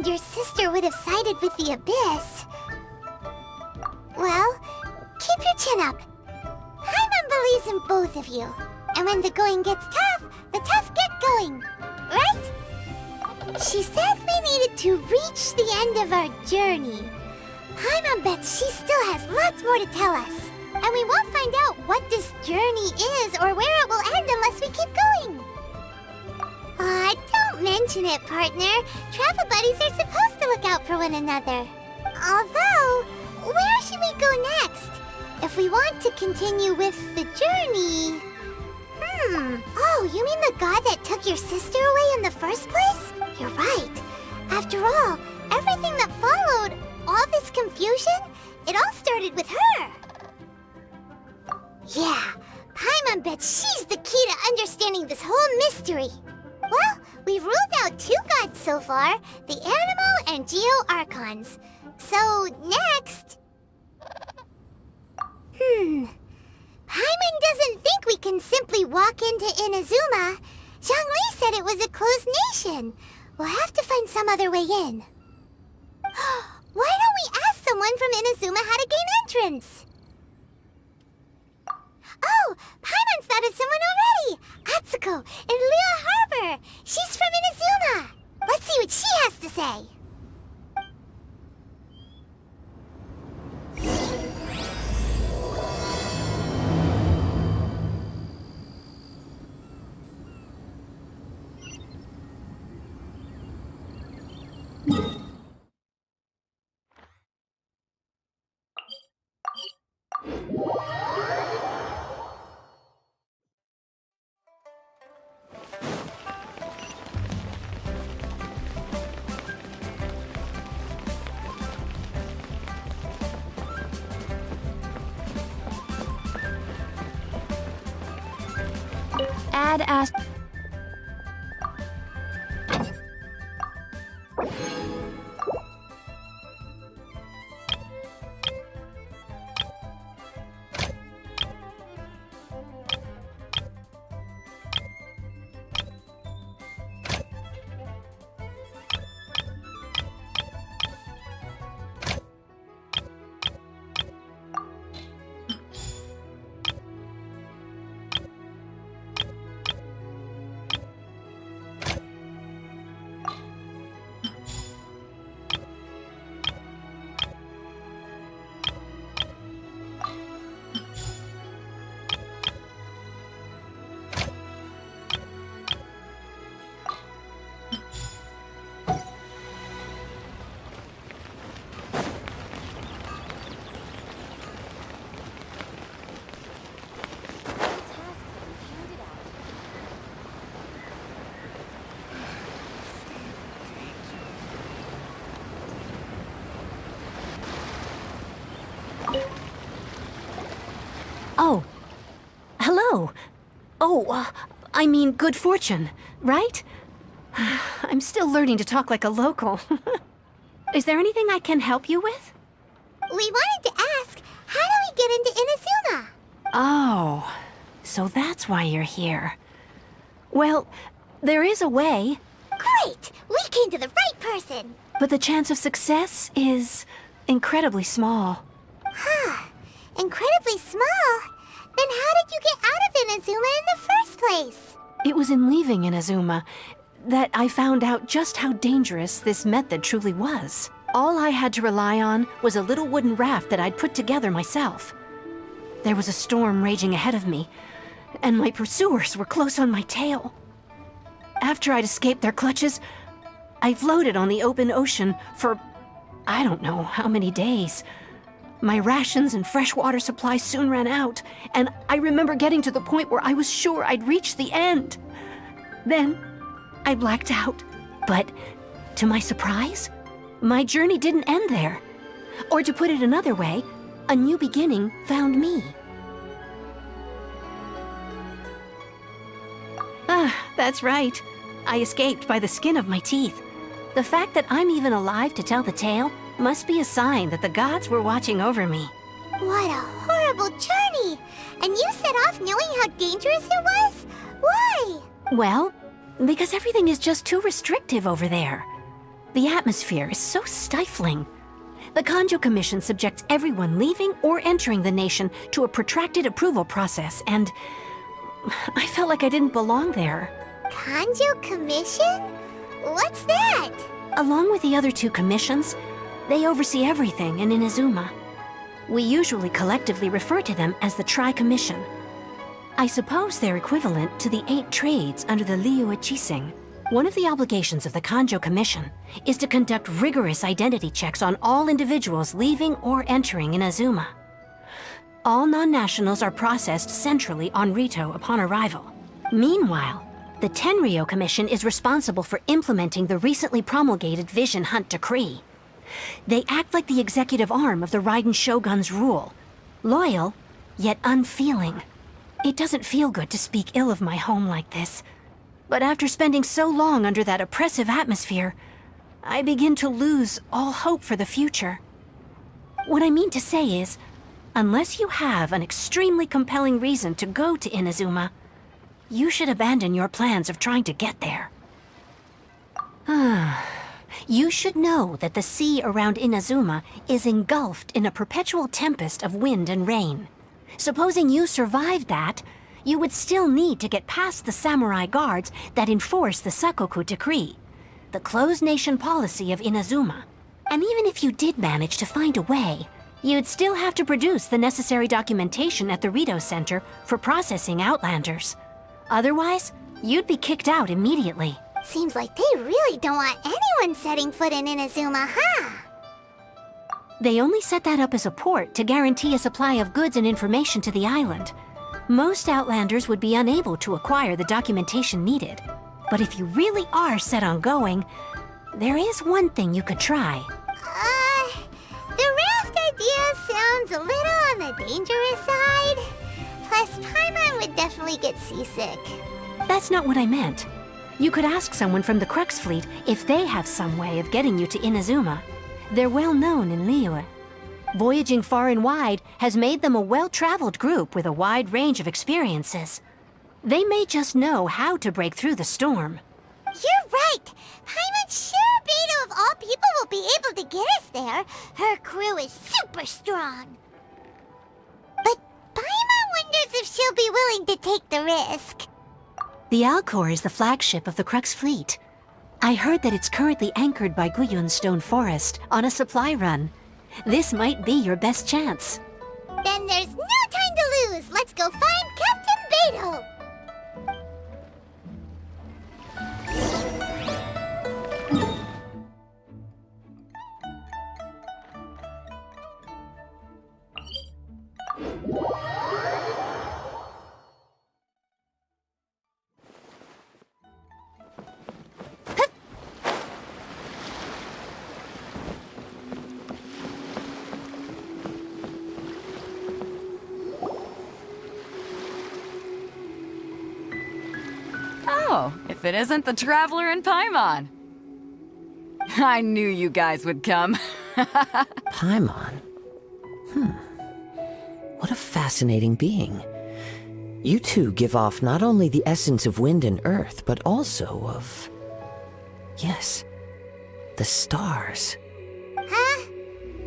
Your sister would have sided with the Abyss. Well, keep your chin up. Paimon believes in both of you. And when the going gets tough, the tough get going. Right? She said we needed to reach the end of our journey. Paimon bets she still has lots more to tell us. And we won't find out what this journey is or where it will end unless we keep going. Don't mention it, partner. Travel buddies are supposed to look out for one another. Although, where should we go next? If we want to continue with the journey... Oh, you mean the god that took your sister away in the first place? You're right. After all, everything that followed, all this confusion, it all started with her. Yeah, Paimon bets she's the key to understanding this whole mystery. Well, we've ruled out two gods so far, the Animo and Geo Archons. So, next... Paimon doesn't think we can simply walk into Inazuma. Zhongli said it was a closed nation. We'll have to find some other way in. Why don't we ask someone from Inazuma how to gain entrance? Oh, Paimon's thought of someone already! Atsuko, in Liyue Harbor! She's from Inazuma! Let's see what she has to say! Add as... Oh. Hello. Oh, I mean good fortune, right? I'm still learning to talk like a local. Is there anything I can help you with? We wanted to ask, how do we get into Inazuma? Oh, so that's why you're here. Well, there is a way. Great! We came to the right person! But the chance of success is incredibly small. Huh. Incredibly small? Then how did you get out of Inazuma in the first place? It was in leaving Inazuma that I found out just how dangerous this method truly was. All I had to rely on was a little wooden raft that I'd put together myself. There was a storm raging ahead of me, and my pursuers were close on my tail. After I'd escaped their clutches, I floated on the open ocean for I don't know how many days. My rations and fresh water supply soon ran out, and I remember getting to the point where I was sure I'd reached the end. Then, I blacked out. But, to my surprise, my journey didn't end there. Or to put it another way, a new beginning found me. Ah, that's right. I escaped by the skin of my teeth. The fact that I'm even alive to tell the tale must be a sign that the gods were watching over me. What a horrible journey! And you set off knowing how dangerous it was? Why? Well, because everything is just too restrictive over there. The atmosphere is so stifling. The Kanjo Commission subjects everyone leaving or entering the nation to a protracted approval process, and I felt like I didn't belong there. Kanjo Commission? What's that? Along with the other two commissions, they oversee everything in Inazuma. We usually collectively refer to them as the Tri-Commission. I suppose they're equivalent to the 8 trades under the Liu Chising. One of the obligations of the Kanjo Commission is to conduct rigorous identity checks on all individuals leaving or entering Inazuma. All non-nationals are processed centrally on Rito upon arrival. Meanwhile, the Tenryo Commission is responsible for implementing the recently promulgated Vision Hunt Decree. They act like the executive arm of the Raiden Shogun's rule. Loyal, yet unfeeling. It doesn't feel good to speak ill of my home like this. But after spending so long under that oppressive atmosphere, I begin to lose all hope for the future. What I mean to say is, unless you have an extremely compelling reason to go to Inazuma, you should abandon your plans of trying to get there. You should know that the sea around Inazuma is engulfed in a perpetual tempest of wind and rain. Supposing you survived that, you would still need to get past the samurai guards that enforce the Sakoku Decree, the closed nation policy of Inazuma. And even if you did manage to find a way, you'd still have to produce the necessary documentation at the Rito Center for processing Outlanders. Otherwise, you'd be kicked out immediately. Seems like they really don't want anyone setting foot in Inazuma, huh? They only set that up as a port to guarantee a supply of goods and information to the island. Most Outlanders would be unable to acquire the documentation needed. But if you really are set on going, there is one thing you could try. The raft idea sounds a little on the dangerous side. Plus, Paimon would definitely get seasick. That's not what I meant. You could ask someone from the Crux Fleet if they have some way of getting you to Inazuma. They're well known in Liyue. Voyaging far and wide has made them a well-traveled group with a wide range of experiences. They may just know how to break through the storm. You're right! Paimon sure Beto of all people will be able to get us there. Her crew is super strong. But Paimon wonders if she'll be willing to take the risk. The Alcor is the flagship of the Crux Fleet. I heard that it's currently anchored by Guyun Stone Forest on a supply run. This might be your best chance. Then there's no time to lose. Let's go find Captain Beto. Oh, if it isn't the Traveler and Paimon. I knew you guys would come. Paimon? What a fascinating being. You two give off not only the essence of wind and earth, but also of... yes, the stars. Huh?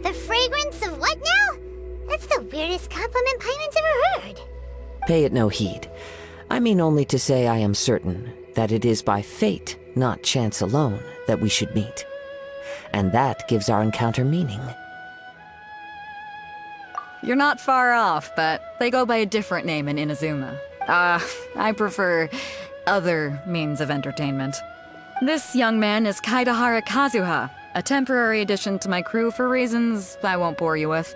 The fragrance of what now? That's the weirdest compliment Paimon's ever heard. Pay it no heed. I mean only to say I am certain that it is by fate, not chance alone, that we should meet. And that gives our encounter meaning. You're not far off, but they go by a different name in Inazuma. I prefer other means of entertainment. This young man is Kaidahara Kazuha, a temporary addition to my crew for reasons I won't bore you with.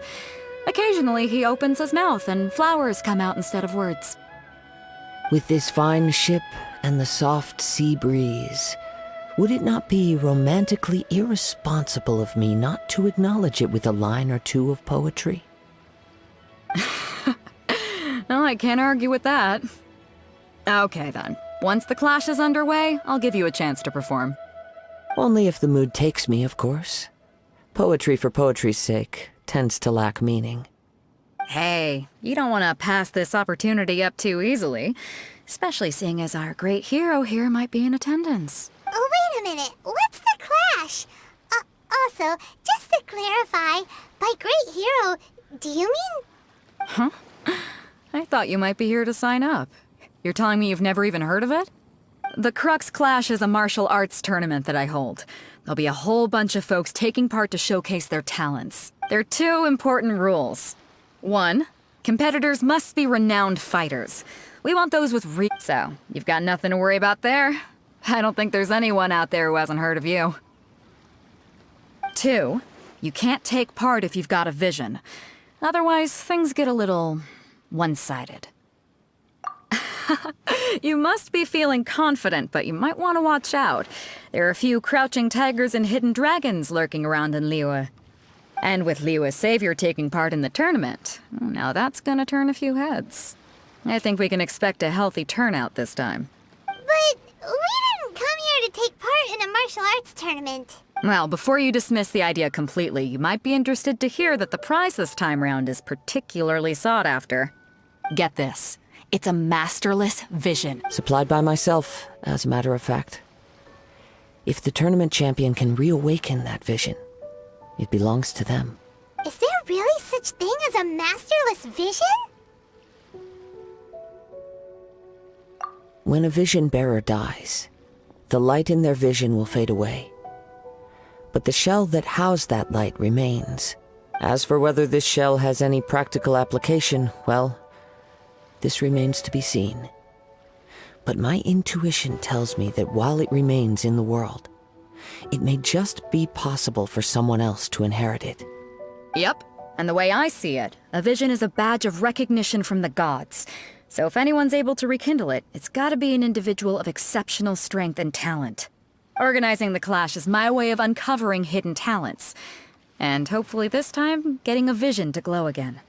Occasionally, he opens his mouth and flowers come out instead of words. With this fine ship and the soft sea breeze, would it not be romantically irresponsible of me not to acknowledge it with a line or two of poetry? No, I can't argue with that. Okay then. Once the clash is underway, I'll give you a chance to perform. Only if the mood takes me, of course. Poetry for poetry's sake tends to lack meaning. Hey, you don't want to pass this opportunity up too easily, especially seeing as our great hero here might be in attendance. Oh, wait a minute. What's the clash? Also, just to clarify, by great hero, do you mean... Huh? I thought you might be here to sign up. You're telling me you've never even heard of it? The Crux Clash is a martial arts tournament that I hold. There'll be a whole bunch of folks taking part to showcase their talents. There are 2 important rules. 1, competitors must be renowned fighters. We want those with so you've got nothing to worry about there. I don't think there's anyone out there who hasn't heard of you. 2, you can't take part if you've got a vision. Otherwise, things get a little one-sided. You must be feeling confident, but you might want to watch out. There are a few crouching tigers and hidden dragons lurking around in Liyue. And with Liyue's savior taking part in the tournament, now that's gonna turn a few heads. I think we can expect a healthy turnout this time. But we didn't come here to take part in a martial arts tournament. Well, before you dismiss the idea completely, you might be interested to hear that the prize this time round is particularly sought after. Get this. It's a masterless vision. Supplied by myself, as a matter of fact. If the tournament champion can reawaken that vision, it belongs to them. Is there really such thing as a masterless vision? When a vision bearer dies, the light in their vision will fade away. But the shell that housed that light remains. As for whether this shell has any practical application, well, this remains to be seen. But my intuition tells me that while it remains in the world, it may just be possible for someone else to inherit it. Yep. And the way I see it, a vision is a badge of recognition from the gods. So if anyone's able to rekindle it, it's gotta be an individual of exceptional strength and talent. Organizing the clash is my way of uncovering hidden talents. And hopefully this time, getting a vision to glow again.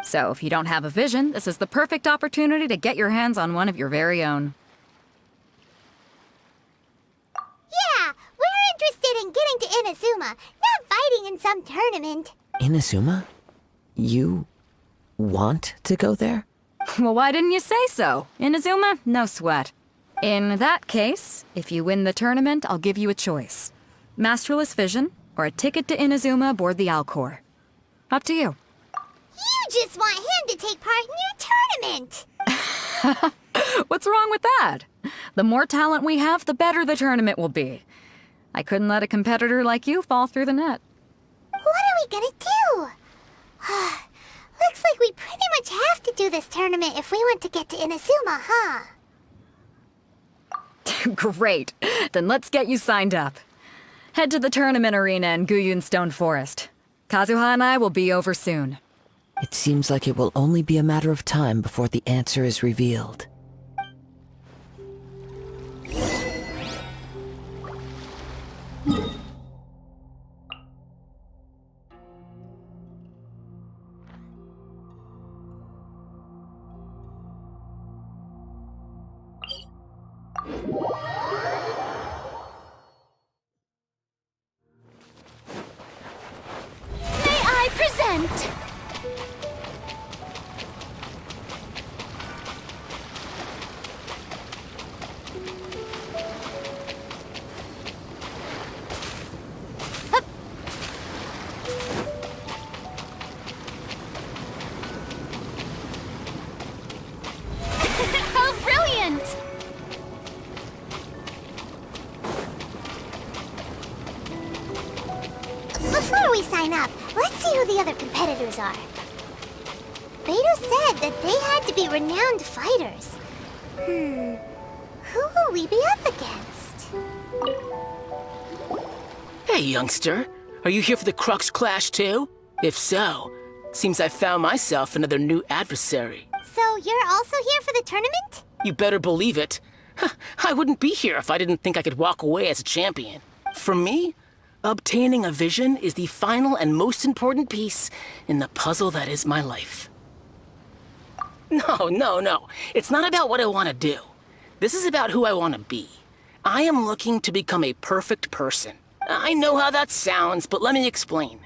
So if you don't have a vision, this is the perfect opportunity to get your hands on one of your very own. Yeah, we're interested in getting to Inazuma, not fighting in some tournament. Inazuma? You want to go there? Well, why didn't you say so? Inazuma? No sweat. In that case, if you win the tournament, I'll give you a choice. Masterless Vision, or a ticket to Inazuma aboard the Alcor. Up to you. You just want him to take part in your tournament. What's wrong with that? The more talent we have, the better the tournament will be. I couldn't let a competitor like you fall through the net. What are we gonna do? Looks like we pretty much have to do this tournament if we want to get to Inazuma, huh? Great. Then let's get you signed up. Head to the tournament arena in Guyun Stone Forest. Kazuha and I will be over soon. It seems like it will only be a matter of time before the answer is revealed. May I present? How brilliant! Before we sign up, let's see who the other competitors are. Beto said that they had to be renowned fighters. Who will we be up against? Hey, youngster. Are you here for the Crux Clash too? If so, Seems I found myself another new adversary. So you're also here for the tournament? You better believe it. I wouldn't be here if I didn't think I could walk away as a champion. For me, obtaining a vision is the final and most important piece in the puzzle that is my life. No. It's not about what I want to do. This is about who I want to be. I am looking to become a perfect person. I know how that sounds, but let me explain.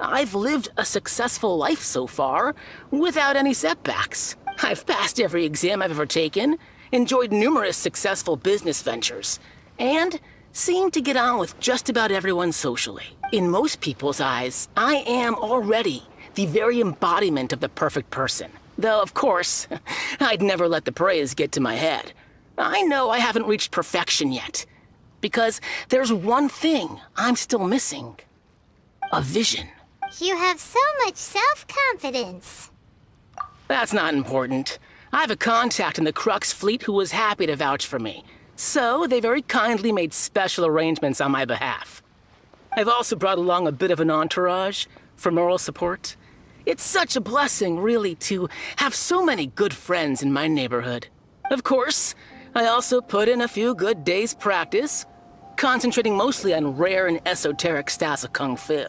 I've lived a successful life so far, without any setbacks. I've passed every exam I've ever taken, enjoyed numerous successful business ventures, and seem to get on with just about everyone socially. In most people's eyes, I am already the very embodiment of the perfect person. Though, of course, I'd never let the praise get to my head. I know I haven't reached perfection yet, because there's one thing I'm still missing. A vision. You have so much self-confidence. That's not important. I have a contact in the Crux fleet who was happy to vouch for me, so they very kindly made special arrangements on my behalf. I've also brought along a bit of an entourage for moral support. It's such a blessing, really, to have so many good friends in my neighborhood. Of course, I also put in a few good days' practice, concentrating mostly on rare and esoteric styles of Kung Fu.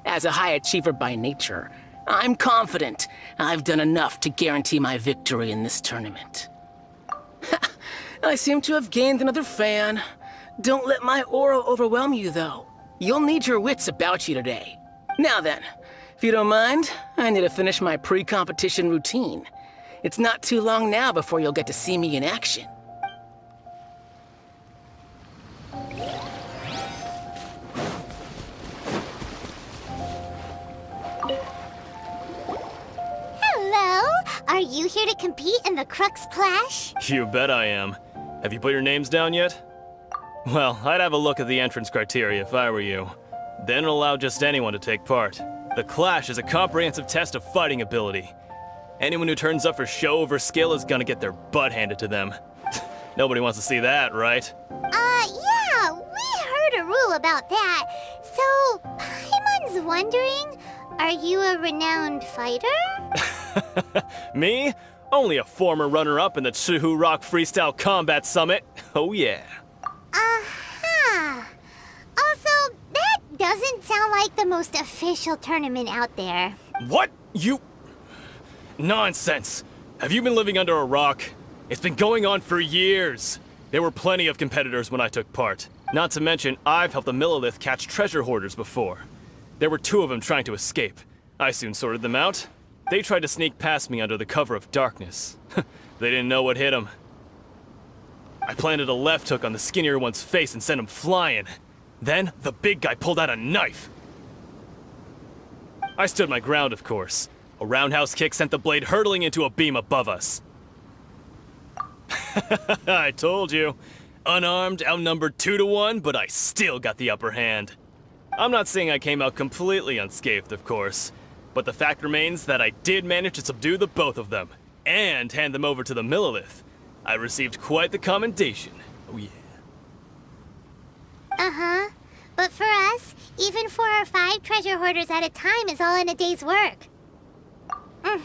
As a high achiever by nature, I'm confident I've done enough to guarantee my victory in this tournament. I seem to have gained another fan. Don't let my aura overwhelm you, though. You'll need your wits about you today. Now then, if you don't mind, I need to finish my pre-competition routine. It's not too long now before you'll get to see me in action. Hello? Are you here to compete in the Crux Clash? You bet I am. Have you put your names down yet? Well, I'd have a look at the entrance criteria if I were you. Then it'll allow just anyone to take part. The Clash is a comprehensive test of fighting ability. Anyone who turns up for show over skill is gonna get their butt handed to them. Nobody wants to see that, right? Yeah, we heard a rule about that. So, Paimon's wondering, are you a renowned fighter? Me? Only a former runner-up in the Chihu Rock Freestyle Combat Summit. Oh yeah. Aha! Also, that doesn't sound like the most official tournament out there. What? You... Nonsense. Have you been living under a rock? It's been going on for years. There were plenty of competitors when I took part. Not to mention, I've helped the Millilith catch treasure hoarders before. There were 2 of them trying to escape. I soon sorted them out. They tried to sneak past me under the cover of darkness. They didn't know what hit them. I planted a left hook on the skinnier one's face and sent him flying. Then, the big guy pulled out a knife. I stood my ground, of course. A roundhouse kick sent the blade hurtling into a beam above us. I told you. Unarmed, outnumbered 2 to 1, but I still got the upper hand. I'm not saying I came out completely unscathed, of course. But the fact remains that I did manage to subdue the both of them, and hand them over to the Millilith. I received quite the commendation. Oh yeah. Uh-huh. But for us, even 4 or 5 treasure hoarders at a time is all in a day's work. Alright,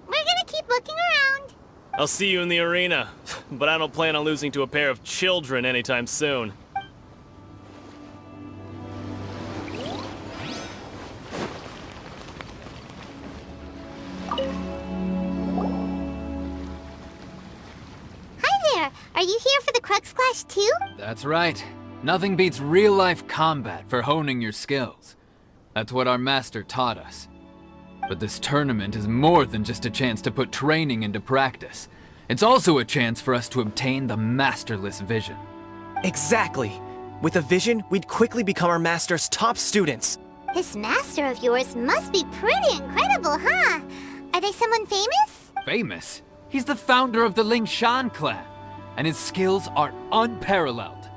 we're gonna keep looking around. I'll see you in the arena, but I don't plan on losing to a pair of children anytime soon. Hi there, are you here for the Crux Clash too? That's right. Nothing beats real-life combat for honing your skills. That's what our master taught us. But this tournament is more than just a chance to put training into practice. It's also a chance for us to obtain the masterless vision. Exactly. With a vision, we'd quickly become our master's top students. This master of yours must be pretty incredible, huh? Are they someone famous? Famous? He's the founder of the Ling Shan clan, and his skills are unparalleled.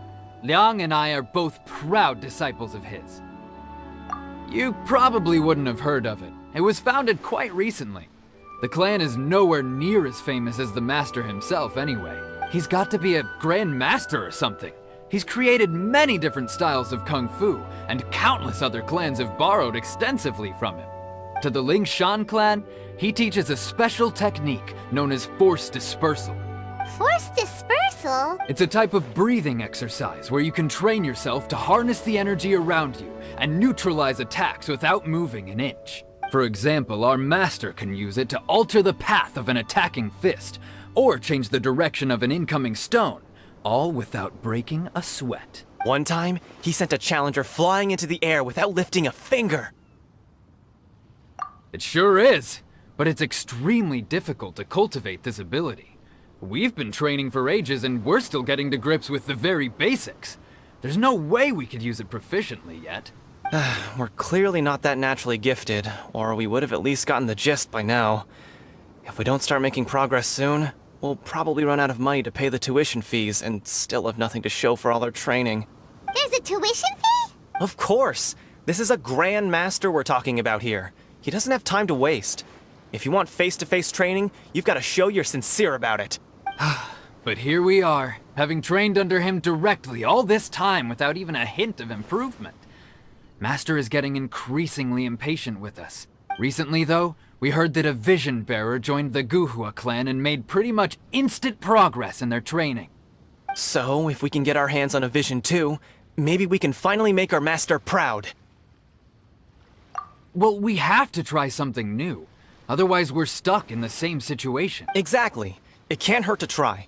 Liang and I are both proud disciples of his. You probably wouldn't have heard of it. It was founded quite recently. The clan is nowhere near as famous as the master himself anyway. He's got to be a grand master or something. He's created many different styles of kung fu, and countless other clans have borrowed extensively from him. To the Ling Shan clan, he teaches a special technique known as force dispersal. Force dispersal? It's a type of breathing exercise where you can train yourself to harness the energy around you and neutralize attacks without moving an inch. For example, our master can use it to alter the path of an attacking fist, or change the direction of an incoming stone, all without breaking a sweat. One time, he sent a challenger flying into the air without lifting a finger. It sure is, but it's extremely difficult to cultivate this ability. We've been training for ages and we're still getting to grips with the very basics. There's no way we could use it proficiently yet. We're clearly not that naturally gifted, or we would have at least gotten the gist by now. If we don't start making progress soon, we'll probably run out of money to pay the tuition fees and still have nothing to show for all our training. There's a tuition fee? Of course! This is a Grand Master we're talking about here. He doesn't have time to waste. If you want face-to-face training, you've got to show you're sincere about it. But here we are, having trained under him directly all this time without even a hint of improvement. Master is getting increasingly impatient with us. Recently, though, we heard that a Vision Bearer joined the Guhua clan and made pretty much instant progress in their training. So, if we can get our hands on a Vision too, maybe we can finally make our master proud. Well, we have to try something new. Otherwise, we're stuck in the same situation. Exactly. It can't hurt to try.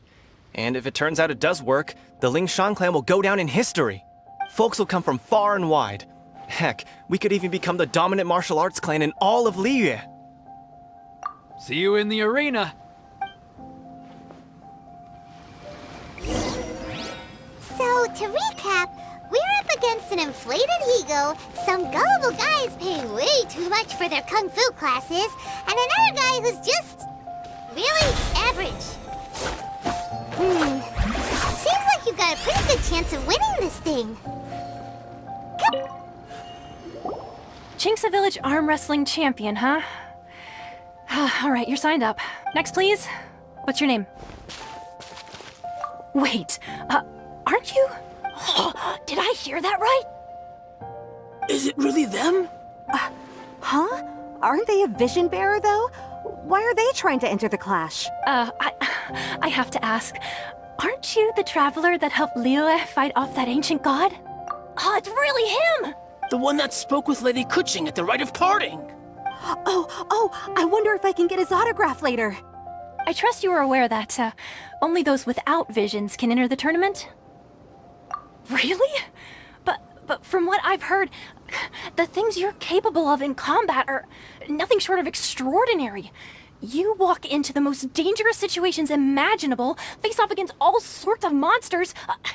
And if it turns out it does work, the Ling Shan clan will go down in history. Folks will come from far and wide. Heck, we could even become the dominant martial arts clan in all of Liyue. See you in the arena. So, to recap, we're up against an inflated ego, some gullible guys paying way too much for their kung fu classes, and another guy who's just really average. Seems like you've got a pretty good chance of winning this thing. Chinksa Village Arm Wrestling Champion, huh? All right, you're signed up. Next, please. What's your name? Wait, aren't you? Did I hear that right? Is it really them? Huh? Aren't they a vision bearer, though? Why are they trying to enter the clash? I have to ask. Aren't you the traveler that helped Liyue fight off that ancient god? Oh, it's really him! The one that spoke with Lady Kuching at the rite of parting. Oh, I wonder if I can get his autograph later. I trust you are aware that, only those without visions can enter the tournament? Really? But from what I've heard, the things you're capable of in combat are nothing short of extraordinary. You walk into the most dangerous situations imaginable, face off against all sorts of monsters,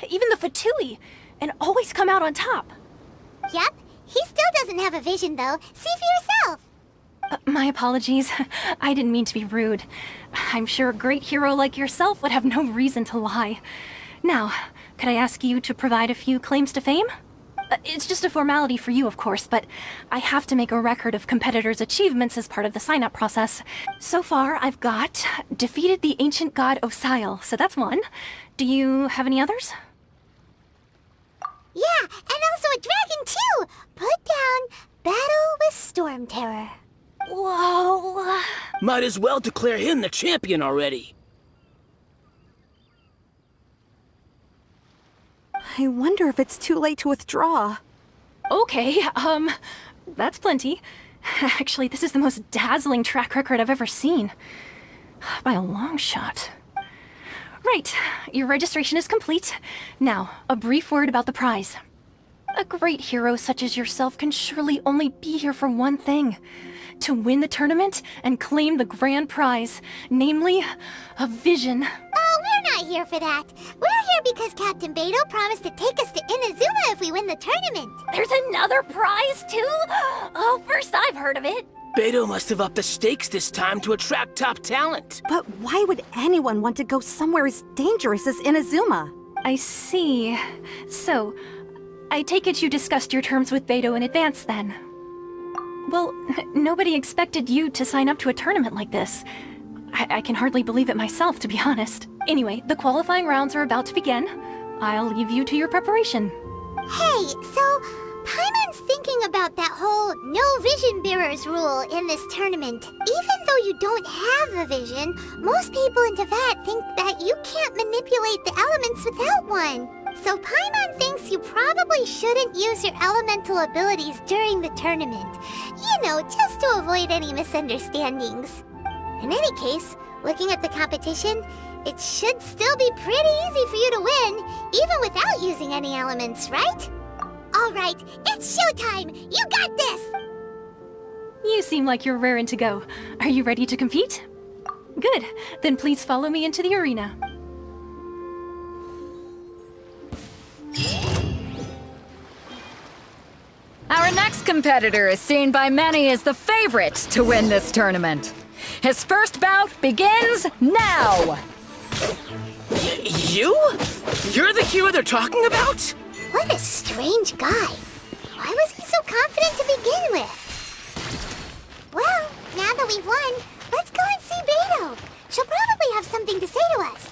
even the Fatui, and always come out on top. Yep, he still doesn't have a vision, though. See for yourself. My apologies. I didn't mean to be rude. I'm sure a great hero like yourself would have no reason to lie. Now, could I ask you to provide a few claims to fame? It's just a formality for you, of course, but I have to make a record of competitors' achievements as part of the sign-up process. So far, I've got defeated the ancient god Osile, so that's one. Do you have any others? Yeah, and also a dragon, too! Put down Battle with Storm Terror. Whoa! Might as well declare him the champion already. I wonder if it's too late to withdraw. Okay, that's plenty. Actually, this is the most dazzling track record I've ever seen. By a long shot. Right, your registration is complete. Now, a brief word about the prize. A great hero such as yourself can surely only be here for one thing. To win the tournament and claim the grand prize, namely, a vision. Oh, we're not here for that. We're here because Captain Beidou promised to take us to Inazuma if we win the tournament. There's another prize, too? Oh, first I've heard of it. Beidou must have upped the stakes this time to attract top talent. But why would anyone want to go somewhere as dangerous as Inazuma? I see. So, I take it you discussed your terms with Beidou in advance, then? Well, nobody expected you to sign up to a tournament like this. I can hardly believe it myself, to be honest. Anyway, the qualifying rounds are about to begin. I'll leave you to your preparation. Hey, so Paimon's thinking about that whole no vision bearers rule in this tournament. Even though you don't have a vision, most people in Teyvat think that you can't manipulate the elements without one. So Paimon thinks you probably shouldn't use your elemental abilities during the tournament. You know, just to avoid any misunderstandings. In any case, looking at the competition, it should still be pretty easy for you to win, even without using any elements, right? Alright, it's showtime! You got this! You seem like you're raring to go. Are you ready to compete? Good. Then please follow me into the arena. Our next competitor is seen by many as the favorite to win this tournament. His first bout begins now! You? You're the hero they're talking about? What a strange guy. Why was he so confident to begin with? Well, now that we've won, let's go and see Beto. She'll probably have something to say to us.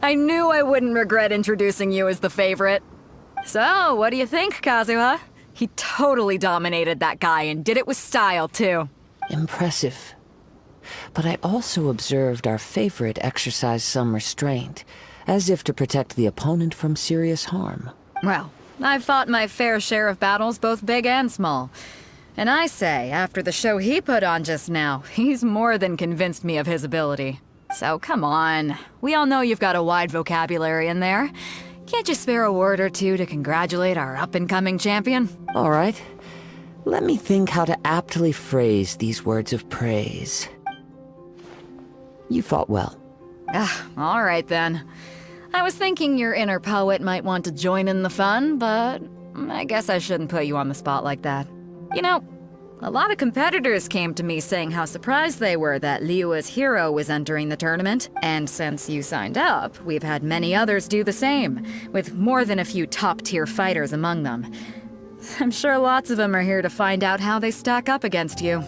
I knew I wouldn't regret introducing you as the favorite. So, what do you think, Kazuha? He totally dominated that guy and did it with style, too. Impressive. But I also observed our favorite exercise some restraint, as if to protect the opponent from serious harm. Well, I've fought my fair share of battles, both big and small. And I say, after the show he put on just now, he's more than convinced me of his ability. So come on, we all know you've got a wide vocabulary in there. Can't you spare a word or two to congratulate our up-and-coming champion? All right. Let me think how to aptly phrase these words of praise. You fought well. All right then. I was thinking your inner poet might want to join in the fun, but I guess I shouldn't put you on the spot like that. You know, a lot of competitors came to me saying how surprised they were that Liyue's hero was entering the tournament, and since you signed up, we've had many others do the same, with more than a few top-tier fighters among them. I'm sure lots of them are here to find out how they stack up against you.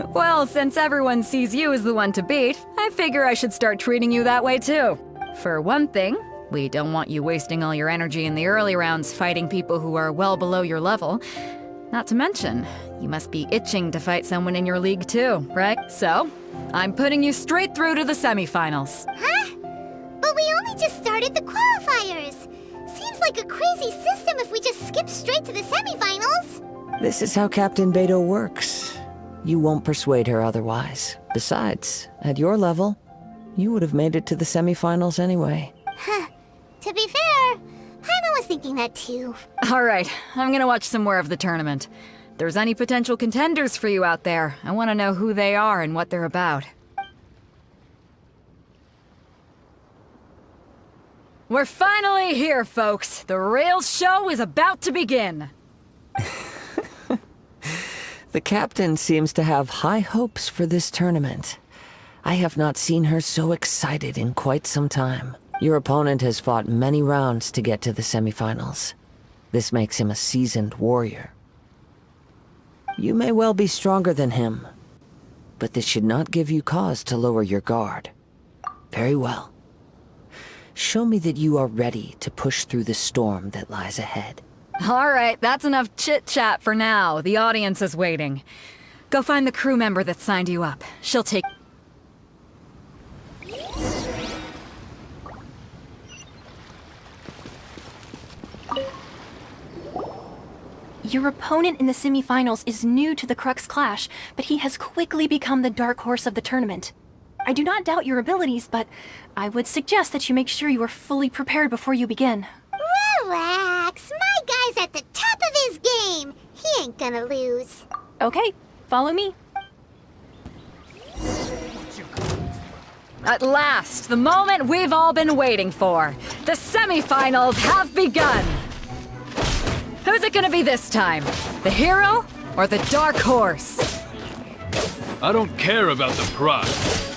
Well, since everyone sees you as the one to beat, I figure I should start treating you that way too. For one thing, we don't want you wasting all your energy in the early rounds fighting people who are well below your level. Not to mention, you must be itching to fight someone in your league too, right? So, I'm putting you straight through to the semifinals. Huh? But we only just started the qualifiers. Seems like a crazy system if we just skip straight to the semifinals. This is how Captain Beto works. You won't persuade her otherwise. Besides, at your level, you would have made it to the semifinals anyway. Huh. To be fair, Paimon was thinking that too. Alright, I'm gonna watch some more of the tournament. If there's any potential contenders for you out there, I want to know who they are and what they're about. We're finally here, folks. The real show is about to begin. The captain seems to have high hopes for this tournament. I have not seen her so excited in quite some time. Your opponent has fought many rounds to get to the semifinals. This makes him a seasoned warrior. You may well be stronger than him, but this should not give you cause to lower your guard. Very well. Show me that you are ready to push through the storm that lies ahead. Alright, that's enough chit-chat for now. The audience is waiting. Go find the crew member that signed you up. She'll take... Your opponent in the semifinals is new to the Crux Clash, but he has quickly become the dark horse of the tournament. I do not doubt your abilities, but I would suggest that you make sure you are fully prepared before you begin. Relax. My guy's at the top of his game. He ain't gonna lose. Okay, follow me. At last, the moment we've all been waiting for. The semifinals have begun. Who's it gonna be this time? The hero or the dark horse? I don't care about the prize.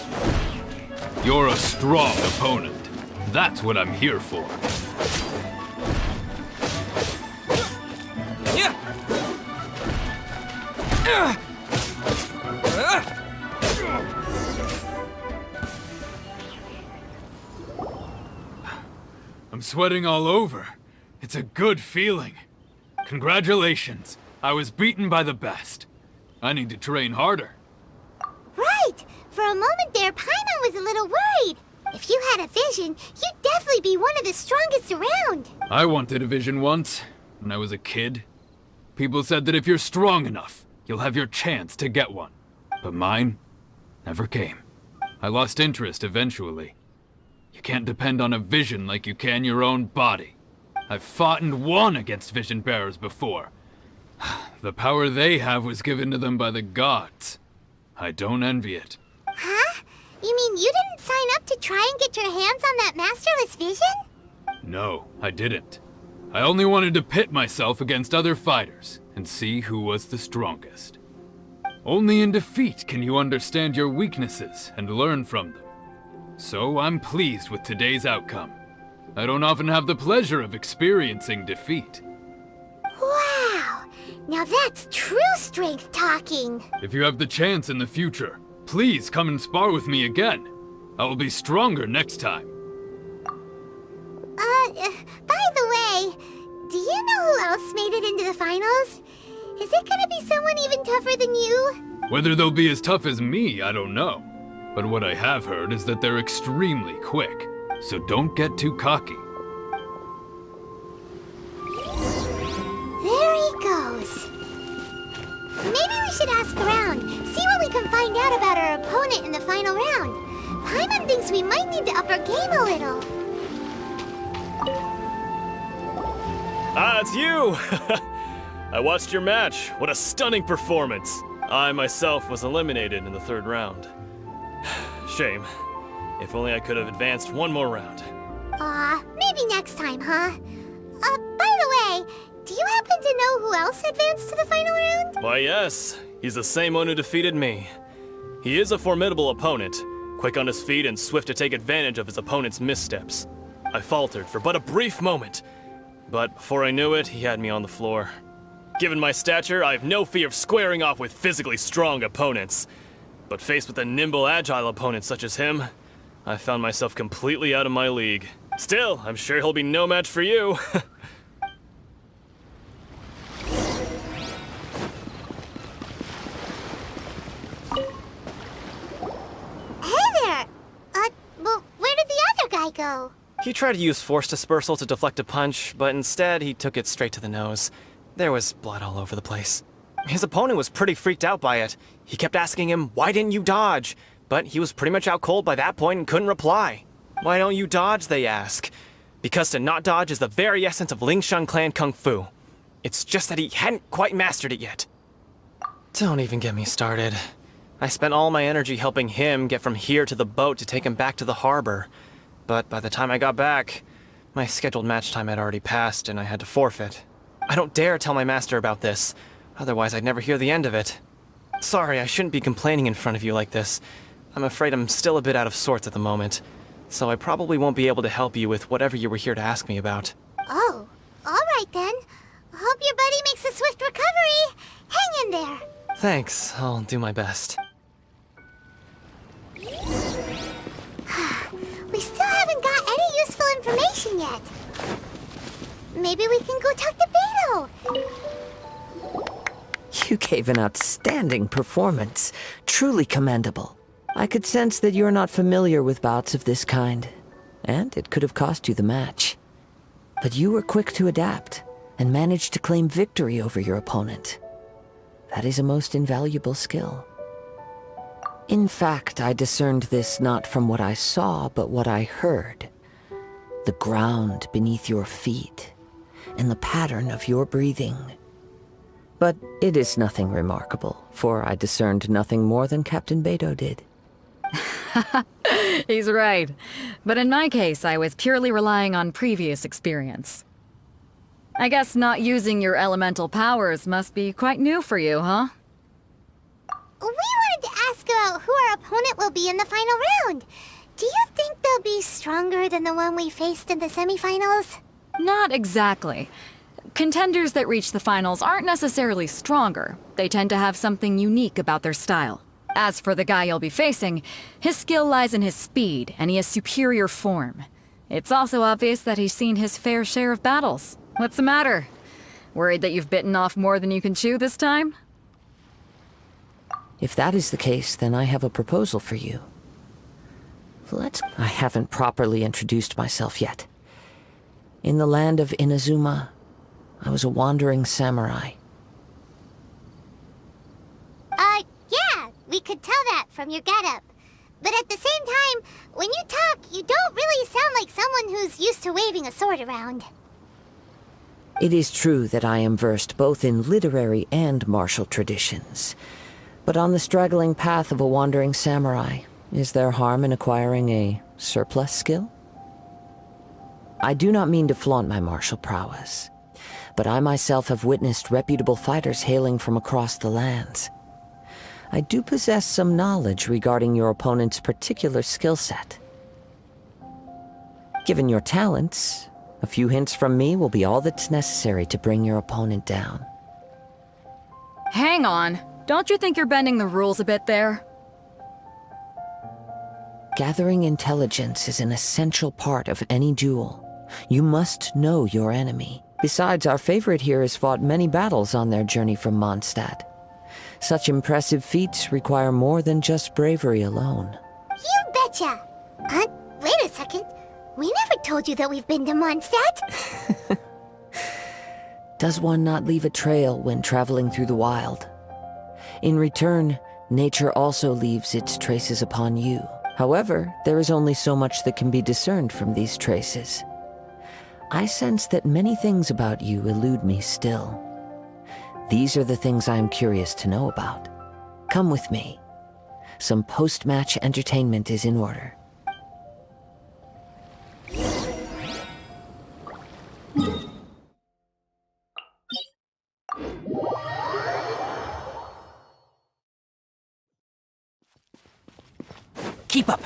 You're a strong opponent. That's what I'm here for. I'm sweating all over. It's a good feeling. Congratulations. I was beaten by the best. I need to train harder. Right! For a moment there, Paimon was a little worried. If you had a vision, you'd definitely be one of the strongest around. I wanted a vision once, when I was a kid. People said that if you're strong enough, you'll have your chance to get one. But mine never came. I lost interest eventually. You can't depend on a vision like you can your own body. I've fought and won against vision bearers before. The power they have was given to them by the gods. I don't envy it. Huh? You mean you didn't sign up to try and get your hands on that masterless vision? No, I didn't. I only wanted to pit myself against other fighters and see who was the strongest. Only in defeat can you understand your weaknesses and learn from them. So I'm pleased with today's outcome. I don't often have the pleasure of experiencing defeat. Wow! Now that's true strength talking. If you have the chance in the future, please come and spar with me again. I will be stronger next time. By the way, do you know who else made it into the finals? Is it gonna be someone even tougher than you? Whether they'll be as tough as me, I don't know. But what I have heard is that they're extremely quick. So don't get too cocky. There he goes. Maybe we should ask around, see what we can find out about our opponent in the final round. Paimon thinks we might need to up our game a little. Ah, it's you! I watched your match. What a stunning performance. I myself was eliminated in the third round. Shame. If only I could have advanced one more round. Maybe next time, huh? By the way, do you happen to know who else advanced to the final round? Why, yes. He's the same one who defeated me. He is a formidable opponent, quick on his feet and swift to take advantage of his opponent's missteps. I faltered for but a brief moment, but before I knew it, he had me on the floor. Given my stature, I have no fear of squaring off with physically strong opponents. But faced with a nimble, agile opponent such as him, I found myself completely out of my league. Still, I'm sure he'll be no match for you. Hey there! Well, where did the other guy go? He tried to use force dispersal to deflect a punch, but instead he took it straight to the nose. There was blood all over the place. His opponent was pretty freaked out by it. He kept asking him, "Why didn't you dodge?" But he was pretty much out cold by that point and couldn't reply. "Why don't you dodge?" they ask. Because to not dodge is the very essence of Lingshan clan kung fu. It's just that he hadn't quite mastered it yet. Don't even get me started. I spent all my energy helping him get from here to the boat to take him back to the harbor. But by the time I got back, my scheduled match time had already passed and I had to forfeit. I don't dare tell my master about this, otherwise I'd never hear the end of it. Sorry, I shouldn't be complaining in front of you like this. I'm afraid I'm still a bit out of sorts at the moment, so I probably won't be able to help you with whatever you were here to ask me about. Oh, alright then. Hope your buddy makes a swift recovery. Hang in there. Thanks, I'll do my best. We still haven't got any useful information yet. Maybe we can go talk to Beto. You gave an outstanding performance. Truly commendable. I could sense that you're not familiar with bouts of this kind, and it could have cost you the match. But you were quick to adapt, and managed to claim victory over your opponent. That is a most invaluable skill. In fact, I discerned this not from what I saw, but what I heard. The ground beneath your feet, and the pattern of your breathing. But it is nothing remarkable, for I discerned nothing more than Captain Beto did. He's right. But in my case, I was purely relying on previous experience. I guess not using your elemental powers must be quite new for you, huh? We wanted to ask about who our opponent will be in the final round. Do you think they'll be stronger than the one we faced in the semifinals? Not exactly. Contenders that reach the finals aren't necessarily stronger. They tend to have something unique about their style. As for the guy you'll be facing, his skill lies in his speed, and he has superior form. It's also obvious that he's seen his fair share of battles. What's the matter? Worried that you've bitten off more than you can chew this time? If that is the case, then I have a proposal for you. I haven't properly introduced myself yet. In the land of Inazuma, I was a wandering samurai. Yeah, we could tell that from your getup. But at the same time, when you talk, you don't really sound like someone who's used to waving a sword around. It is true that I am versed both in literary and martial traditions. But on the straggling path of a wandering samurai, is there harm in acquiring a surplus skill? I do not mean to flaunt my martial prowess, but I myself have witnessed reputable fighters hailing from across the lands. I do possess some knowledge regarding your opponent's particular skill set. Given your talents, a few hints from me will be all that's necessary to bring your opponent down. Hang on. Don't you think you're bending the rules a bit there? Gathering intelligence is an essential part of any duel. You must know your enemy. Besides, our favorite here has fought many battles on their journey from Mondstadt. Such impressive feats require more than just bravery alone. You betcha! Wait a second. We never told you that we've been to Mondstadt. Does one not leave a trail when traveling through the wild? In return, nature also leaves its traces upon you. However, there is only so much that can be discerned from these traces. I sense that many things about you elude me still. These are the things I am curious to know about. Come with me. Some post-match entertainment is in order. Keep up!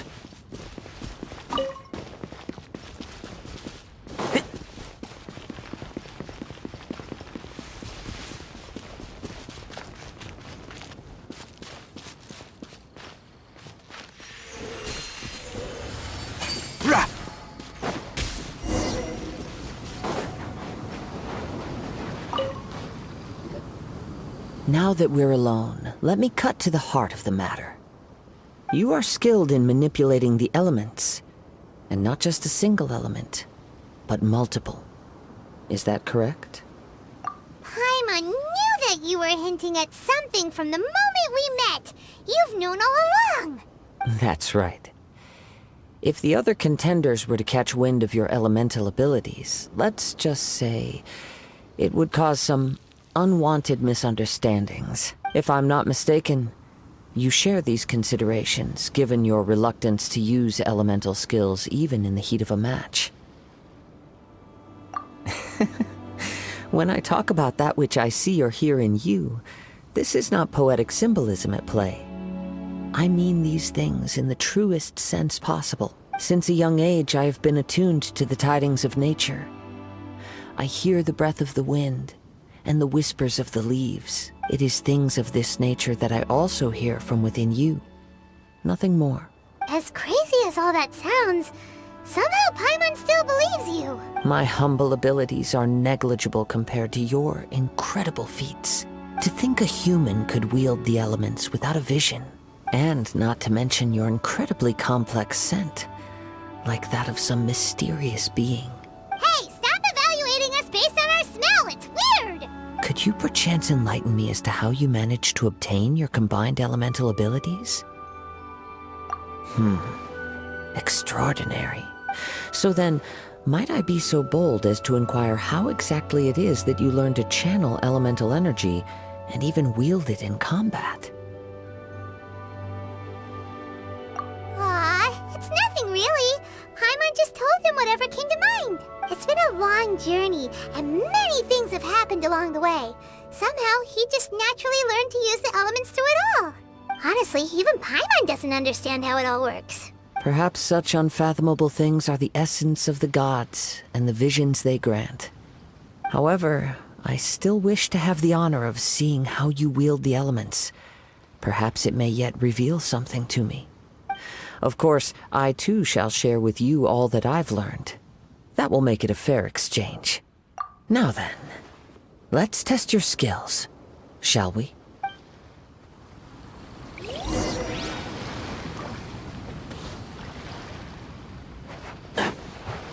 Now that we're alone, let me cut to the heart of the matter. You are skilled in manipulating the elements, and not just a single element, but multiple. Is that correct? Paimon knew that you were hinting at something from the moment we met. You've known all along. That's right. If the other contenders were to catch wind of your elemental abilities, let's just say it would cause some unwanted misunderstandings. If I'm not mistaken, you share these considerations, given your reluctance to use elemental skills even in the heat of a match. When I talk about that which I see or hear in you, this is not poetic symbolism at play. I mean these things in the truest sense possible. Since a young age, I have been attuned to the tidings of nature. I hear the breath of the wind and the whispers of the leaves. It is things of this nature that I also hear from within you. Nothing more. As crazy as all that sounds, somehow Paimon still believes you. My humble abilities are negligible compared to your incredible feats. To think a human could wield the elements without a vision, and not to mention your incredibly complex scent, like that of some mysterious being. Hey, stop evaluating us based on our smell! It's weird! Could you perchance enlighten me as to how you managed to obtain your combined elemental abilities? Extraordinary. So then, might I be so bold as to inquire how exactly it is that you learned to channel elemental energy and even wield it in combat? Aw, it's nothing really. Paimon just told him whatever came to mind. It's been a long journey, and many things have happened along the way. Somehow, he just naturally learned to use the elements through it all. Honestly, even Paimon doesn't understand how it all works. Perhaps such unfathomable things are the essence of the gods and the visions they grant. However, I still wish to have the honor of seeing how you wield the elements. Perhaps it may yet reveal something to me. Of course, I too shall share with you all that I've learned. That will make it a fair exchange. Now then, let's test your skills, shall we?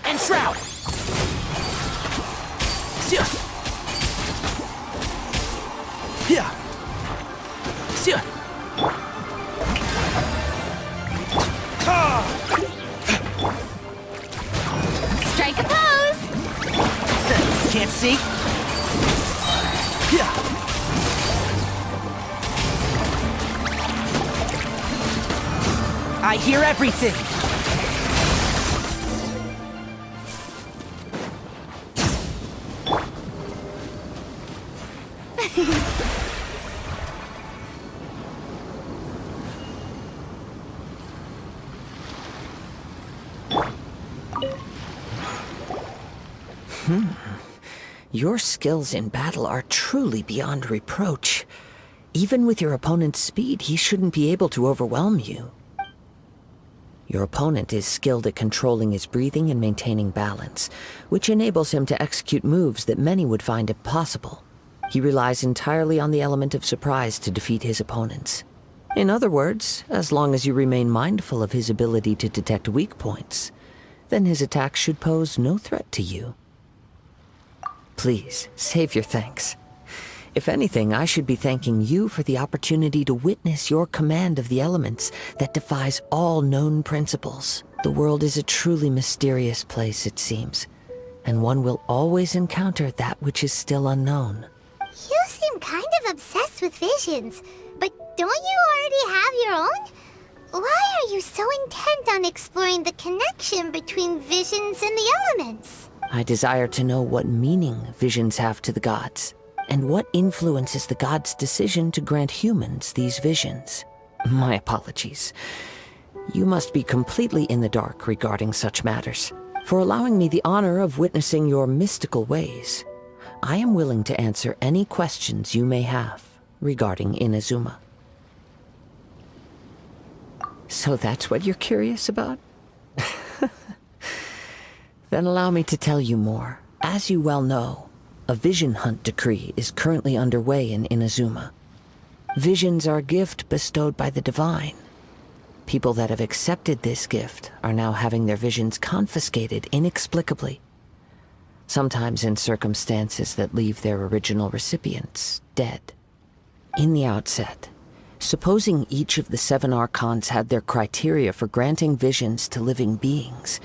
And Shroud! Yeah. Strike a pose! Can't see? Yeah. I hear everything. Your skills in battle are truly beyond reproach. Even with your opponent's speed, he shouldn't be able to overwhelm you. Your opponent is skilled at controlling his breathing and maintaining balance, which enables him to execute moves that many would find impossible. He relies entirely on the element of surprise to defeat his opponents. In other words, as long as you remain mindful of his ability to detect weak points, then his attacks should pose no threat to you. Please, save your thanks. If anything, I should be thanking you for the opportunity to witness your command of the elements that defies all known principles. The world is a truly mysterious place, it seems, and one will always encounter that which is still unknown. You seem kind of obsessed with visions, but don't you already have your own? Why are you so intent on exploring the connection between visions and the elements? I desire to know what meaning visions have to the gods, and what influences the gods' decision to grant humans these visions. My apologies. You must be completely in the dark regarding such matters. For allowing me the honor of witnessing your mystical ways, I am willing to answer any questions you may have regarding Inazuma. So that's what you're curious about? Then allow me to tell you more. As you well know, a vision hunt decree is currently underway in Inazuma. Visions are a gift bestowed by the divine. People that have accepted this gift are now having their visions confiscated inexplicably, sometimes in circumstances that leave their original recipients dead. In the outset, supposing each of the 7 archons had their criteria for granting visions to living beings,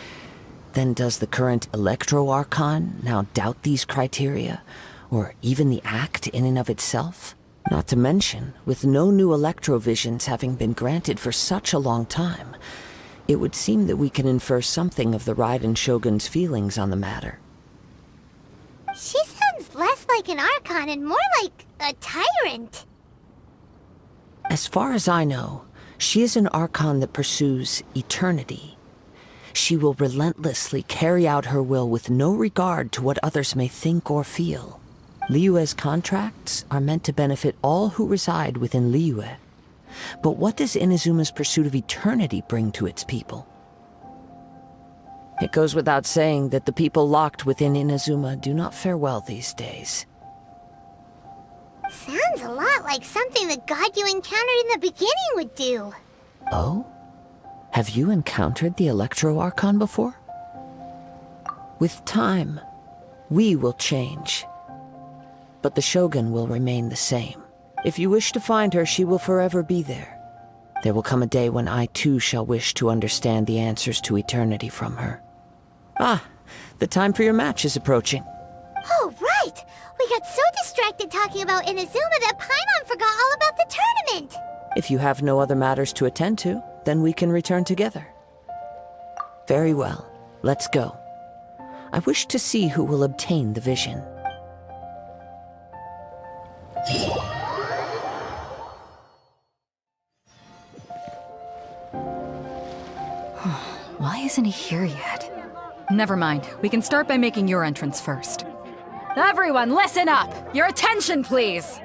then does the current Electro-Archon now doubt these criteria, or even the act in and of itself? Not to mention, with no new Electro-Visions having been granted for such a long time, it would seem that we can infer something of the Raiden Shogun's feelings on the matter. She sounds less like an Archon and more like a tyrant. As far as I know, she is an Archon that pursues eternity. She will relentlessly carry out her will with no regard to what others may think or feel. Liyue's contracts are meant to benefit all who reside within Liyue. But what does Inazuma's pursuit of eternity bring to its people? It goes without saying that the people locked within Inazuma do not fare well these days. Sounds a lot like something the god you encountered in the beginning would do. Oh? Have you encountered the Electro-Archon before? With time, we will change. But the Shogun will remain the same. If you wish to find her, she will forever be there. There will come a day when I too shall wish to understand the answers to eternity from her. Ah, the time for your match is approaching. Oh, right! We got so distracted talking about Inazuma that Paimon forgot all about the tournament! If you have no other matters to attend to, then we can return together. Very well, let's go. I wish to see who will obtain the vision. Why isn't he here yet? Never mind. We can start by making your entrance first. Everyone, listen up! Your attention, please!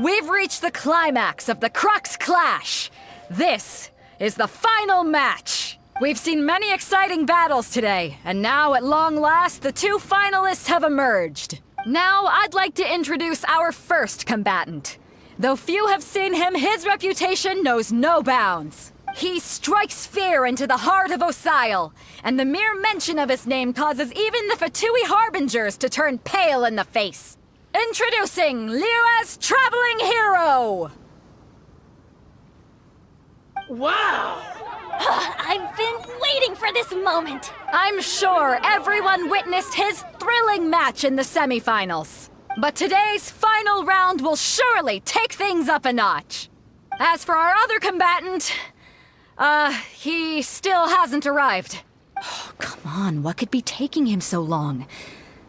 We've reached the climax of the Crux Clash! This is the final match. We've seen many exciting battles today, and now at long last, the two finalists have emerged. Now, I'd like to introduce our first combatant. Though few have seen him, his reputation knows no bounds. He strikes fear into the heart of Osile, and the mere mention of his name causes even the Fatui Harbingers to turn pale in the face. Introducing Liyue's Traveling Hero! Wow! I've been waiting for this moment. I'm sure everyone witnessed his thrilling match in the semifinals. But today's final round will surely take things up a notch. As for our other combatant, he still hasn't arrived. Oh, come on, what could be taking him so long?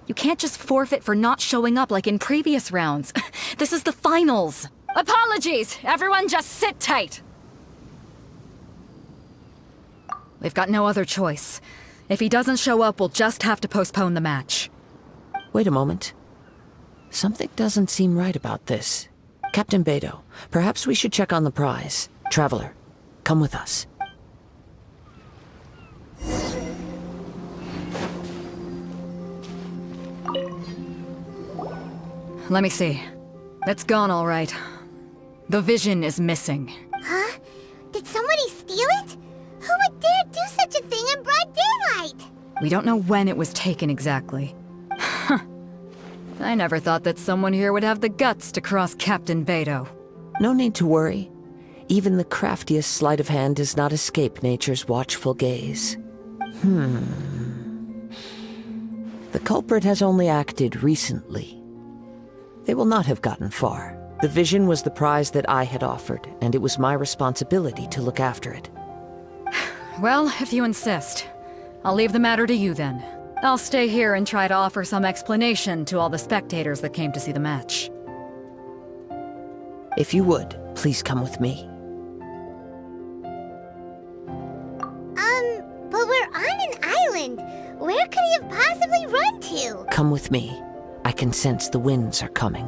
You can't just forfeit for not showing up like in previous rounds. This is the finals. Apologies, everyone just sit tight. We've got no other choice. If he doesn't show up, we'll just have to postpone the match. Wait a moment. Something doesn't seem right about this. Captain Beto, perhaps we should check on the prize. Traveler, come with us. Let me see. It's gone all right. The vision is missing. Huh? Did somebody steal it? Who would dare do such a thing in broad daylight? We don't know when it was taken exactly. I never thought that someone here would have the guts to cross Captain Beto. No need to worry. Even the craftiest sleight of hand does not escape nature's watchful gaze. The culprit has only acted recently. They will not have gotten far. The vision was the prize that I had offered, and it was my responsibility to look after it. Well, if you insist. I'll leave the matter to you then. I'll stay here and try to offer some explanation to all the spectators that came to see the match. If you would, please come with me. But we're on an island. Where could he have possibly run to? Come with me. I can sense the winds are coming.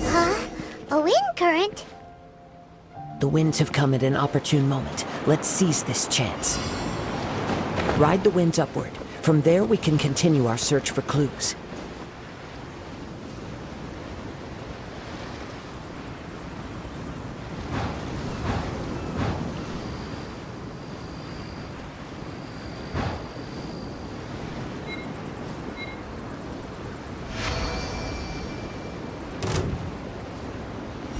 Huh? A wind current? The winds have come at an opportune moment. Let's seize this chance. Ride the winds upward. From there, we can continue our search for clues.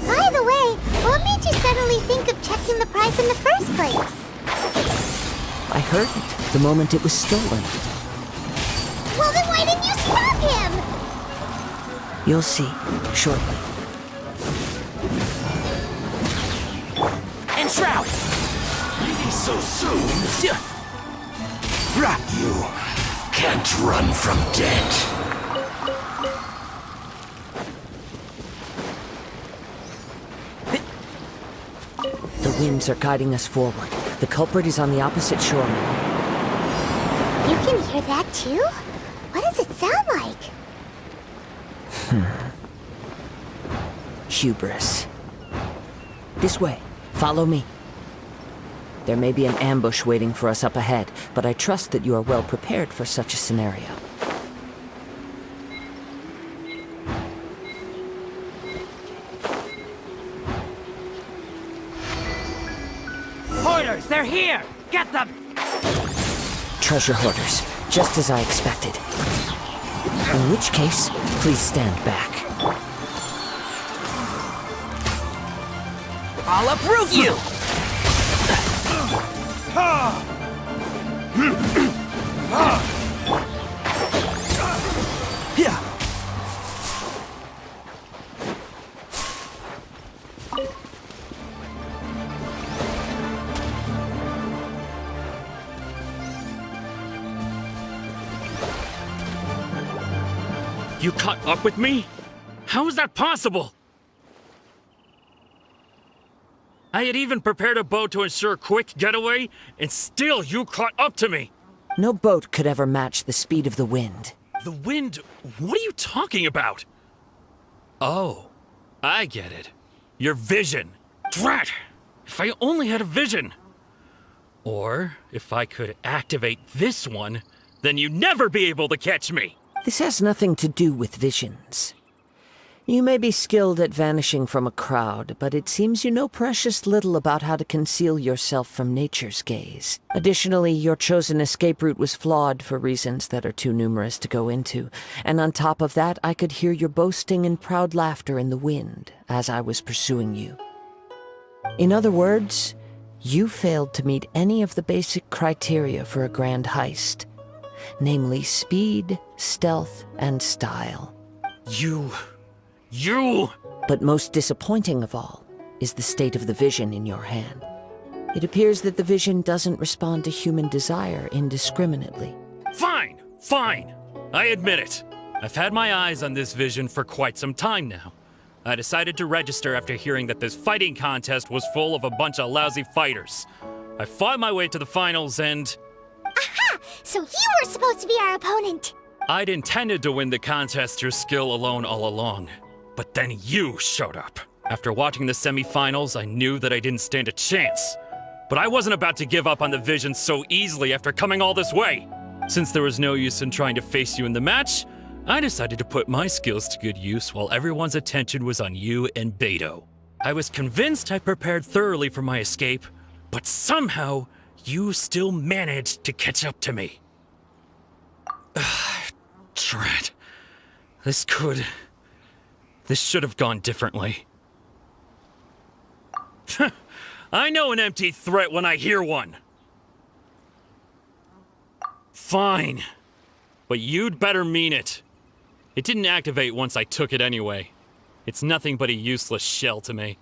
By the way, what made you suddenly think of checking the prize in the first place? I heard it the moment it was stolen. Well, then why didn't you stop him? You'll see shortly. And Shroud! Leaving so soon? You can't run from death. The winds are guiding us forward. The culprit is on the opposite shore now. You can hear that too? What does it sound like? Hubris. This way. Follow me. There may be an ambush waiting for us up ahead, but I trust that you are well prepared for such a scenario. Hoarders, they're here! Get them! Treasure hoarders, just as I expected. In which case, please stand back. I'll uproot you! You caught up with me? How is that possible? I had even prepared a boat to ensure a quick getaway, and still you caught up to me! No boat could ever match the speed of the wind. The wind? What are you talking about? Oh, I get it. Your vision. Drat! If I only had a vision. Or, if I could activate this one, then you'd never be able to catch me. This has nothing to do with visions. You may be skilled at vanishing from a crowd, but it seems you know precious little about how to conceal yourself from nature's gaze. Additionally, your chosen escape route was flawed for reasons that are too numerous to go into. And on top of that, I could hear your boasting and proud laughter in the wind as I was pursuing you. In other words, you failed to meet any of the basic criteria for a grand heist. Namely speed, stealth, and style. You... But most disappointing of all is the state of the vision in your hand. It appears that the vision doesn't respond to human desire indiscriminately. Fine, fine. I admit it. I've had my eyes on this vision for quite some time now. I decided to register after hearing that this fighting contest was full of a bunch of lousy fighters. I fought my way to the finals and... Aha! So you were supposed to be our opponent! I'd intended to win the contest through skill alone all along. But then you showed up. After watching the semifinals, I knew that I didn't stand a chance. But I wasn't about to give up on the vision so easily after coming all this way. Since there was no use in trying to face you in the match, I decided to put my skills to good use while everyone's attention was on you and Beto. I was convinced I prepared thoroughly for my escape, but somehow you still managed to catch up to me. Drat. This should have gone differently. I know an empty threat when I hear one. Fine. But you'd better mean it. It didn't activate once I took it anyway. It's nothing but a useless shell to me.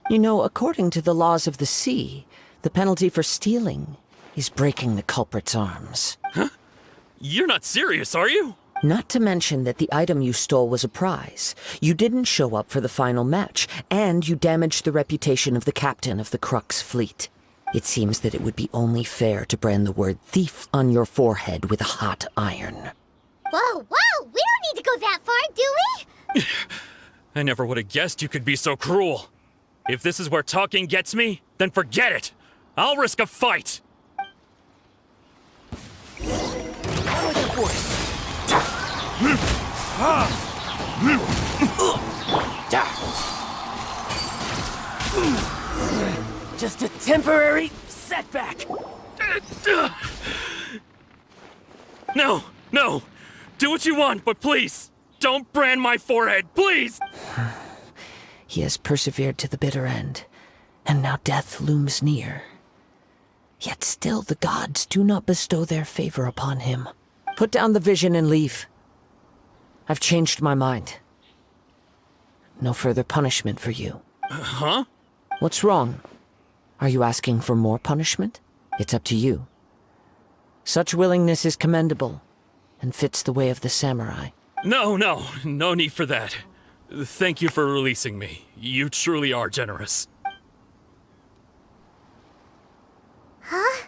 You know, according to the laws of the sea, the penalty for stealing is breaking the culprit's arms. Huh? You're not serious, are you? Not to mention that the item you stole was a prize. You didn't show up for the final match, and you damaged the reputation of the captain of the Crux fleet. It seems that it would be only fair to brand the word thief on your forehead with a hot iron. Whoa, whoa! We don't need to go that far, do we? I never would have guessed you could be so cruel. If this is where talking gets me, then forget it. I'll risk a fight. Just a temporary setback. No, no. Do what you want, but please, don't brand my forehead, please! He has persevered to the bitter end, and now death looms near. Yet still the gods do not bestow their favor upon him. Put down the vision and leave. I've changed my mind. No further punishment for you. Huh? What's wrong? Are you asking for more punishment? It's up to you. Such willingness is commendable, and fits the way of the samurai. No need for that. Thank you for releasing me. You truly are generous. Huh?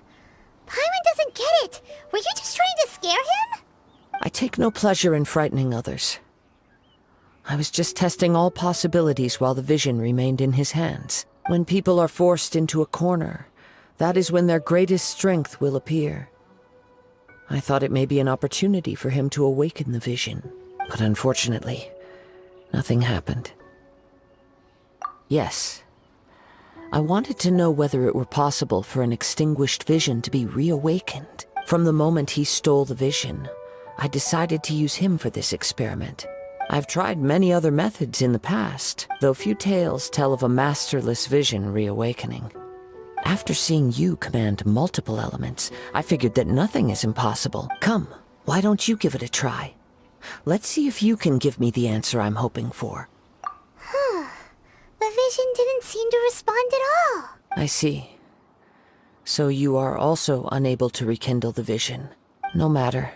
Paimon doesn't get it. Were you just trying to scare him? I take no pleasure in frightening others. I was just testing all possibilities while the vision remained in his hands. When people are forced into a corner, that is when their greatest strength will appear. I thought it may be an opportunity for him to awaken the vision, but unfortunately, nothing happened. Yes, I wanted to know whether it were possible for an extinguished vision to be reawakened. From the moment he stole the vision, I decided to use him for this experiment. I've tried many other methods in the past, though few tales tell of a masterless vision reawakening. After seeing you command multiple elements, I figured that nothing is impossible. Come, why don't you give it a try? Let's see if you can give me the answer I'm hoping for. The vision didn't seem to respond at all. I see. So you are also unable to rekindle the vision. No matter.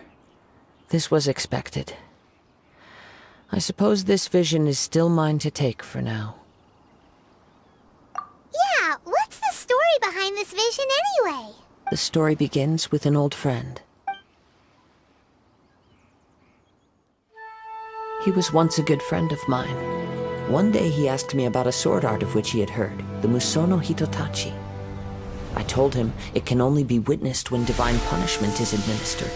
This was expected. I suppose this vision is still mine to take for now. Yeah, what's the story behind this vision anyway? The story begins with an old friend. He was once a good friend of mine. One day he asked me about a sword art of which he had heard, the Musono Hitotachi. I told him it can only be witnessed when divine punishment is administered.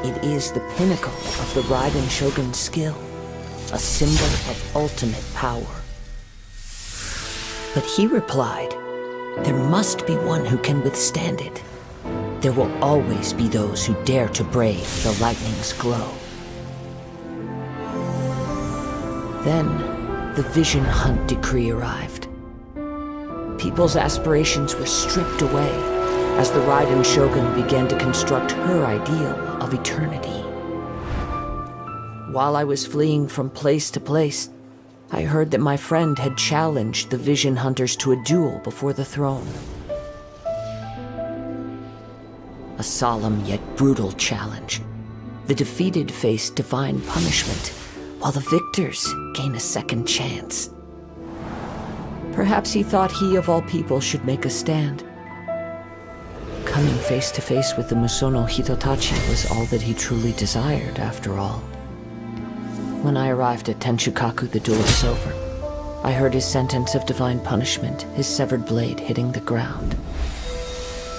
It is the pinnacle of the Raiden Shogun's skill, a symbol of ultimate power. But he replied, there must be one who can withstand it. There will always be those who dare to brave the lightning's glow. Then, the Vision Hunt decree arrived. People's aspirations were stripped away as the Raiden Shogun began to construct her ideal of eternity. While I was fleeing from place to place, I heard that my friend had challenged the Vision Hunters to a duel before the throne. A solemn yet brutal challenge. The defeated face divine punishment, while the victors gain a second chance. Perhaps he thought he of all people should make a stand. Coming face to face with the Musono Hitotachi was all that he truly desired, after all. When I arrived at Tenshukaku, the duel was over. I heard his sentence of divine punishment, his severed blade hitting the ground.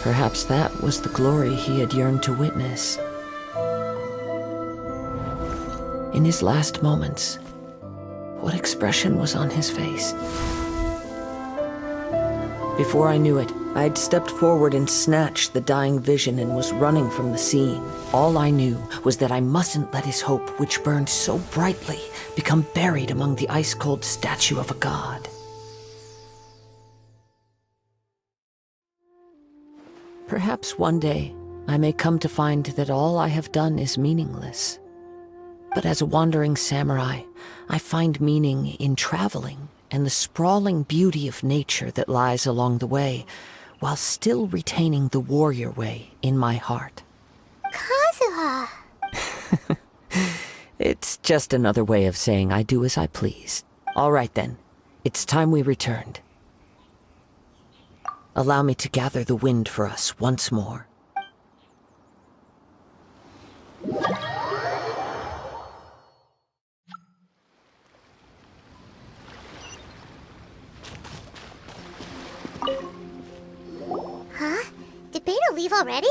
Perhaps that was the glory he had yearned to witness. In his last moments, what expression was on his face? Before I knew it, I had stepped forward and snatched the dying vision and was running from the scene. All I knew was that I mustn't let his hope, which burned so brightly, become buried among the ice-cold statue of a god. Perhaps one day, I may come to find that all I have done is meaningless. But as a wandering samurai, I find meaning in traveling and the sprawling beauty of nature that lies along the way, while still retaining the warrior way in my heart. Kazuha! It's just another way of saying I do as I please. All right then, it's time we returned. Allow me to gather the wind for us once more. Huh? Did Beta leave already?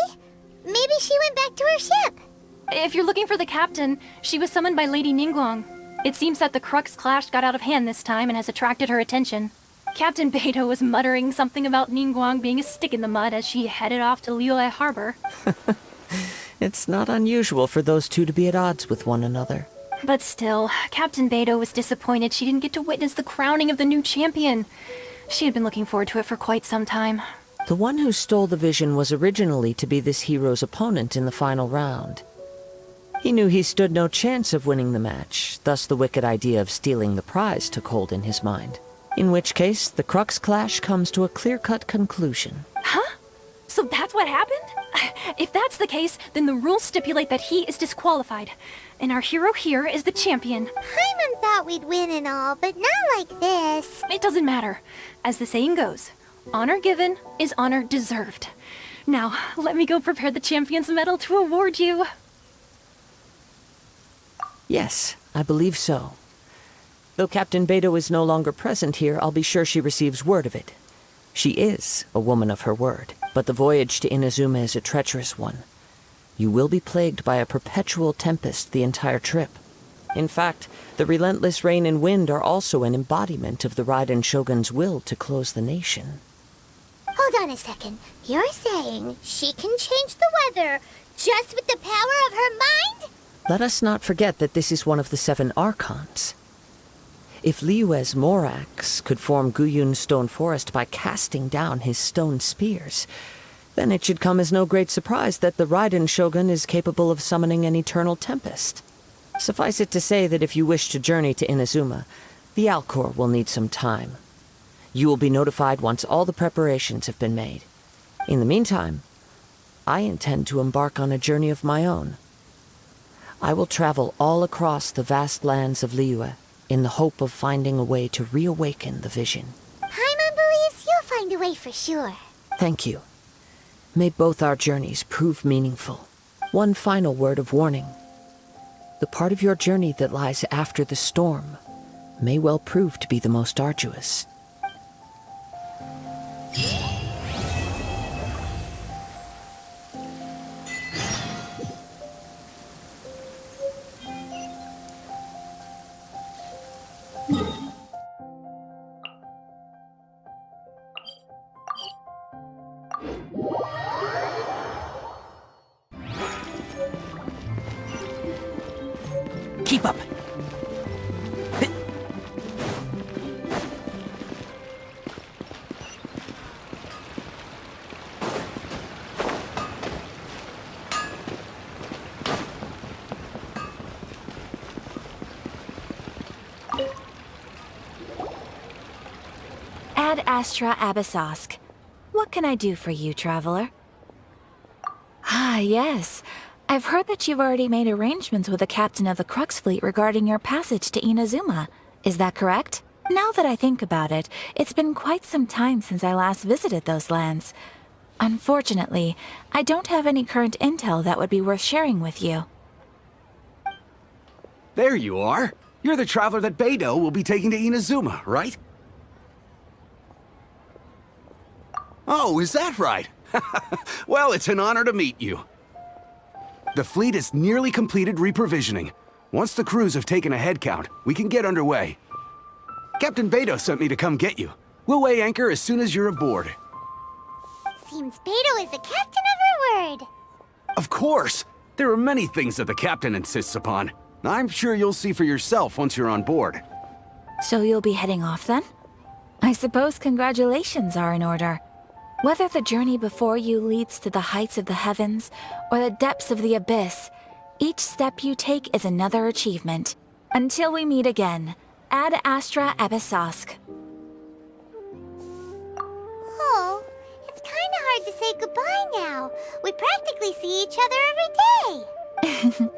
Maybe she went back to her ship. If you're looking for the captain, she was summoned by Lady Ningguang. It seems that the Crux clash got out of hand this time and has attracted her attention. Captain Beto was muttering something about Ningguang being a stick in the mud as she headed off to Liyue Harbor. It's not unusual for those two to be at odds with one another. But still, Captain Beto was disappointed she didn't get to witness the crowning of the new champion. She had been looking forward to it for quite some time. The one who stole the vision was originally to be this hero's opponent in the final round. He knew he stood no chance of winning the match, thus the wicked idea of stealing the prize took hold in his mind. In which case, the Crux clash comes to a clear-cut conclusion. Huh? So that's what happened? If that's the case, then the rules stipulate that he is disqualified. And our hero here is the champion. Paimon thought we'd win and all, but not like this. It doesn't matter. As the saying goes, honor given is honor deserved. Now, let me go prepare the champion's medal to award you. Yes, I believe so. Though Captain Beto is no longer present here, I'll be sure she receives word of it. She is a woman of her word, but the voyage to Inazuma is a treacherous one. You will be plagued by a perpetual tempest the entire trip. In fact, the relentless rain and wind are also an embodiment of the Raiden Shogun's will to close the nation. Hold on a second. You're saying she can change the weather just with the power of her mind? Let us not forget that this is one of the 7 Archons. If Liyue's Morax could form Guyun's stone forest by casting down his stone spears, then it should come as no great surprise that the Raiden Shogun is capable of summoning an eternal tempest. Suffice it to say that if you wish to journey to Inazuma, the Alcor will need some time. You will be notified once all the preparations have been made. In the meantime, I intend to embark on a journey of my own. I will travel all across the vast lands of Liyue in the hope of finding a way to reawaken the vision. Paimon believes you'll find a way for sure. Thank you. May both our journeys prove meaningful. One final word of warning. The part of your journey that lies after the storm may well prove to be the most arduous. Keep up. Ad Astra Abyssosk. What can I do for you, traveler? Ah, yes. I've heard that you've already made arrangements with the captain of the Crux fleet regarding your passage to Inazuma. Is that correct? Now that I think about it, it's been quite some time since I last visited those lands. Unfortunately, I don't have any current intel that would be worth sharing with you. There you are. You're the traveler that Beidou will be taking to Inazuma, right? Oh, is that right? Well, it's an honor to meet you. The fleet is nearly completed reprovisioning. Once the crews have taken a head count, we can get underway. Captain Beidou sent me to come get you. We'll weigh anchor as soon as you're aboard. Seems Beidou is a captain of her word. Of course! There are many things that the captain insists upon. I'm sure you'll see for yourself once you're on board. So you'll be heading off then? I suppose congratulations are in order. Whether the journey before you leads to the heights of the heavens or the depths of the abyss, each step you take is another achievement. Until we meet again, Ad Astra Abyssosk. Oh, it's kind of hard to say goodbye now. We practically see each other every day.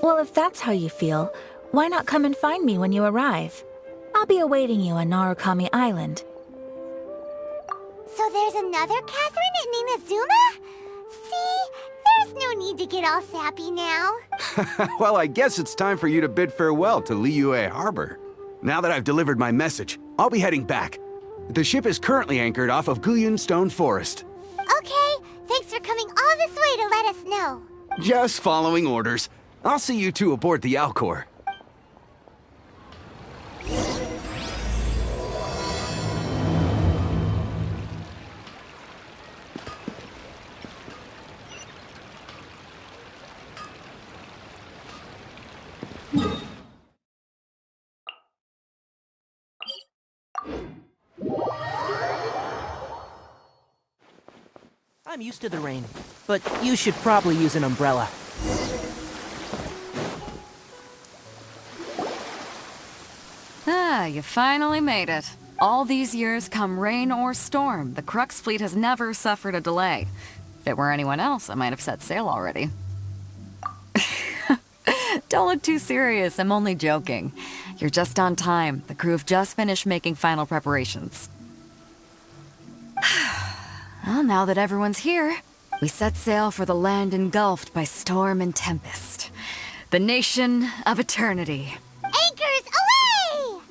Well, if that's how you feel, why not come and find me when you arrive? I'll be awaiting you on Narukami Island. So there's another Catherine in Inazuma? See, there's no need to get all sappy now. Well, I guess it's time for you to bid farewell to Liyue Harbor. Now that I've delivered my message, I'll be heading back. The ship is currently anchored off of Guyun Stone Forest. Okay, thanks for coming all this way to let us know. Just following orders. I'll see you two aboard the Alcor. I'm used to the rain, but you should probably use an umbrella. Ah, you finally made it. All these years, come rain or storm, the Crux fleet has never suffered a delay. If it were anyone else, I might have set sail already. Don't look too serious, I'm only joking. You're just on time. The crew have just finished making final preparations. Well, now that everyone's here, we set sail for the land engulfed by storm and tempest. The nation of eternity. Anchors away!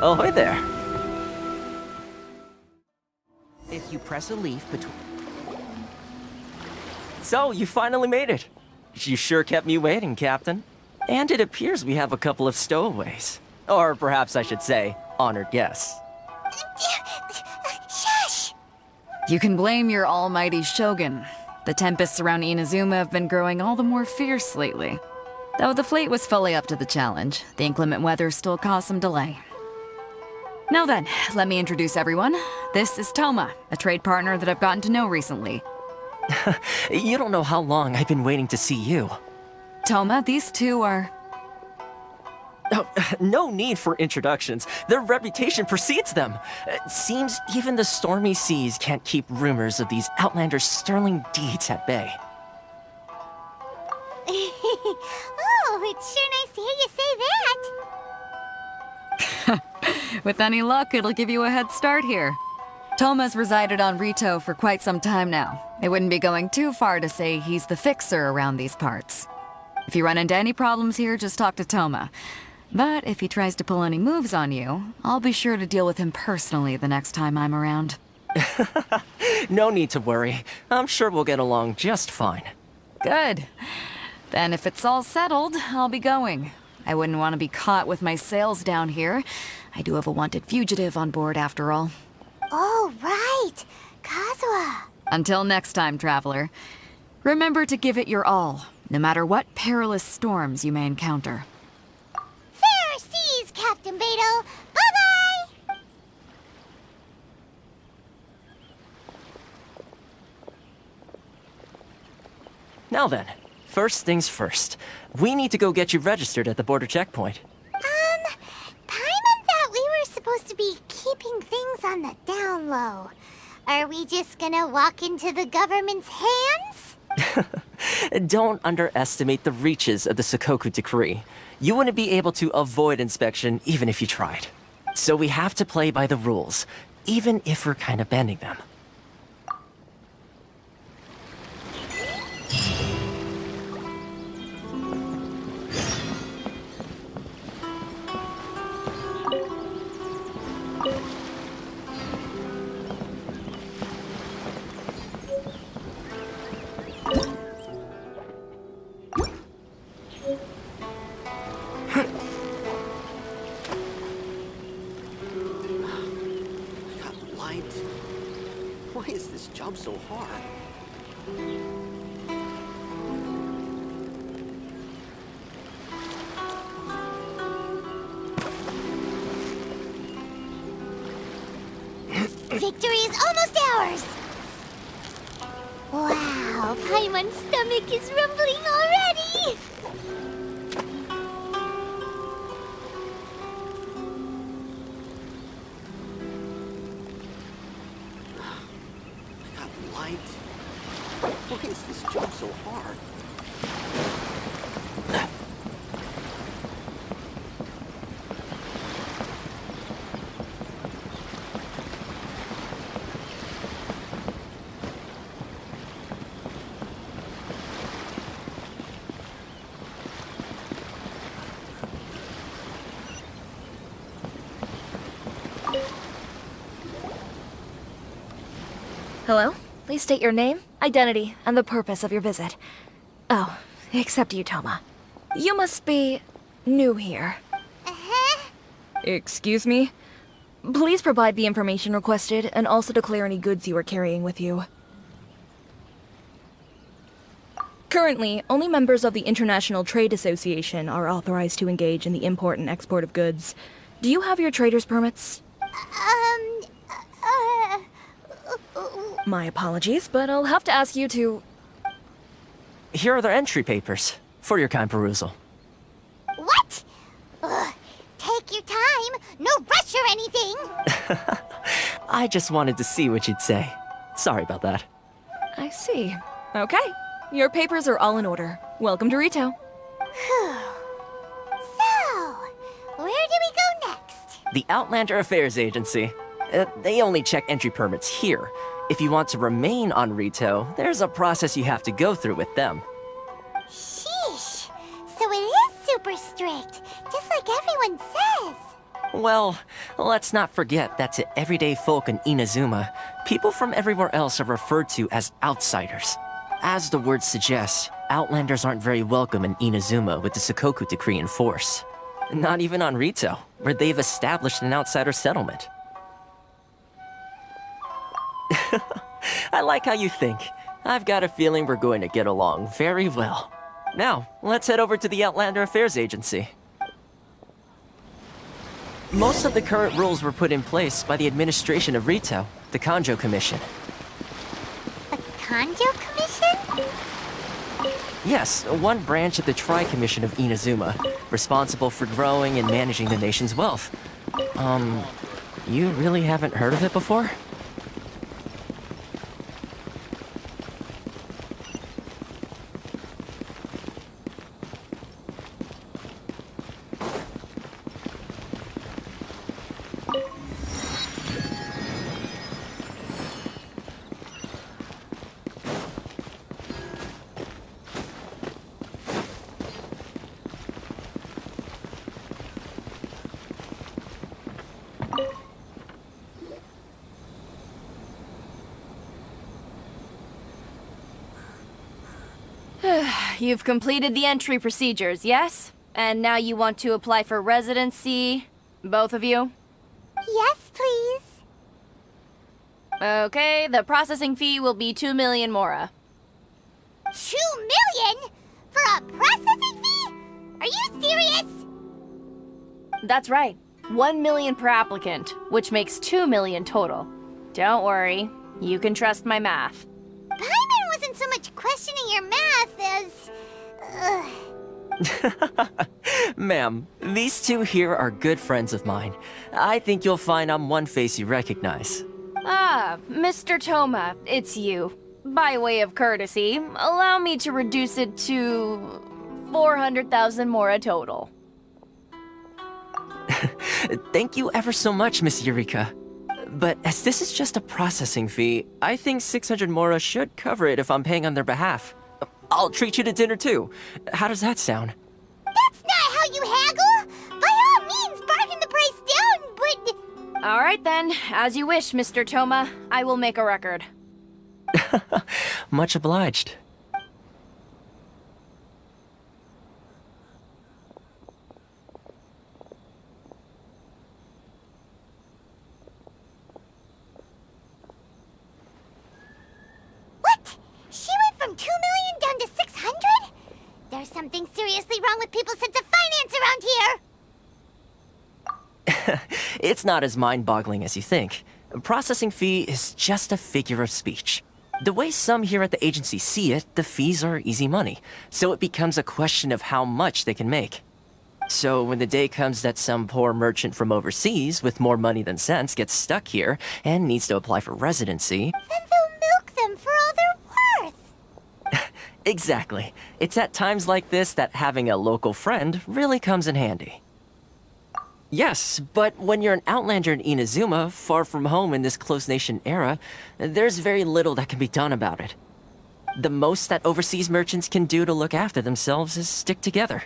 Ahoy there. If you press a leaf between... So, you finally made it. You sure kept me waiting, Captain. And it appears we have a couple of stowaways. Or perhaps I should say, honored guests. Shush! You can blame your almighty Shogun. The tempests around Inazuma have been growing all the more fierce lately. Though the fleet was fully up to the challenge, the inclement weather still caused some delay. Now then, let me introduce everyone. This is Toma, a trade partner that I've gotten to know recently. You don't know how long I've been waiting to see you. Toma, these two are... Oh, no need for introductions. Their reputation precedes them. Seems even the stormy seas can't keep rumors of these Outlanders' sterling deeds at bay. Oh, it's sure nice to hear you say that. With any luck, it'll give you a head start here. Toma's resided on Rito for quite some time now. It wouldn't be going too far to say he's the fixer around these parts. If you run into any problems here, just talk to Toma. But if he tries to pull any moves on you, I'll be sure to deal with him personally the next time I'm around. No need to worry. I'm sure we'll get along just fine. Good. Then if it's all settled, I'll be going. I wouldn't want to be caught with my sails down here. I do have a wanted fugitive on board after all. Oh, right. Kazuha. Until next time, traveler. Remember to give it your all, no matter what perilous storms you may encounter. Fair seas, Captain Beto. Bye-bye! Now then, first things first. We need to go get you registered at the border checkpoint. Paimon thought we were supposed to be keeping things on the down low. Are we just gonna walk into the government's hands? Don't underestimate the reaches of the Sakoku Decree. You wouldn't be able to avoid inspection even if you tried. So we have to play by the rules, even if we're kind of bending them. Why is this job so hard? Victory is almost ours! Wow, Paimon's stomach is rumbling already! Why is this job so hard? Hello? Please state your name, identity, and the purpose of your visit. Oh, except you, Toma. You must be new here. Excuse me? Please provide the information requested and also declare any goods you are carrying with you. Currently, only members of the International Trade Association are authorized to engage in the import and export of goods. Do you have your trader's permits? My apologies, but I'll have to ask you to... Here are their entry papers, for your kind perusal. What? Ugh, take your time. No rush or anything. I just wanted to see what you'd say. Sorry about that. I see. Okay. Your papers are all in order. Welcome to Rito. So, where do we go next? The Outlander Affairs Agency. They only check entry permits here. If you want to remain on Rito, there's a process you have to go through with them. Sheesh. So it is super strict, just like everyone says. Well, let's not forget that to everyday folk in Inazuma, people from everywhere else are referred to as outsiders. As the word suggests, Outlanders aren't very welcome in Inazuma with the Sakoku Decree in force. Not even on Rito, where they've established an outsider settlement. I like how you think. I've got a feeling we're going to get along very well. Now, let's head over to the Outlander Affairs Agency. Most of the current rules were put in place by the administration of Rito, the Kanjo Commission. The Kanjo Commission? Yes, one branch of the Tri-Commission of Inazuma, responsible for growing and managing the nation's wealth. You really haven't heard of it before? You've completed the entry procedures, yes? And now you want to apply for residency? Both of you? Yes, please. Okay, the processing fee will be 2 million mora. 2 million? For a processing fee? Are you serious? That's right. 1 million per applicant, which makes 2 million total. Don't worry, you can trust my math. Paimon wasn't so much questioning your math as... Ma'am, these two here are good friends of mine. I think you'll find I'm one face you recognize. Ah, Mr. Toma, it's you. By way of courtesy, allow me to reduce it to 400,000 mora total. Thank you ever so much, Miss Eureka. But as this is just a processing fee, I think 600 mora should cover it if I'm paying on their behalf. I'll treat you to dinner too. How does that sound? That's not how you haggle! By all means, bargain the price down, but... All right then, as you wish, Mr. Toma. I will make a record. Much obliged. What? She went from 2 million down to 600? There's something seriously wrong with people's sense of finance around here! It's not as mind-boggling as you think. A processing fee is just a figure of speech. The way some here at the agency see it, the fees are easy money, so it becomes a question of how much they can make. So when the day comes that some poor merchant from overseas with more money than sense gets stuck here and needs to apply for residency... Then they'll milk them for all they're worth! Exactly. It's at times like this that having a local friend really comes in handy. Yes, but when you're an outlander in Inazuma, far from home in this closed nation era, there's very little that can be done about it. The most that overseas merchants can do to look after themselves is stick together.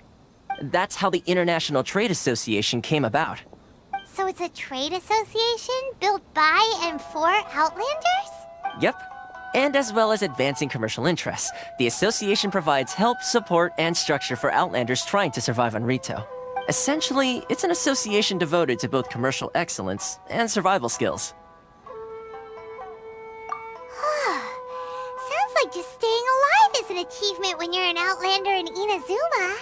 That's how the International Trade Association came about. So it's a trade association built by and for Outlanders? Yep. And as well as advancing commercial interests, the association provides help, support, and structure for Outlanders trying to survive on Rito. Essentially, it's an association devoted to both commercial excellence and survival skills. Sounds like just staying alive is an achievement when you're an Outlander in Inazuma.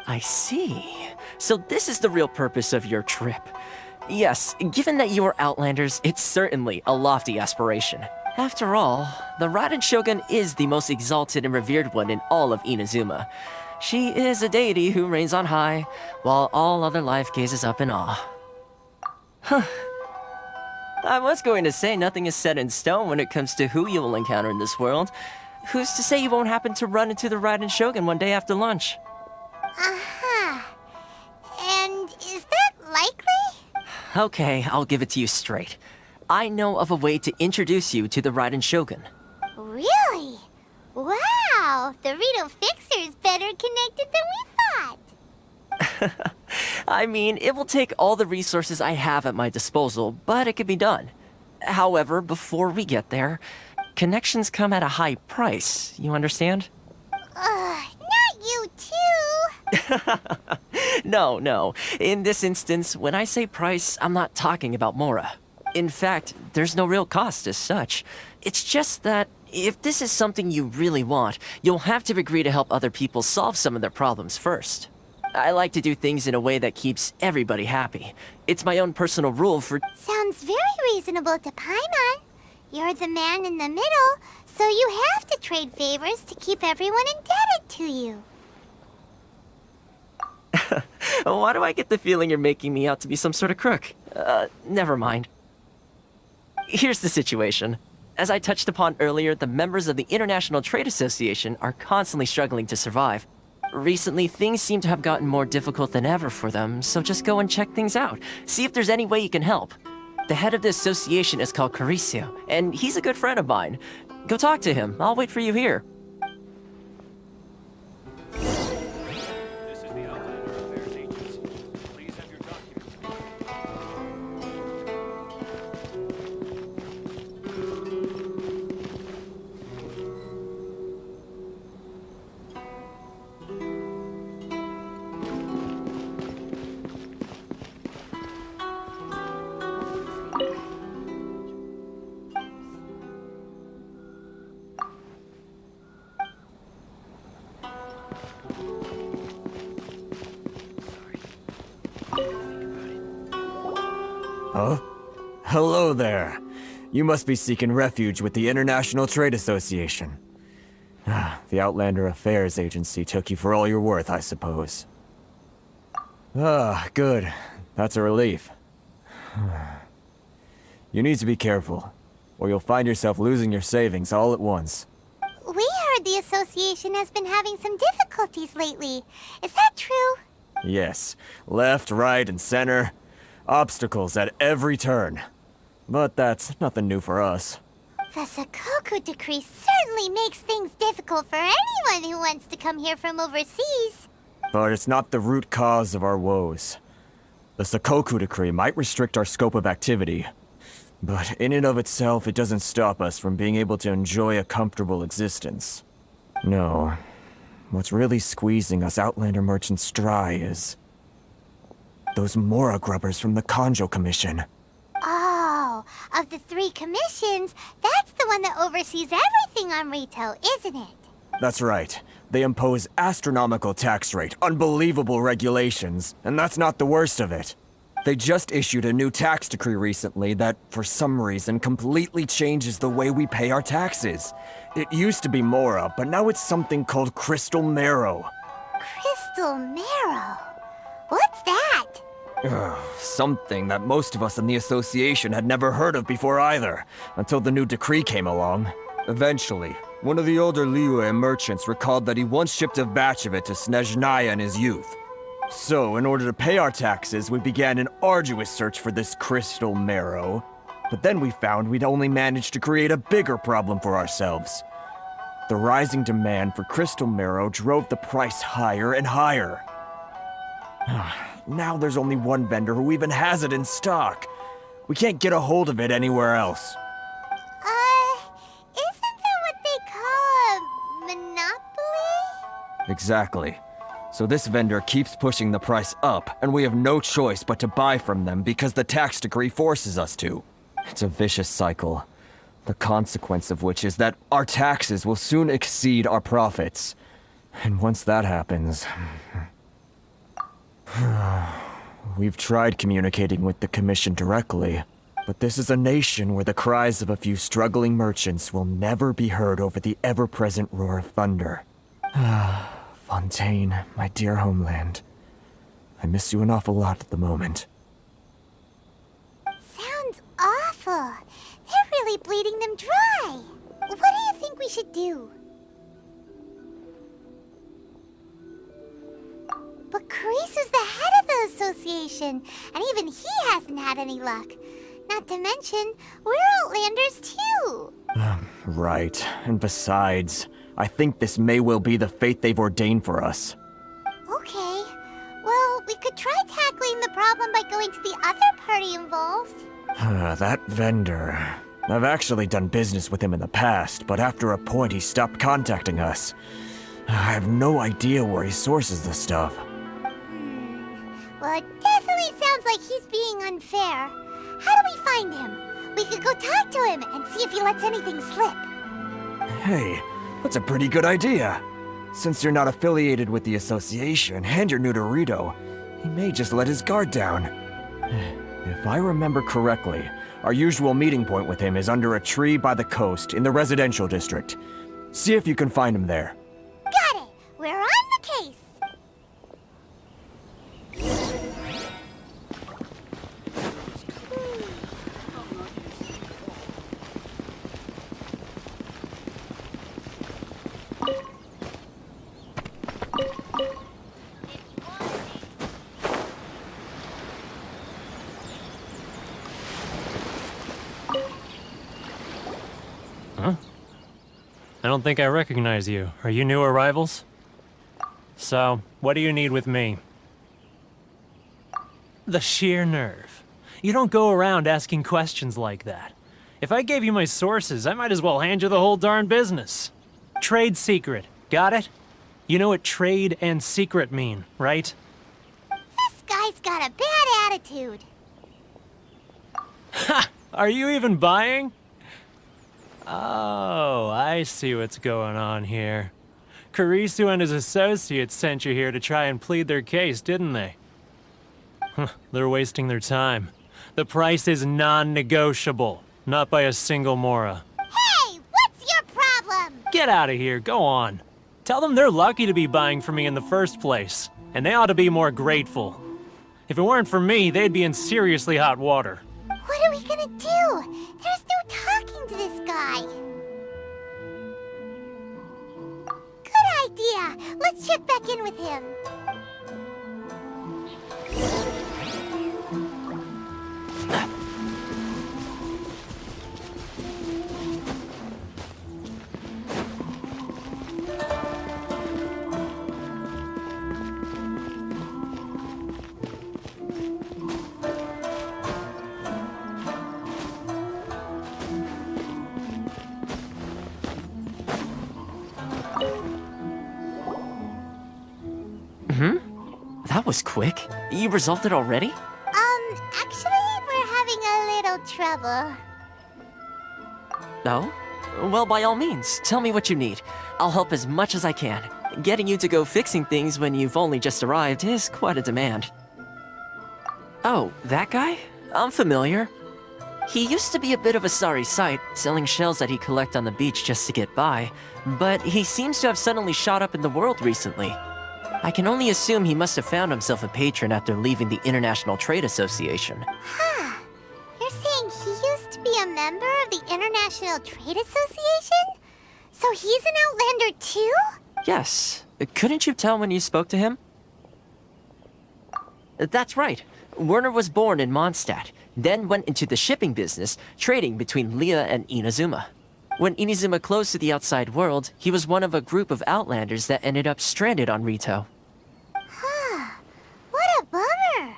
I see. So this is the real purpose of your trip. Yes, given that you are Outlanders, it's certainly a lofty aspiration. After all, the Raiden Shogun is the most exalted and revered one in all of Inazuma. She is a deity who reigns on high, while all other life gazes up in awe. Huh. I was going to say nothing is set in stone when it comes to who you will encounter in this world. Who's to say you won't happen to run into the Raiden Shogun one day after lunch? Uh-huh. And is that likely? Okay, I'll give it to you straight. I know of a way to introduce you to the Raiden Shogun. Really? Wow, the Rito Fixer's better connected than we thought. I mean, it will take all the resources I have at my disposal, but it can be done. However, before we get there, connections come at a high price, you understand? Not you too! No. In this instance, when I say price, I'm not talking about Mora. In fact, there's no real cost as such. It's just that if this is something you really want, you'll have to agree to help other people solve some of their problems first. I like to do things in a way that keeps everybody happy. It's my own personal rule for— Sounds very reasonable to Paimon. You're the man in the middle, so you have to trade favors to keep everyone indebted to you. Why do I get the feeling you're making me out to be some sort of crook? Never mind. Here's the situation. As I touched upon earlier, the members of the International Trade Association are constantly struggling to survive. Recently, things seem to have gotten more difficult than ever for them, so just go and check things out. See if there's any way you can help. The head of the association is called Caricio, and he's a good friend of mine. Go talk to him. I'll wait for you here. Huh? Hello there. You must be seeking refuge with the International Trade Association. The Outlander Affairs Agency took you for all you're worth, I suppose. Good. That's a relief. You need to be careful, or you'll find yourself losing your savings all at once. We heard the association has been having some difficulties lately. Is that true? Yes. Left, right, and center. Obstacles at every turn. But that's nothing new for us. The Sakoku Decree certainly makes things difficult for anyone who wants to come here from overseas. But it's not the root cause of our woes. The Sakoku Decree might restrict our scope of activity, but in and of itself, it doesn't stop us from being able to enjoy a comfortable existence. No. What's really squeezing us Outlander merchants dry is those Mora grubbers from the Kanjo Commission. Oh, of the 3 commissions, that's the one that oversees everything on retail, isn't it? That's right. They impose astronomical tax rate, unbelievable regulations, and that's not the worst of it. They just issued a new tax decree recently that, for some reason, completely changes the way we pay our taxes. It used to be Mora, but now it's something called Crystal Marrow. Crystal Marrow? What's that? Something that most of us in the association had never heard of before either, until the new decree came along. Eventually, one of the older Liyue merchants recalled that he once shipped a batch of it to Snezhnaya in his youth. So, in order to pay our taxes, we began an arduous search for this Crystal Marrow. But then we found we'd only managed to create a bigger problem for ourselves. The rising demand for Crystal Marrow drove the price higher and higher. Now there's only one vendor who even has it in stock. We can't get a hold of it anywhere else. Isn't that what they call a monopoly? Exactly. So this vendor keeps pushing the price up, and we have no choice but to buy from them because the tax decree forces us to. It's a vicious cycle, the consequence of which is that our taxes will soon exceed our profits. And once that happens... We've tried communicating with the Commission directly, but this is a nation where the cries of a few struggling merchants will never be heard over the ever-present roar of thunder. Fontaine, my dear homeland. I miss you an awful lot at the moment. Sounds awful. They're really bleeding them dry. What do you think we should do? But Carisu's the head of the association, and even he hasn't had any luck. Not to mention, we're Outlanders too. Right. And besides, I think this may well be the fate they've ordained for us. Okay. Well, we the problem by going to the other party involved. That vendor. I've actually done business with him in the past, but after a point he stopped contacting us. I have no idea where he sources the stuff. Well, it definitely sounds like he's being unfair. How do we find him? We could go talk to him and see if he lets anything slip. Hey, that's a pretty good idea. Since you're not affiliated with the association and you're new to Rito, he may just let his guard down. If I remember correctly, our usual meeting point with him is under a tree by the coast in the residential district. See if you can find him there. Got it! We're on the case! Huh? I don't think I recognize you. Are you new arrivals? So, what do you need with me? The sheer nerve. You don't go around asking questions like that. If I gave you my sources, I might as well hand you the whole darn business. Trade secret. Got it? You know what trade and secret mean, right? This guy's got a bad attitude. Ha! Are you even buying? Oh, I see what's going on here. Kurisu and his associates sent you here to try and plead their case, didn't they? They're wasting their time. The price is non-negotiable, not by a single Mora. Hey, what's your problem? Get out of here, go on. Tell them they're lucky to be buying from me in the first place, and they ought to be more grateful. If it weren't for me, they'd be in seriously hot water. What are we gonna do? There's no talking to this guy. Good idea. Let's check back in with him. That was quick. You resolved it already? Actually, we're having a little trouble. No? Well, by all means, tell me what you need. I'll help as much as I can. Getting you to go fixing things when you've only just arrived is quite a demand. Oh, that guy? I'm familiar. He used to be a bit of a sorry sight, selling shells that he'd collect on the beach just to get by, but he seems to have suddenly shot up in the world recently. I can only assume he must have found himself a patron after leaving the International Trade Association. Huh. You're saying he used to be a member of the International Trade Association? So he's an Outlander too? Yes. Couldn't you tell when you spoke to him? That's right. Werner was born in Mondstadt, then went into the shipping business, trading between Leah and Inazuma. When Inazuma closed to the outside world, he was one of a group of Outlanders that ended up stranded on Rito. What a bummer!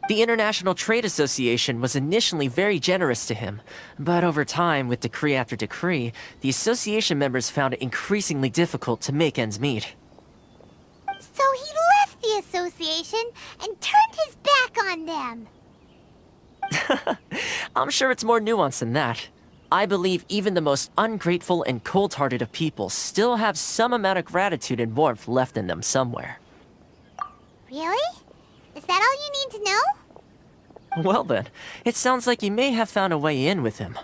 The International Trade Association was initially very generous to him, but over time, with decree after decree, the association members found it increasingly difficult to make ends meet. So he left the association and turned his back on them. I'm sure it's more nuanced than that. I believe even the most ungrateful and cold-hearted of people still have some amount of gratitude and warmth left in them somewhere. Really? Is that all you need to know? Well then, it sounds like you may have found a way in with him.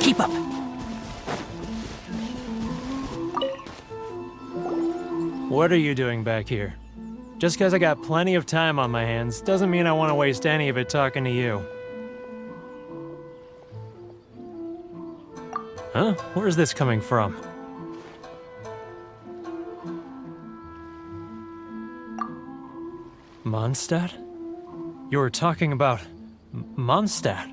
Keep up. What are you doing back here? Just because I got plenty of time on my hands doesn't mean I want to waste any of it talking to you. Huh? Where's this coming from? Mondstadt? You were talking about Mondstadt.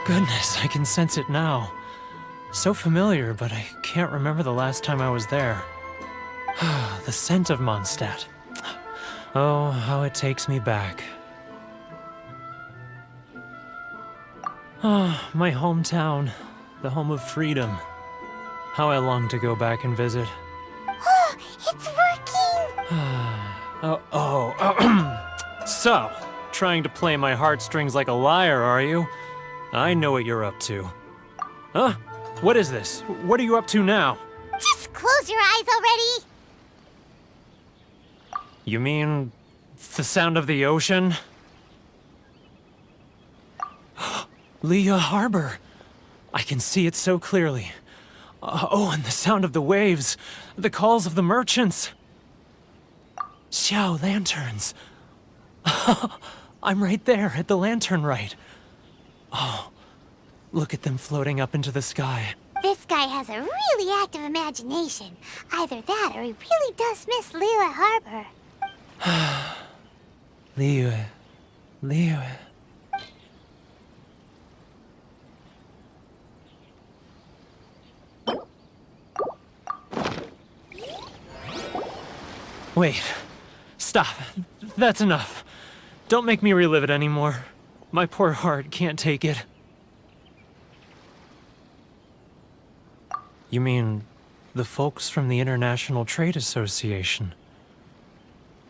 Goodness, I can sense it now. So familiar, but I can't remember the last time I was there. The scent of Mondstadt. Oh, how it takes me back. Oh, my hometown, the home of freedom. How I long to go back and visit. Oh, it's working! So, trying to play my heartstrings like a liar, are you? I know what you're up to. Huh? What is this? What are you up to now? Just close your eyes already! You mean the sound of the ocean? Leah Harbor. I can see it so clearly. Oh, and the sound of the waves. The calls of the merchants. Xiao lanterns. I'm right there at the lantern right. Oh, look at them floating up into the sky. This guy has a really active imagination. Either that or he really does miss Liyue Harbor. Liyue. Wait. Stop. That's enough. Don't make me relive it anymore. My poor heart can't take it. You mean the folks from the International Trade Association?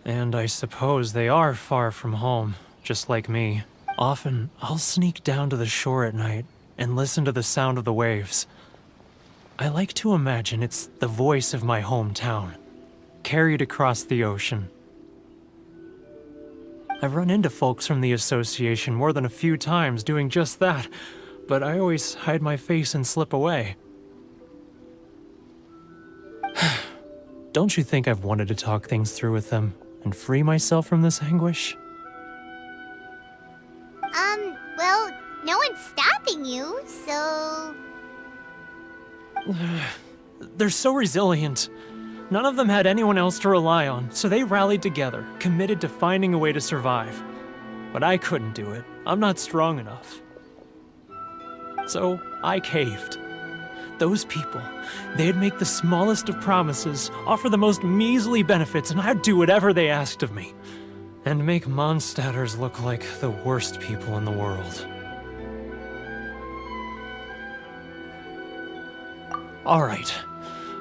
And I suppose they are far from home, just like me. Often, I'll sneak down to the shore at night and listen to the sound of the waves. I like to imagine it's the voice of my hometown, carried across the ocean. I've run into folks from the association more than a few times doing just that, but I always hide my face and slip away. Don't you think I've wanted to talk things through with them and free myself from this anguish? Well, no one's stopping you, so... They're so resilient. None of them had anyone else to rely on, so they rallied together, committed to finding a way to survive. But I couldn't do it. I'm not strong enough. So I caved. Those people, they'd make the smallest of promises, offer the most measly benefits, and I'd do whatever they asked of me. And make Mondstadters look like the worst people in the world. Alright,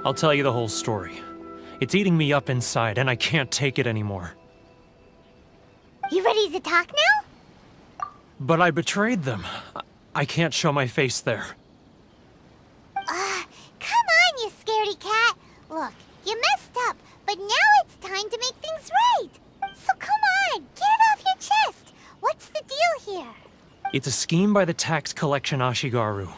I'll tell you the whole story. It's eating me up inside, and I can't take it anymore. You ready to talk now? But I betrayed them. I can't show my face there. Come on, you scaredy cat. Look, you messed up, but now it's time to make things right. So come on, get it off your chest. What's the deal here? It's a scheme by the tax collection Ashigaru.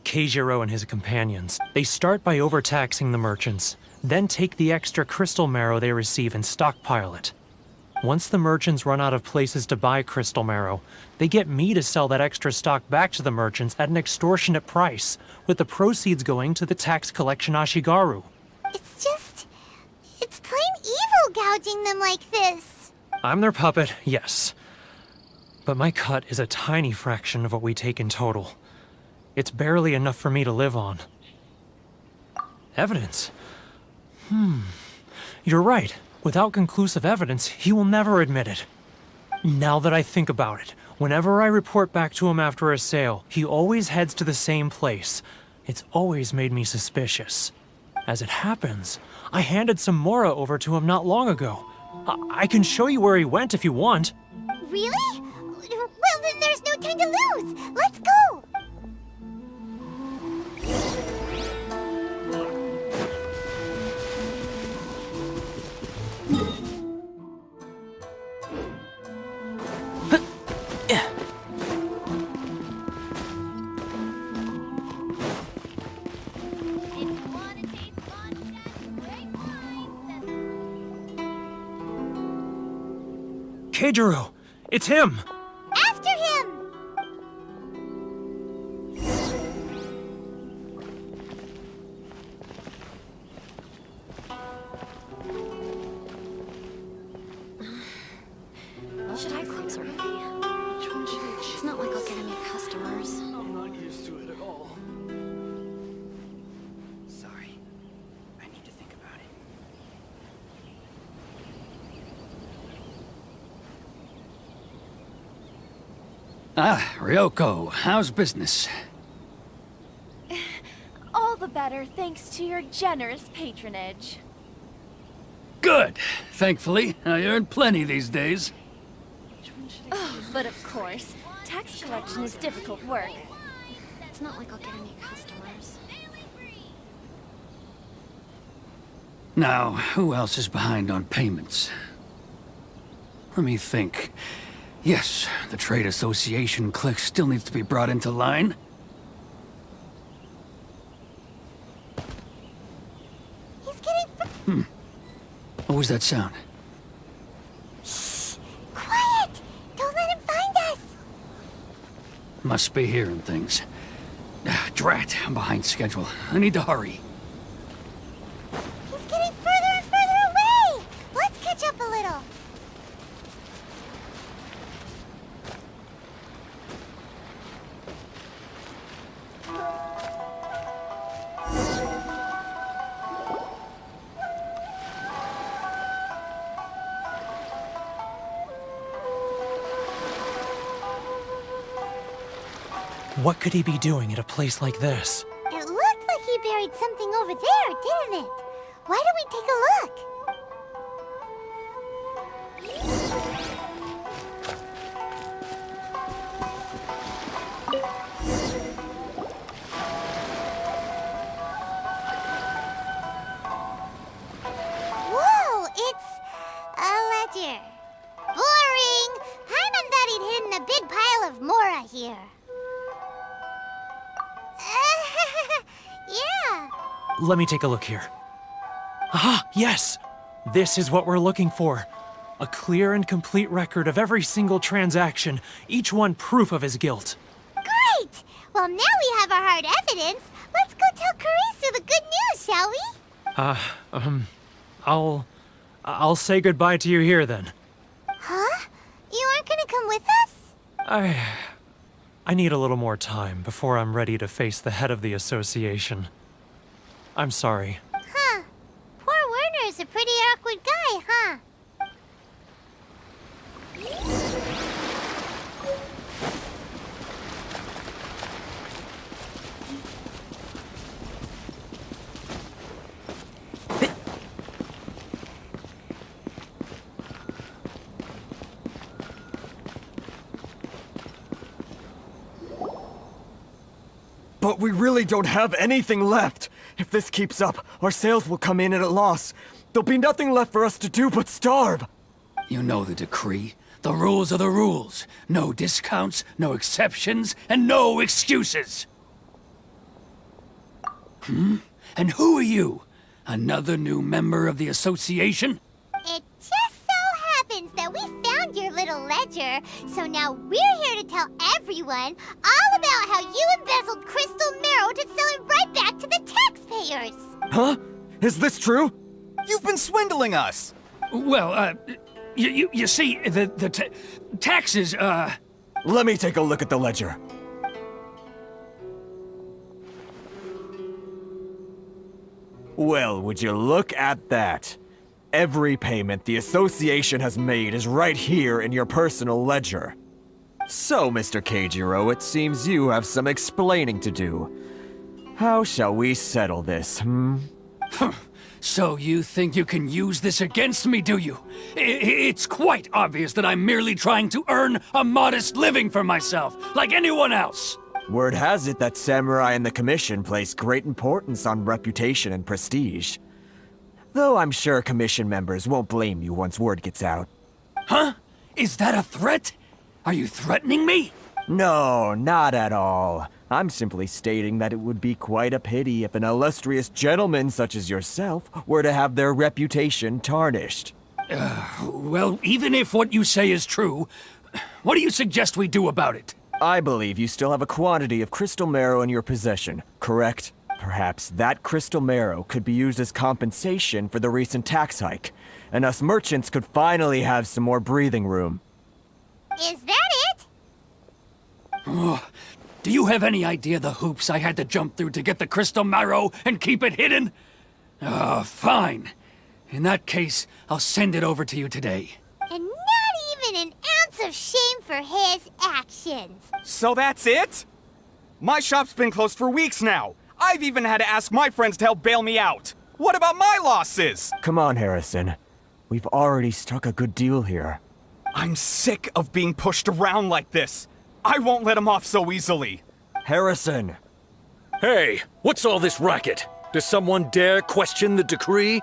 Keijiro and his companions. They start by overtaxing the merchants, then take the extra crystal marrow they receive and stockpile it. Once the merchants run out of places to buy crystal marrow, they get me to sell that extra stock back to the merchants at an extortionate price, with the proceeds going to the tax collection Ashigaru. It's plain evil gouging them like this. I'm their puppet, yes. But my cut is a tiny fraction of what we take in total. It's barely enough for me to live on. Evidence? You're right. Without conclusive evidence, he will never admit it. Now that I think about it, whenever I report back to him after a sale, he always heads to the same place. It's always made me suspicious. As it happens, I handed some Mora over to him not long ago. I can show you where he went if you want. Really? Well, then there's no time to lose. Let's go! Keijiro! It's him! After him! Should I close early? Which one should I choose? It's not like I'll get any customers. I'm not used to it at all. Sorry. I need to think about it. Ah, Ryoko, how's business? All the better thanks to your generous patronage. Good. Thankfully, I earn plenty these days. Oh, but of course, tax collection is difficult work. It's not like I'll get any customers. Now, who else is behind on payments? Let me think. Yes, the trade association clique still needs to be brought into line. He's getting... What was that sound? Quiet! Don't let him find us! Must be hearing things. Drat, I'm behind schedule. I need to hurry. He's getting further and further away! Let's catch up a little. What could he be doing at a place like this? It looked like he buried something over there, didn't it? Why don't we take a look? Whoa, it's a ledger. Boring! Paimon thought he'd hidden a big pile of Mora here. Yeah. Let me take a look here. Ah, yes! This is what we're looking for. A clear and complete record of every single transaction, each one proof of his guilt. Great! Well, now we have our hard evidence. Let's go tell Karisu the good news, shall we? I'll say goodbye to you here then. Huh? You aren't gonna come with us? I need a little more time before I'm ready to face the head of the association. I'm sorry. Huh. Poor Werner's a pretty awkward guy, huh? But we really don't have anything left. If this keeps up, our sales will come in at a loss. There'll be nothing left for us to do but starve. You know the decree. The rules are the rules. No discounts, no exceptions, and no excuses. And who are you? Another new member of the association? It just so happens that we found your little ledger, so now we're here to tell everyone all about how you embezzled crystal marrow to sell it right back to the taxpayers. Huh? Is this true? You've been swindling us! Well, you see, the taxes, Let me take a look at the ledger. Well, would you look at that? Every payment the association has made is right here in your personal ledger. So, Mr. Keijiro, it seems you have some explaining to do. How shall we settle this, So you think you can use this against me, do you? It's quite obvious that I'm merely trying to earn a modest living for myself, like anyone else. Word has it that Samurai and the Commission place great importance on reputation and prestige. Though I'm sure Commission members won't blame you once word gets out. Huh? Is that a threat? Are you threatening me? No, not at all. I'm simply stating that it would be quite a pity if an illustrious gentleman such as yourself were to have their reputation tarnished. Well, even if what you say is true, what do you suggest we do about it? I believe you still have a quantity of crystal marrow in your possession, correct? Perhaps that crystal marrow could be used as compensation for the recent tax hike, and us merchants could finally have some more breathing room. Is that it? Oh, do you have any idea the hoops I had to jump through to get the crystal marrow and keep it hidden? Fine. In that case, I'll send it over to you today. And not even an ounce of shame for his actions. So that's it? My shop's been closed for weeks now. I've even had to ask my friends to help bail me out. What about my losses? Come on, Harrison. We've already struck a good deal here. I'm sick of being pushed around like this. I won't let him off so easily. Harrison! Hey, what's all this racket? Does someone dare question the decree?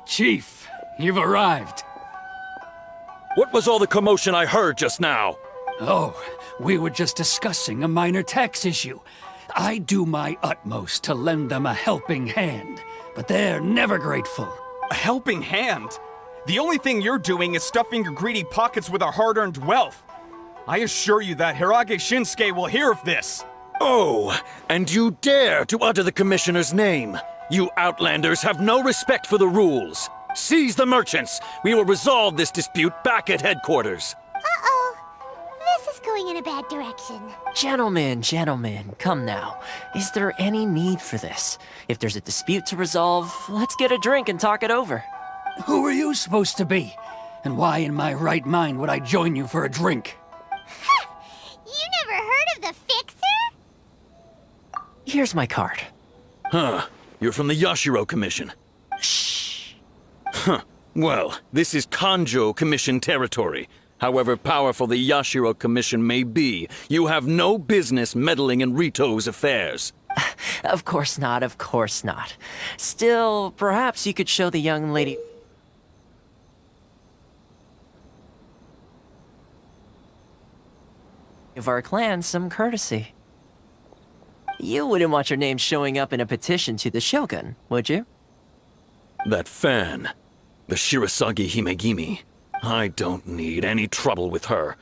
Chief, you've arrived. What was all the commotion I heard just now? Oh, we were just discussing a minor tax issue. I do my utmost to lend them a helping hand, but they're never grateful. A helping hand? The only thing you're doing is stuffing your greedy pockets with our hard-earned wealth. I assure you that Hirage Shinsuke will hear of this. Oh, and you dare to utter the Commissioner's name. You Outlanders have no respect for the rules. Seize the merchants. We will resolve this dispute back at headquarters. Uh-oh. This is going in a bad direction. Gentlemen, come now. Is there any need for this? If there's a dispute to resolve, let's get a drink and talk it over. Who are you supposed to be? And why in my right mind would I join you for a drink? You never heard of the Fixer? Here's my card. Huh. You're from the Yashiro Commission. Shh. Huh. Well, this is Kanjo Commission territory. However powerful the Yashiro Commission may be, you have no business meddling in Rito's affairs. Of course not. Still, perhaps you could show the young lady... of our clan some courtesy. You wouldn't want your name showing up in a petition to the Shogun, would you? That fan, the Shirasagi Himegimi. I don't need any trouble with her.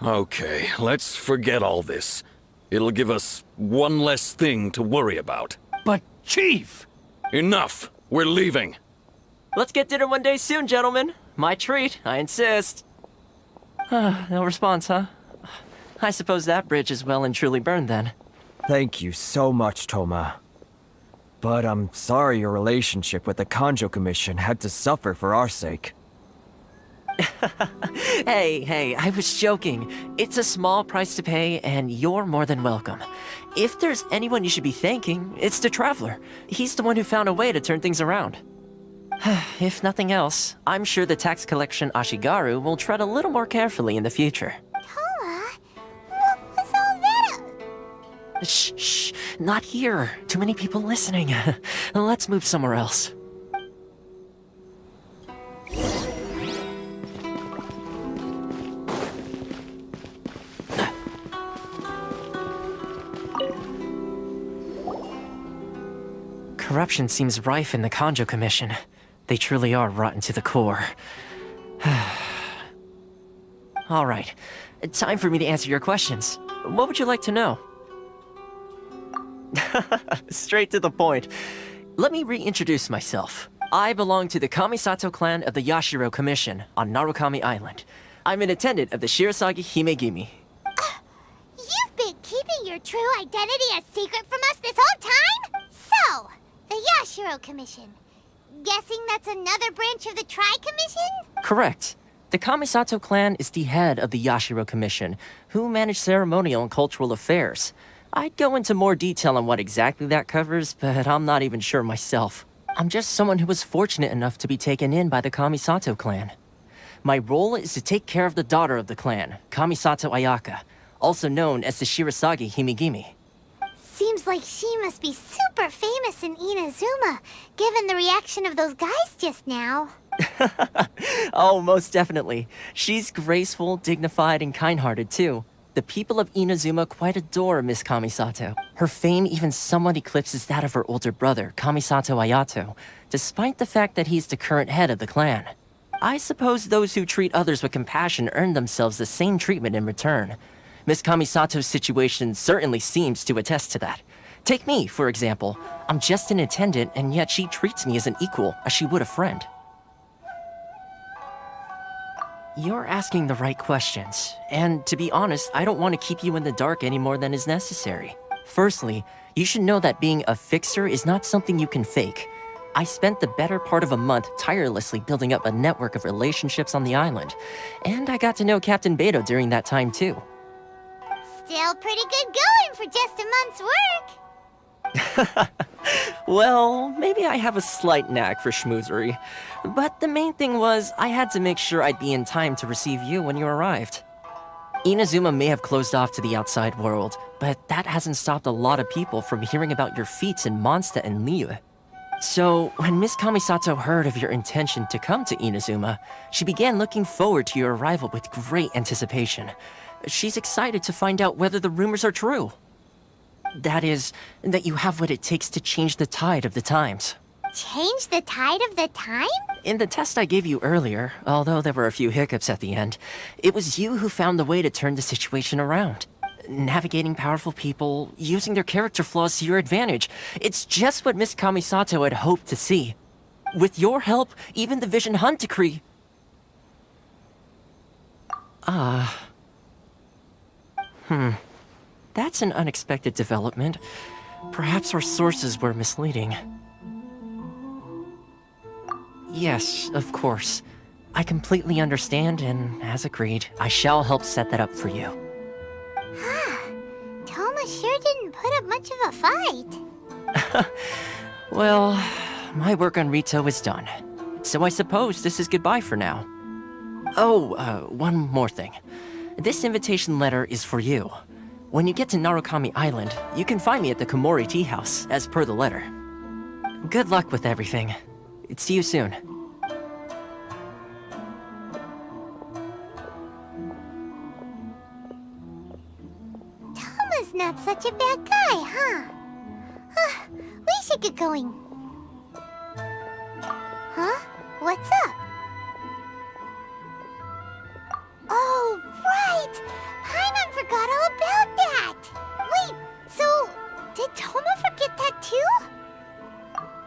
Okay, let's forget all this. It'll give us one less thing to worry about. But, Chief! Enough! We're leaving. Let's get dinner one day soon, gentlemen. My treat, I insist. No response, huh? I suppose that bridge is well and truly burned then. Thank you so much, Toma. But I'm sorry your relationship with the Kanjo Commission had to suffer for our sake. Hey, I was joking. It's a small price to pay, and you're more than welcome. If there's anyone you should be thanking, it's the Traveler. He's the one who found a way to turn things around. If nothing else, I'm sure the tax collection Ashigaru will tread a little more carefully in the future. Toma, what was all that? Shh, not here. Too many people listening. Let's move somewhere else. Corruption seems rife in the Kanjo Commission. They truly are rotten to the core. All right, time for me to answer your questions. What would you like to know? Straight to the point. Let me reintroduce myself. I belong to the Kamisato clan of the Yashiro Commission on Narukami Island. I'm an attendant of the Shirasagi Himegimi. You've been keeping your true identity a secret from us this whole time? So, the Yashiro Commission. Guessing that's another branch of the Tri-Commission? Correct. The Kamisato clan is the head of the Yashiro Commission, who manage ceremonial and cultural affairs. I'd go into more detail on what exactly that covers, but I'm not even sure myself. I'm just someone who was fortunate enough to be taken in by the Kamisato clan. My role is to take care of the daughter of the clan, Kamisato Ayaka, also known as the Shirasagi Himegimi. Seems like she must be super famous in Inazuma, given the reaction of those guys just now. Oh, most definitely. She's graceful, dignified, and kind-hearted, too. The people of Inazuma quite adore Miss Kamisato. Her fame even somewhat eclipses that of her older brother, Kamisato Ayato, despite the fact that he's the current head of the clan. I suppose those who treat others with compassion earn themselves the same treatment in return. Miss Kamisato's situation certainly seems to attest to that. Take me, for example. I'm just an attendant, and yet she treats me as an equal, as she would a friend. You're asking the right questions, and to be honest, I don't want to keep you in the dark any more than is necessary. Firstly, you should know that being a fixer is not something you can fake. I spent the better part of a month tirelessly building up a network of relationships on the island, and I got to know Captain Beto during that time too. Still pretty good going for just a month's work. Well, maybe I have a slight knack for schmoozery, but the main thing was I had to make sure I'd be in time to receive you when you arrived. Inazuma may have closed off to the outside world, but that hasn't stopped a lot of people from hearing about your feats in Mondstadt and Liyue. So, when Miss Kamisato heard of your intention to come to Inazuma, she began looking forward to your arrival with great anticipation. She's excited to find out whether the rumors are true. That is, that you have what it takes to change the tide of the times. Change the tide of the time? In the test I gave you earlier, although there were a few hiccups at the end, it was you who found the way to turn the situation around. Navigating powerful people, using their character flaws to your advantage. It's just what Miss Kamisato had hoped to see. With your help, even the Vision Hunt decree... That's an unexpected development. Perhaps our sources were misleading. Yes, of course. I completely understand, and as agreed, I shall help set that up for you. Toma sure didn't put up much of a fight. Well, my work on Rito is done. So I suppose this is goodbye for now. Oh, one more thing. This invitation letter is for you. When you get to Narukami Island, you can find me at the Komori Tea House, as per the letter. Good luck with everything. See you soon. Toma's not such a bad guy, huh? We should get going. Huh? What's up? Oh, right! Paimon forgot all about that! Wait, so did Toma forget that too?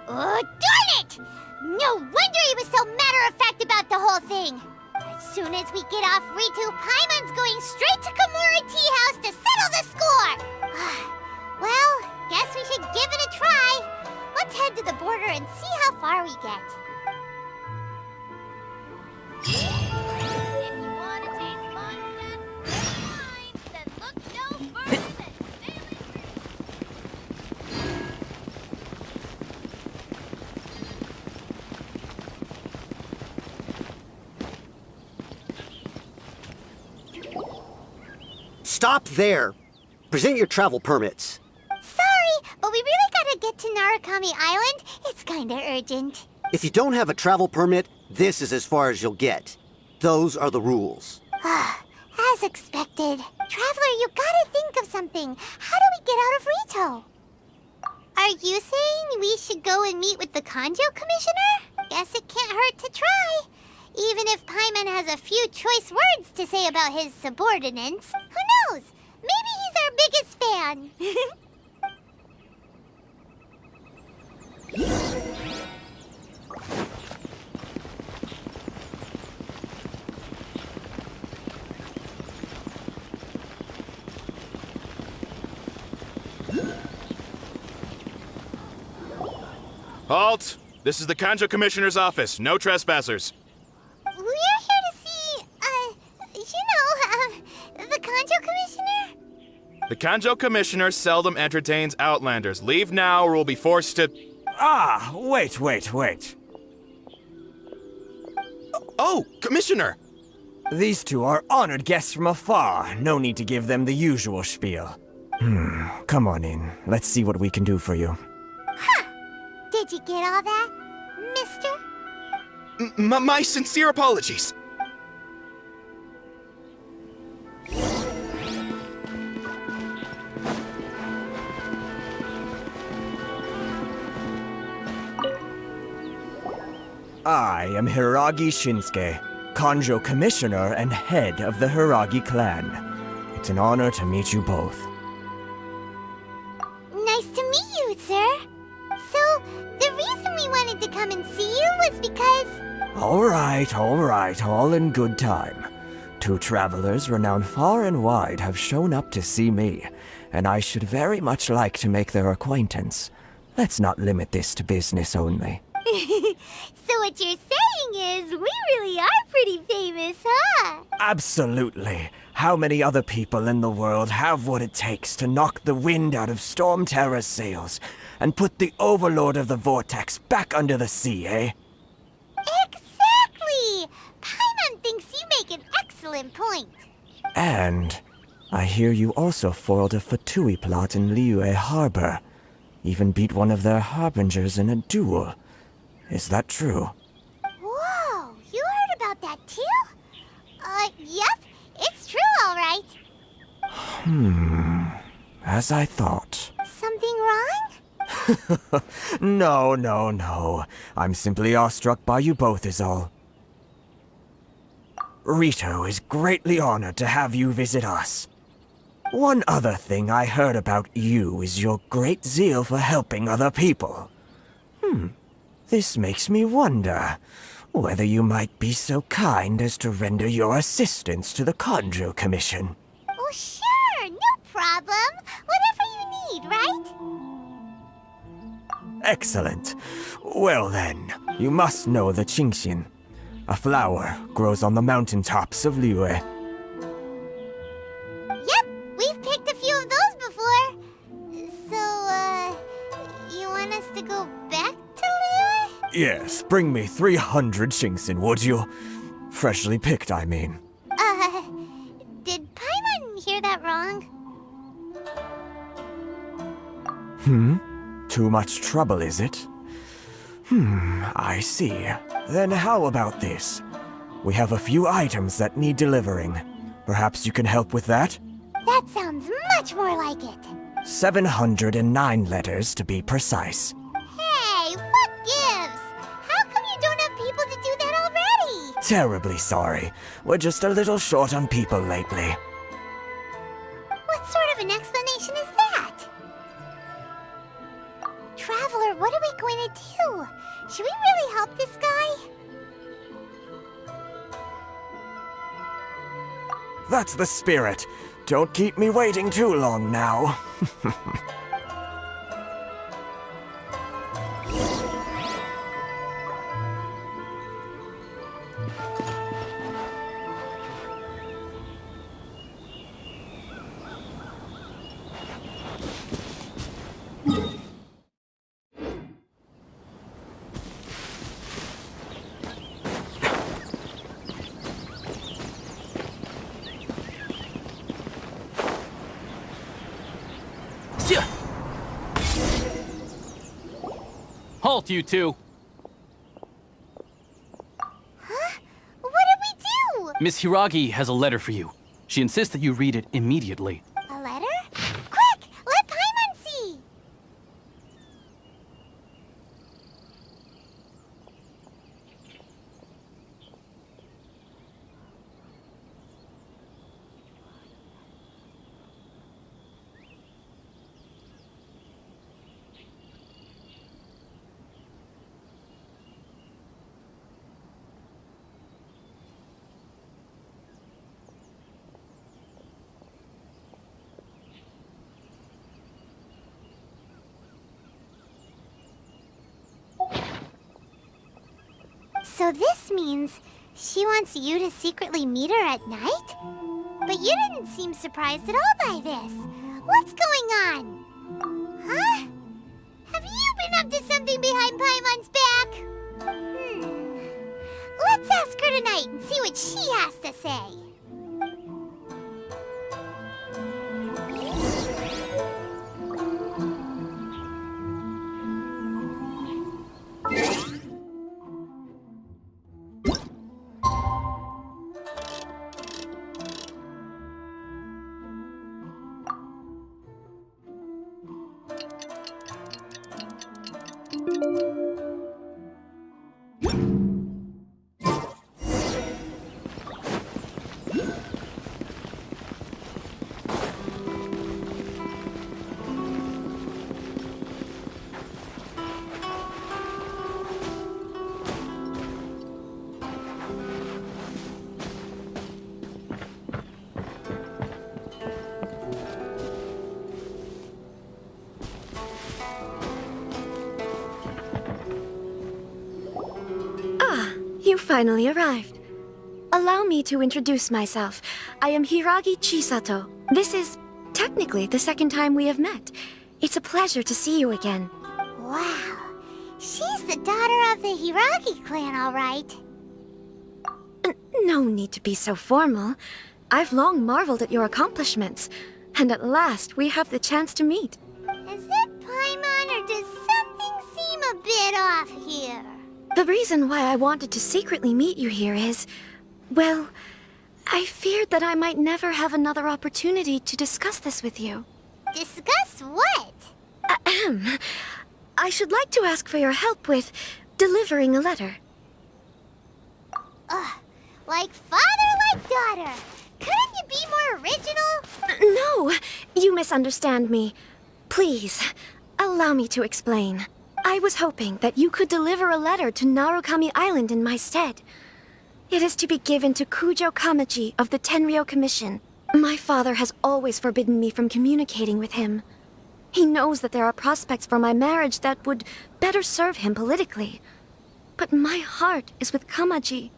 Oh, darn it! No wonder he was so matter-of-fact about the whole thing! As soon as we get off Ritu, Paimon's going straight to Komori Tea House to settle the score! Well, guess we should give it a try. Let's head to the border and see how far we get. Stop there! Present your travel permits. Sorry, but we really gotta get to Narukami Island. It's kinda urgent. If you don't have a travel permit, this is as far as you'll get. Those are the rules. As expected. Traveler, you gotta think of something. How do we get out of Rito? Are you saying we should go and meet with the Kanjo Commissioner? Guess it can't hurt to try. Even if Paimon has a few choice words to say about his subordinates. Who knows? Maybe he's our biggest fan. Halt! This is the Kanjo Commissioner's office. No trespassers. We're here to see, the Kanjo Commissioner? The Kanjo Commissioner seldom entertains Outlanders. Leave now or we'll be forced to... Ah, wait. Oh, Commissioner! These two are honored guests from afar. No need to give them the usual spiel. Come on in. Let's see what we can do for you. Did you get all that, mister? My sincere apologies. I am Hiragi Shinsuke, Kanjo Commissioner and head of the Hiragi clan. It's an honor to meet you both. Nice to meet you, sir. So, the reason we wanted to come and see you was because... All right, all in good time. 2 travelers renowned far and wide have shown up to see me, and I should very much like to make their acquaintance. Let's not limit this to business only. So what you're saying is, we really are pretty famous, huh? Absolutely. How many other people in the world have what it takes to knock the wind out of Storm Terror's sails and put the Overlord of the Vortex back under the sea, eh? Exactly! Paimon thinks you make an excellent point. And I hear you also foiled a Fatui plot in Liyue Harbor. Even beat one of their harbingers in a duel. Is that true? Whoa, you heard about that too? Yep, it's true, all right. As I thought. Something wrong? No. I'm simply awestruck by you both is all. Rito is greatly honored to have you visit us. One other thing I heard about you is your great zeal for helping other people. This makes me wonder whether you might be so kind as to render your assistance to the Kanjo Commission. Oh, sure, no problem. Whatever you need, right? Excellent. Well then, you must know the Qingxin. A flower grows on the mountaintops of Liyue. Yep, we've picked a few of those before. So, you want us to go back to Liyue? Yes, bring me 300 Qingxin, would you? Freshly picked, I mean. Did Paimon hear that wrong? Too much trouble, is it? I see. Then how about this? We have a few items that need delivering. Perhaps you can help with that? That sounds much more like it. 709 letters to be precise. Hey, what gives? How come you don't have people to do that already? Terribly sorry. We're just a little short on people lately. What sort of an explanation is that? Traveler, what are we going to do? Should we really help this guy? That's the spirit. Don't keep me waiting too long now. Halt, you two! Huh? What did we do? Miss Hiragi has a letter for you. She insists that you read it immediately. A letter? Quick! Let Paimon see! So this means she wants you to secretly meet her at night? But you didn't seem surprised at all by this. What's going on? Huh? Have you been up to something behind Paimon's back? Let's ask her tonight and see what she has to say. finally arrived. Allow me to introduce myself. I am Hiragi Chisato. This is technically the second time we have met. It's a pleasure to see you again. Wow. She's the daughter of the Hiragi clan, all right. No need to be so formal. I've long marveled at your accomplishments, and at last we have the chance to meet. Is it Paimon, or does something seem a bit off here? The reason why I wanted to secretly meet you here is, well, I feared that I might never have another opportunity to discuss this with you. Discuss what? Ahem. I should like to ask for your help with delivering a letter. Like father, like daughter. Couldn't you be more original? No, you misunderstand me. Please, allow me to explain. I was hoping that you could deliver a letter to Narukami Island in my stead. It is to be given to Kujo Kamaji of the Tenryou Commission. My father has always forbidden me from communicating with him. He knows that there are prospects for my marriage that would better serve him politically. But my heart is with Kamaji.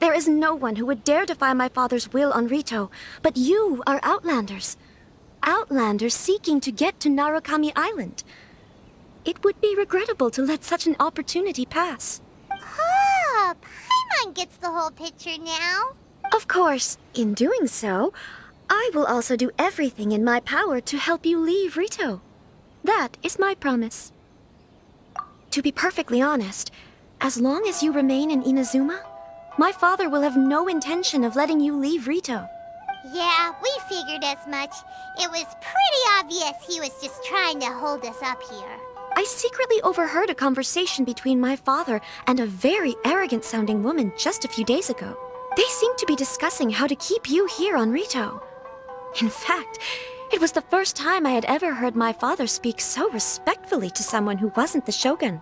There is no one who would dare defy my father's will on Rito, but you are Outlanders. Outlanders seeking to get to Narukami Island. It would be regrettable to let such an opportunity pass. Ah, Paimon gets the whole picture now. Of course, in doing so, I will also do everything in my power to help you leave Rito. That is my promise. To be perfectly honest, as long as you remain in Inazuma, my father will have no intention of letting you leave Rito. Yeah, we figured as much. It was pretty obvious he was just trying to hold us up here. I secretly overheard a conversation between my father and a very arrogant-sounding woman just a few days ago. They seemed to be discussing how to keep you here on Rito. In fact, it was the first time I had ever heard my father speak so respectfully to someone who wasn't the Shogun.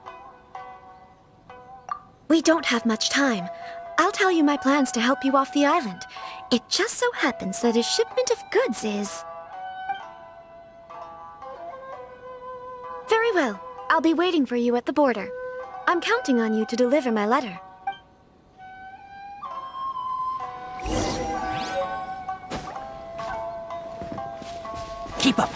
We don't have much time. I'll tell you my plans to help you off the island. It just so happens that a shipment of goods is... Very well. I'll be waiting for you at the border. I'm counting on you to deliver my letter. Keep up.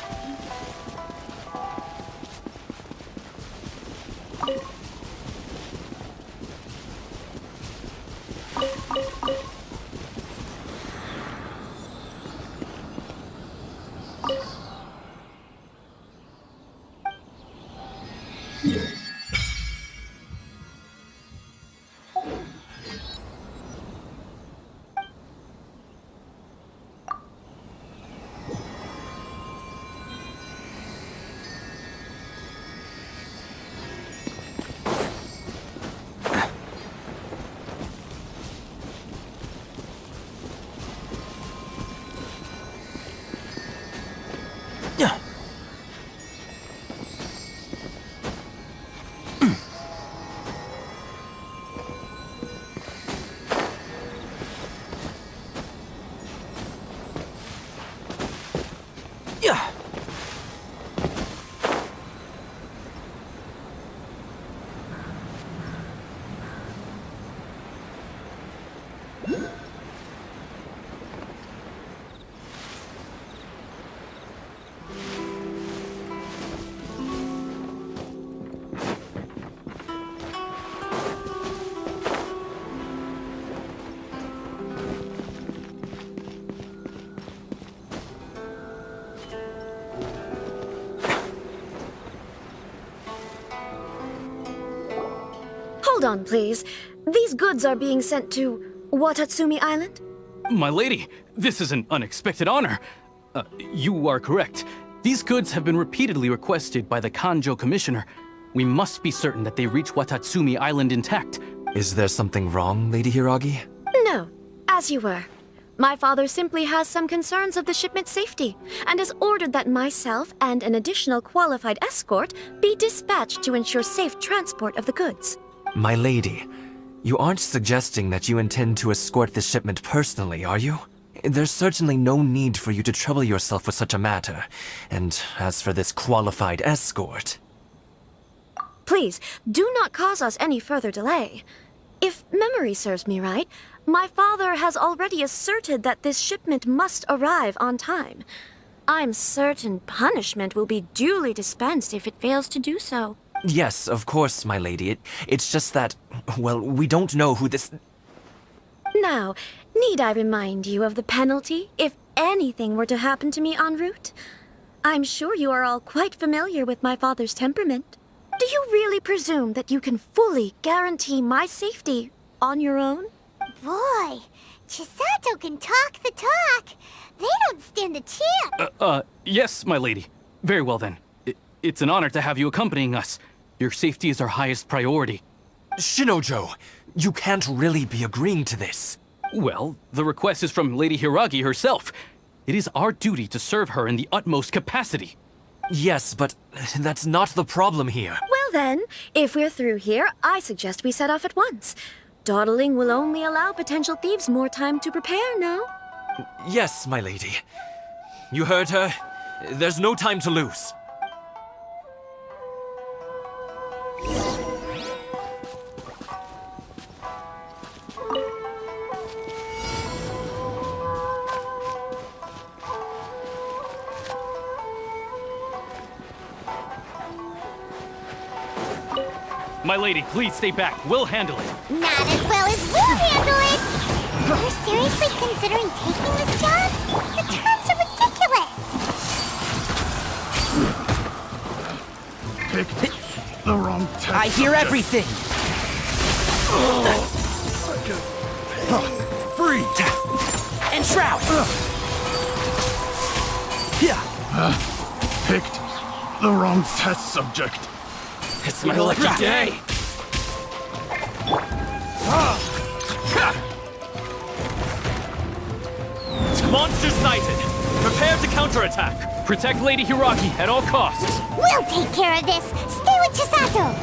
Hold on, please. These goods are being sent to Watatsumi Island? My lady, this is an unexpected honor. You are correct. These goods have been repeatedly requested by the Kanjo Commissioner. We must be certain that they reach Watatsumi Island intact. Is there something wrong, Lady Hiragi? No, as you were. My father simply has some concerns of the shipment's safety, and has ordered that myself and an additional qualified escort be dispatched to ensure safe transport of the goods. My lady, you aren't suggesting that you intend to escort the shipment personally, are you? There's certainly no need for you to trouble yourself with such a matter. And as for this qualified escort... Please, do not cause us any further delay. If memory serves me right, my father has already asserted that this shipment must arrive on time. I'm certain punishment will be duly dispensed if it fails to do so. Yes, of course, my lady. It's just that, well, we don't know who this... Now, need I remind you of the penalty if anything were to happen to me en route? I'm sure you are all quite familiar with my father's temperament. Do you really presume that you can fully guarantee my safety on your own? Boy, Chisato can talk the talk. They don't stand a chance. Yes, my lady. Very well then. It's an honor to have you accompanying us. Your safety is our highest priority. Shinojo, you can't really be agreeing to this. Well, the request is from Lady Hiragi herself. It is our duty to serve her in the utmost capacity. Yes, but that's not the problem here. Well then, if we're through here, I suggest we set off at once. Dawdling will only allow potential thieves more time to prepare, no? Yes, my lady. You heard her. There's no time to lose. My lady, please stay back. We'll handle it. Not as well as we'll handle it! You're seriously considering taking this job? The terms are ridiculous! Picked the wrong test. I hear everything! Free! And Shroud! Picked the wrong test subject. It's my lucky day! Monster sighted! Prepare to counterattack! Protect Lady Hiragi at all costs! We'll take care of this! Stay with Chisato!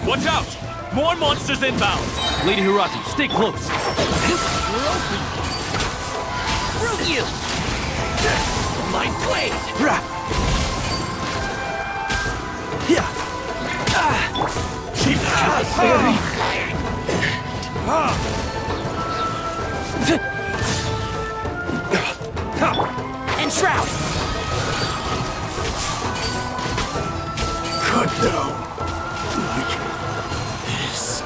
Watch out! More monsters inbound! Lady Hiragi, stay close! Screw you! My blade! And Shroud! Cut down like this.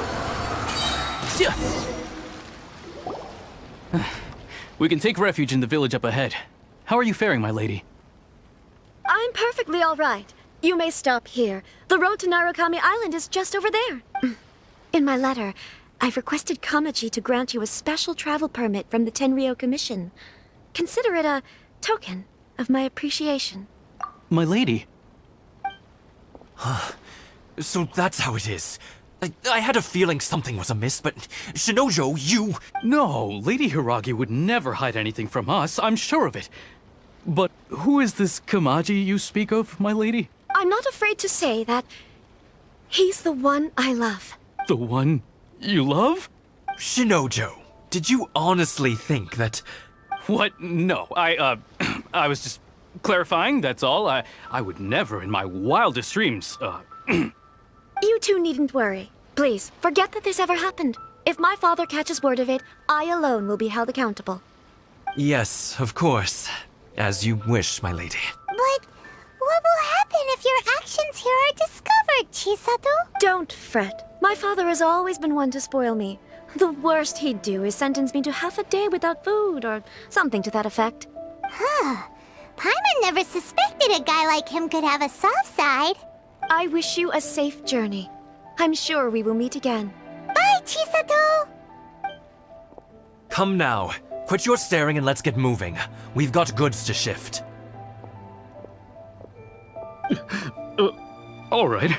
We can take refuge in the village up ahead. How are you faring, my lady? I'm perfectly all right. You may stop here. The road to Narukami Island is just over there. In my letter, I've requested Kamaji to grant you a special travel permit from the Tenryou Commission. Consider it a token of my appreciation. My lady? So that's how it is. I had a feeling something was amiss, but Shinojo, you... No, Lady Hiragi would never hide anything from us, I'm sure of it. But who is this Kamaji you speak of, my lady? I'm not afraid to say that he's the one I love. The one you love? Shinojo, did you honestly think that... What? No, I was just clarifying, that's all. I would never in my wildest dreams, You two needn't worry. Please, forget that this ever happened. If my father catches word of it, I alone will be held accountable. Yes, of course. As you wish, my lady. But what will happen if your actions here are discovered, Chisato? Don't fret. My father has always been one to spoil me. The worst he'd do is sentence me to half a day without food, or something to that effect. Huh. Paimon never suspected a guy like him could have a soft side. I wish you a safe journey. I'm sure we will meet again. Bye, Chisato! Come now. Quit your staring and let's get moving. We've got goods to shift. All right.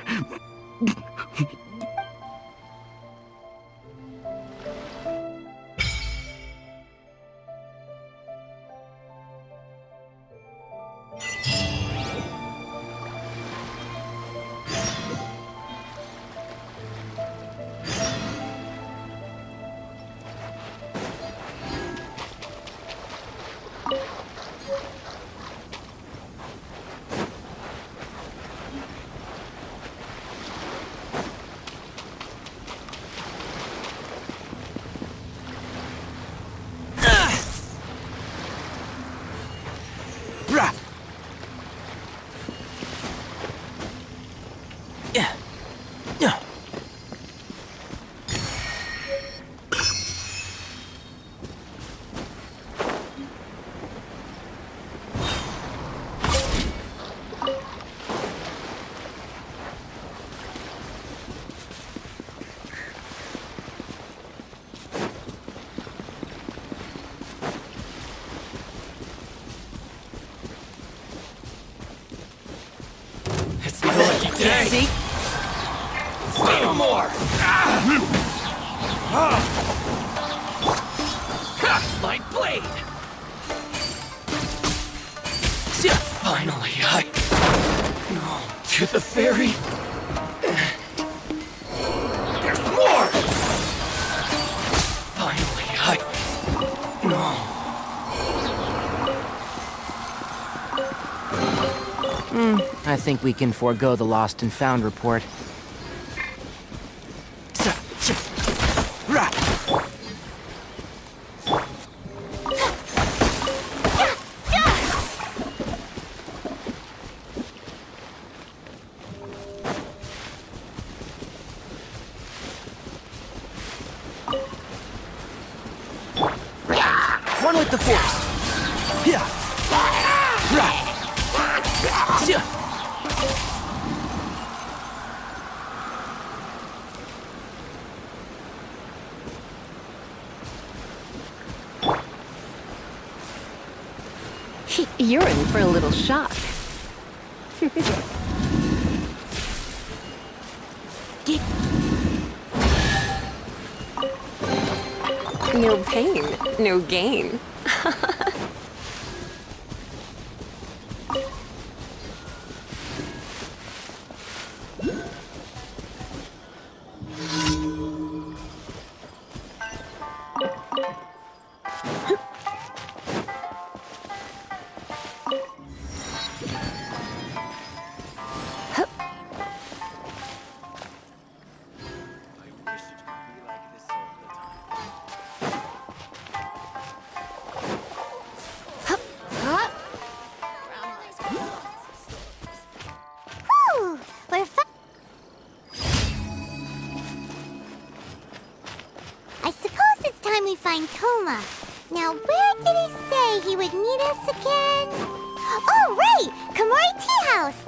It's my lucky day. See? Say no more. My blade. Finally, to the ferry. There's more. Finally, I think we can forego the lost and found report. One with the force. You're in for a little shock. No pain, no gain. Whew, we're I suppose it's time we find Toma. Now, where did he say he would meet us again? Oh, right! Komori Tea House!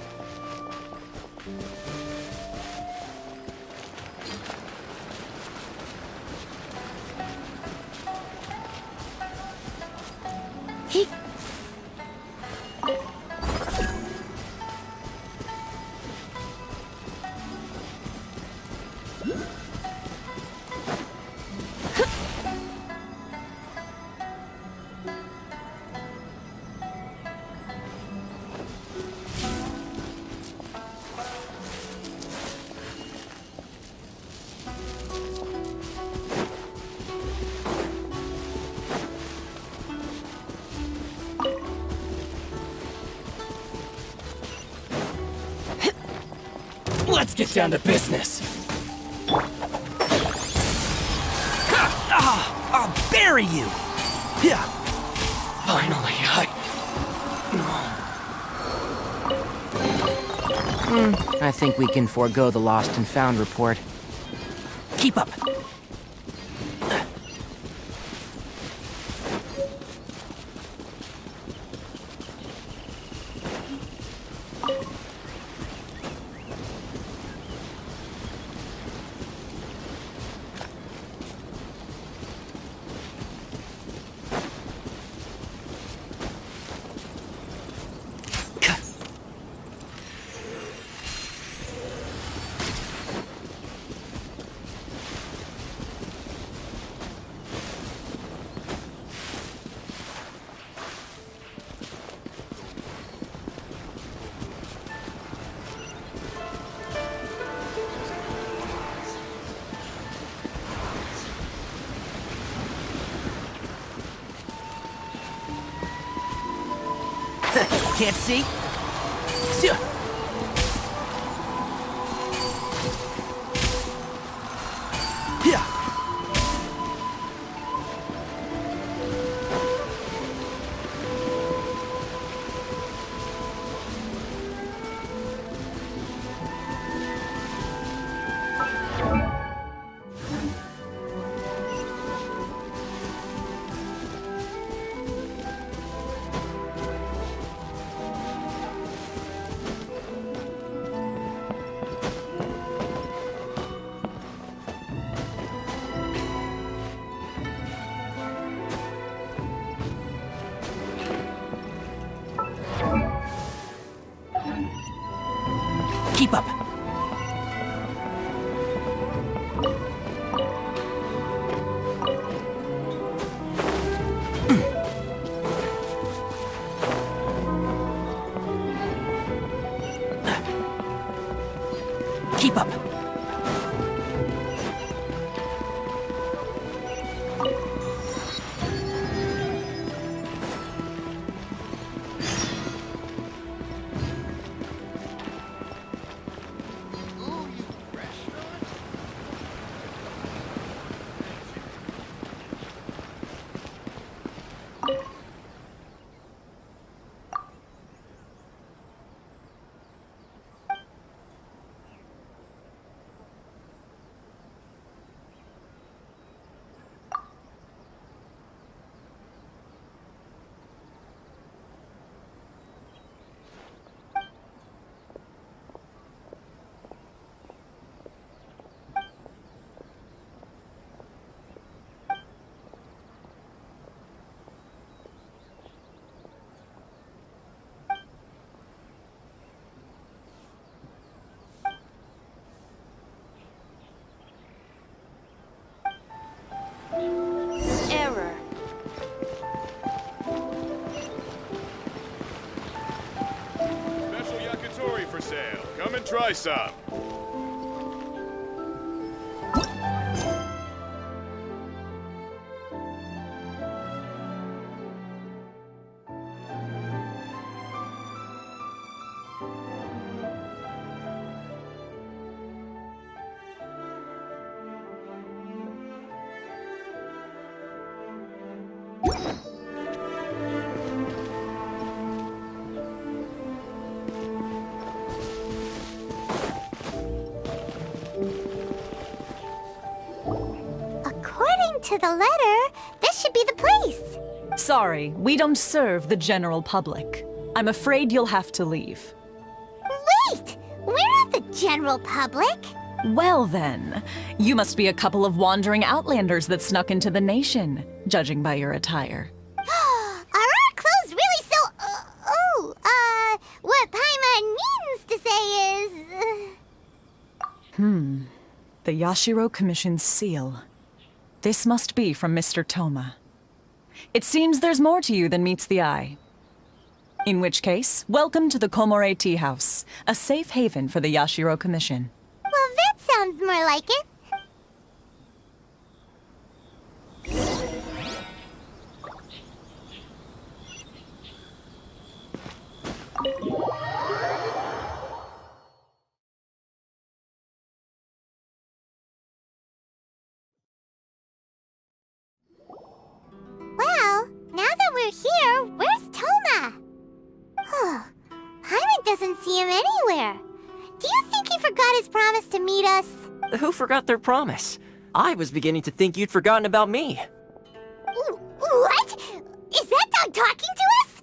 Let's get down to business. I'll bury you. Yeah. Finally, I think we can forego the lost and found report. Keep up. Can't see? Keep up. Error. Special yakitori for sale. Come and try some. According to the letter, this should be the place. Sorry, we don't serve the general public. I'm afraid you'll have to leave. Wait! We're not the general public. Well then, you must be a couple of wandering outlanders that snuck into the nation, judging by your attire. Are our clothes really so... what Paimon means to say is... The Yashiro Commission's seal. This must be from Mr. Toma. It seems there's more to you than meets the eye. In which case, welcome to the Komore Tea House, a safe haven for the Yashiro Commission. Well, that sounds more like it. Well, now that we're here, where's Toma? Paimon doesn't see him anywhere. Do you think he forgot his promise to meet us? Who forgot their promise? I was beginning to think you'd forgotten about me. What? Is that dog talking to us?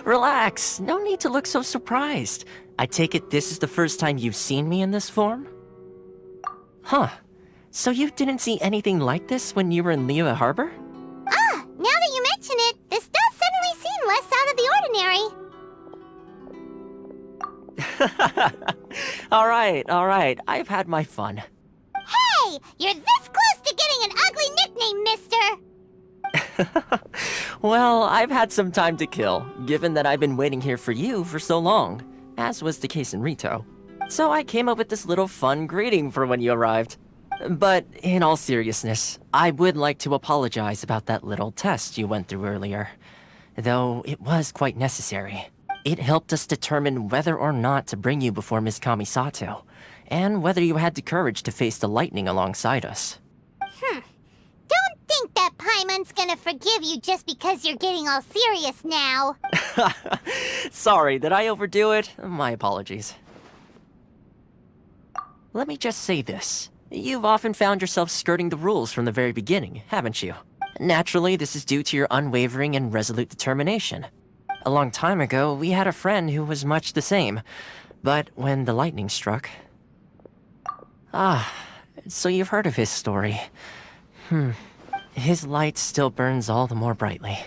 Relax, no need to look so surprised. I take it this is the first time you've seen me in this form? Huh. So you didn't see anything like this when you were in Liyue Harbor? Now that you mention it, this does suddenly seem less out of the ordinary. Alright, I've had my fun. Hey! You're this close to getting an ugly nickname, mister! Well, I've had some time to kill, given that I've been waiting here for you for so long, as was the case in Rito. So I came up with this little fun greeting for when you arrived. But in all seriousness, I would like to apologize about that little test you went through earlier. Though it was quite necessary. It helped us determine whether or not to bring you before Ms. Kamisato, and whether you had the courage to face the lightning alongside us. Don't think that Paimon's gonna forgive you just because you're getting all serious now. Sorry, did I overdo it? My apologies. Let me just say this. You've often found yourself skirting the rules from the very beginning, haven't you? Naturally, this is due to your unwavering and resolute determination. A long time ago, we had a friend who was much the same. But when the lightning struck... so you've heard of his story. His light still burns all the more brightly.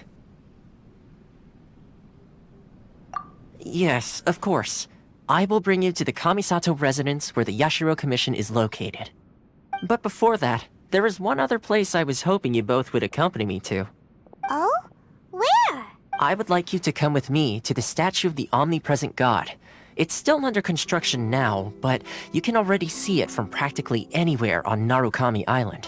Yes, of course. I will bring you to the Kamisato residence where the Yashiro Commission is located. But before that, there is one other place I was hoping you both would accompany me to. Oh? Where? I would like you to come with me to the statue of the omnipresent god. It's still under construction now, but you can already see it from practically anywhere on Narukami Island.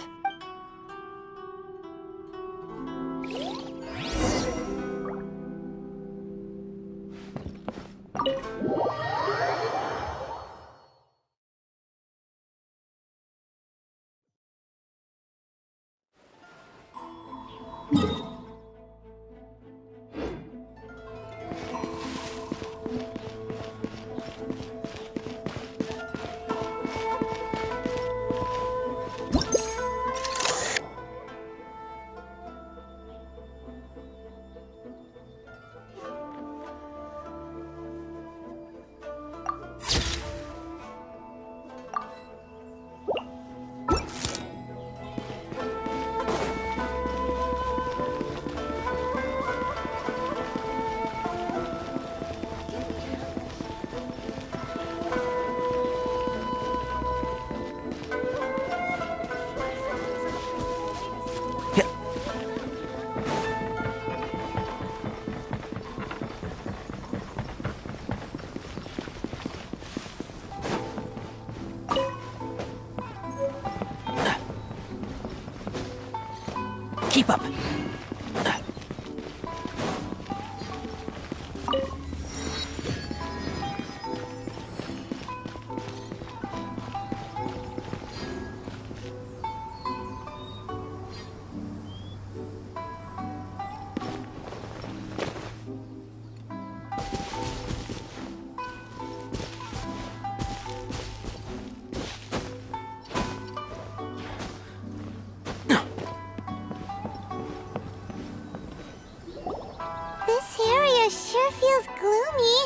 Keep up. Sure feels gloomy.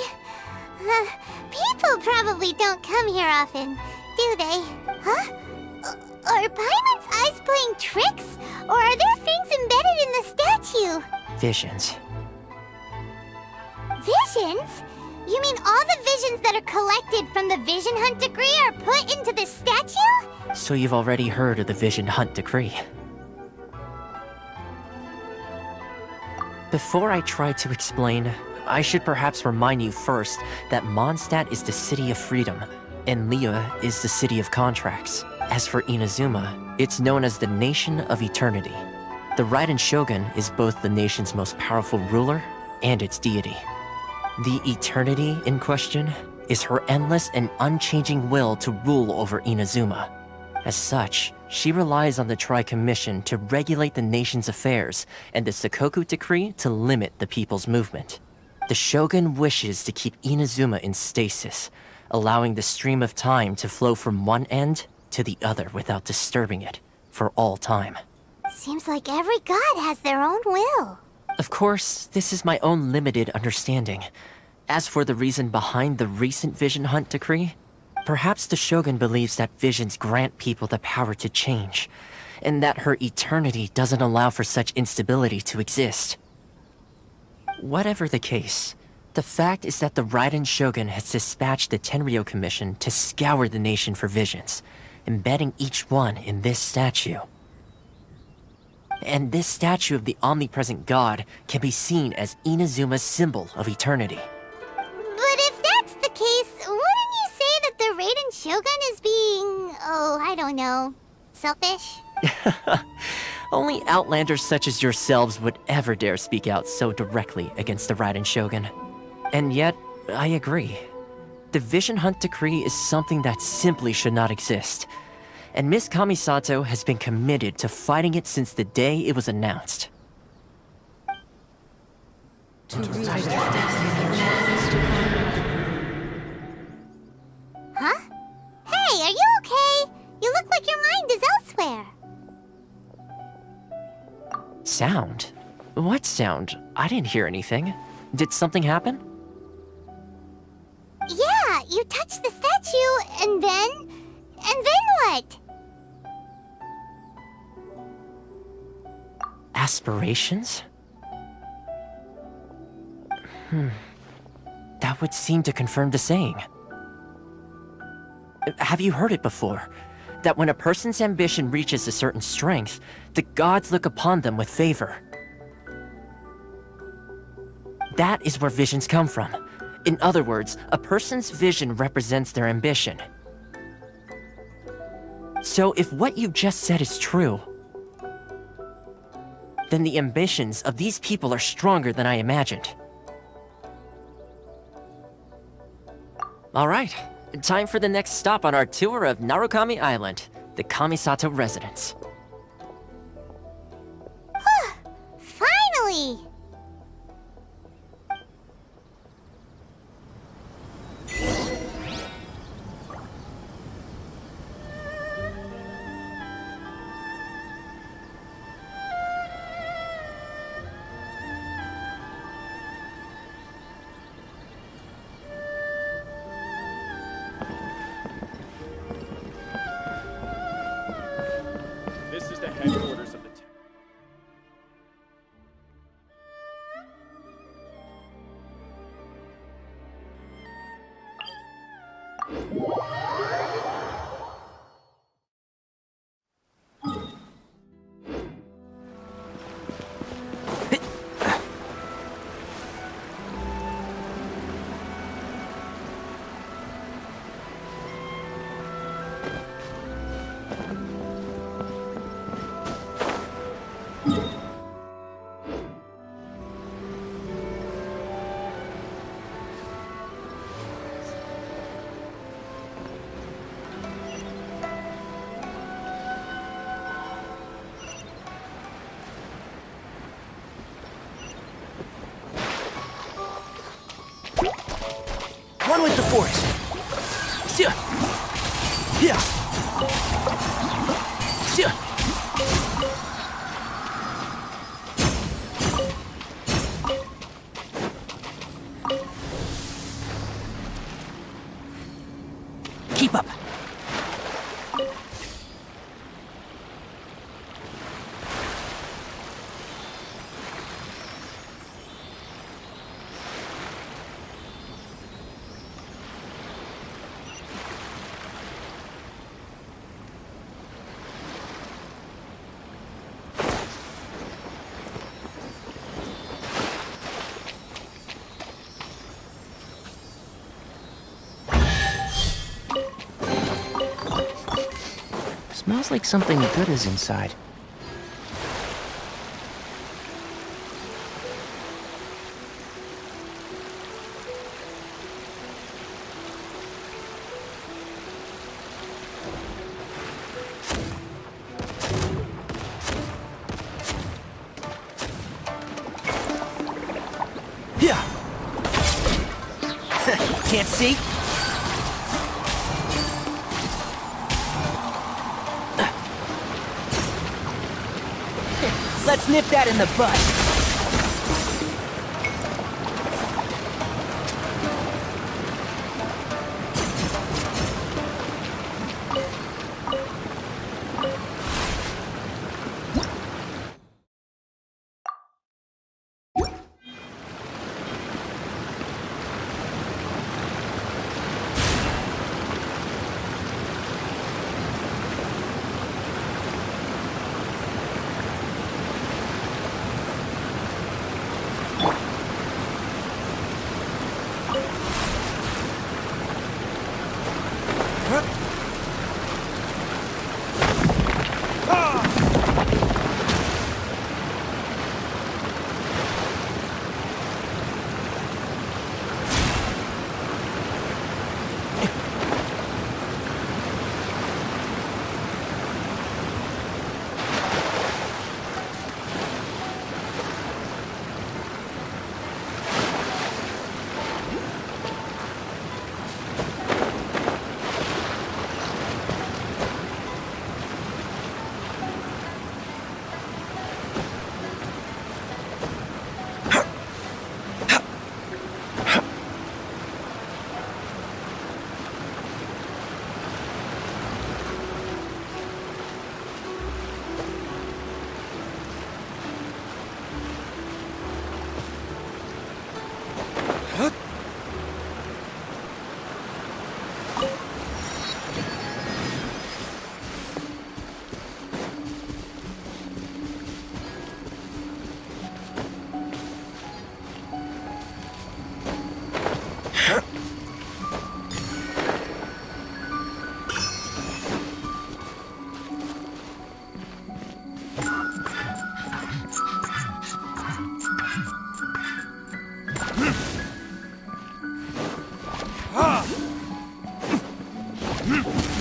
People probably don't come here often, do they? Huh? Are Paimon's eyes playing tricks? Or are there things embedded in the statue? Visions. Visions? You mean all the visions that are collected from the Vision Hunt decree are put into the statue? So you've already heard of the Vision Hunt decree. Before I try to explain, I should perhaps remind you first that Mondstadt is the city of freedom, and Liyue is the city of contracts. As for Inazuma, it's known as the Nation of Eternity. The Raiden Shogun is both the nation's most powerful ruler and its deity. The Eternity in question is her endless and unchanging will to rule over Inazuma. As such, she relies on the Tri-Commission to regulate the nation's affairs and the Sakoku Decree to limit the people's movement. The Shogun wishes to keep Inazuma in stasis, allowing the stream of time to flow from one end to the other without disturbing it, for all time. Seems like every god has their own will. Of course, this is my own limited understanding. As for the reason behind the recent Vision Hunt decree, perhaps the Shogun believes that visions grant people the power to change, and that her eternity doesn't allow for such instability to exist. Whatever the case, the fact is that the Raiden Shogun has dispatched the Tenryou Commission to scour the nation for visions, embedding each one in this statue. And this statue of the omnipresent god can be seen as Inazuma's symbol of eternity. But if that's the case, wouldn't you say that the Raiden Shogun is being, I don't know, selfish? Only outlanders such as yourselves would ever dare speak out so directly against the Raiden Shogun. And yet, I agree. The Vision Hunt decree is something that simply should not exist. And Miss Kamisato has been committed to fighting it since the day it was announced. Huh? Hey, are you okay? You look like your mind is elsewhere. Sound? What sound? I didn't hear anything. Did something happen? Yeah, you touched the statue, and then what? Aspirations? That would seem to confirm the saying. Have you heard it before? That when a person's ambition reaches a certain strength, the gods look upon them with favor. That is where visions come from. In other words, a person's vision represents their ambition. So if what you just said is true, then the ambitions of these people are stronger than I imagined. All right, time for the next stop on our tour of Narukami Island, the Kamisato residence. Finally! This is the headquarters of the town. One with the force. Yeah. Yeah. Yeah. Keep up. Smells like something good is inside. Yeah. Can't see? Let's nip that in the bud.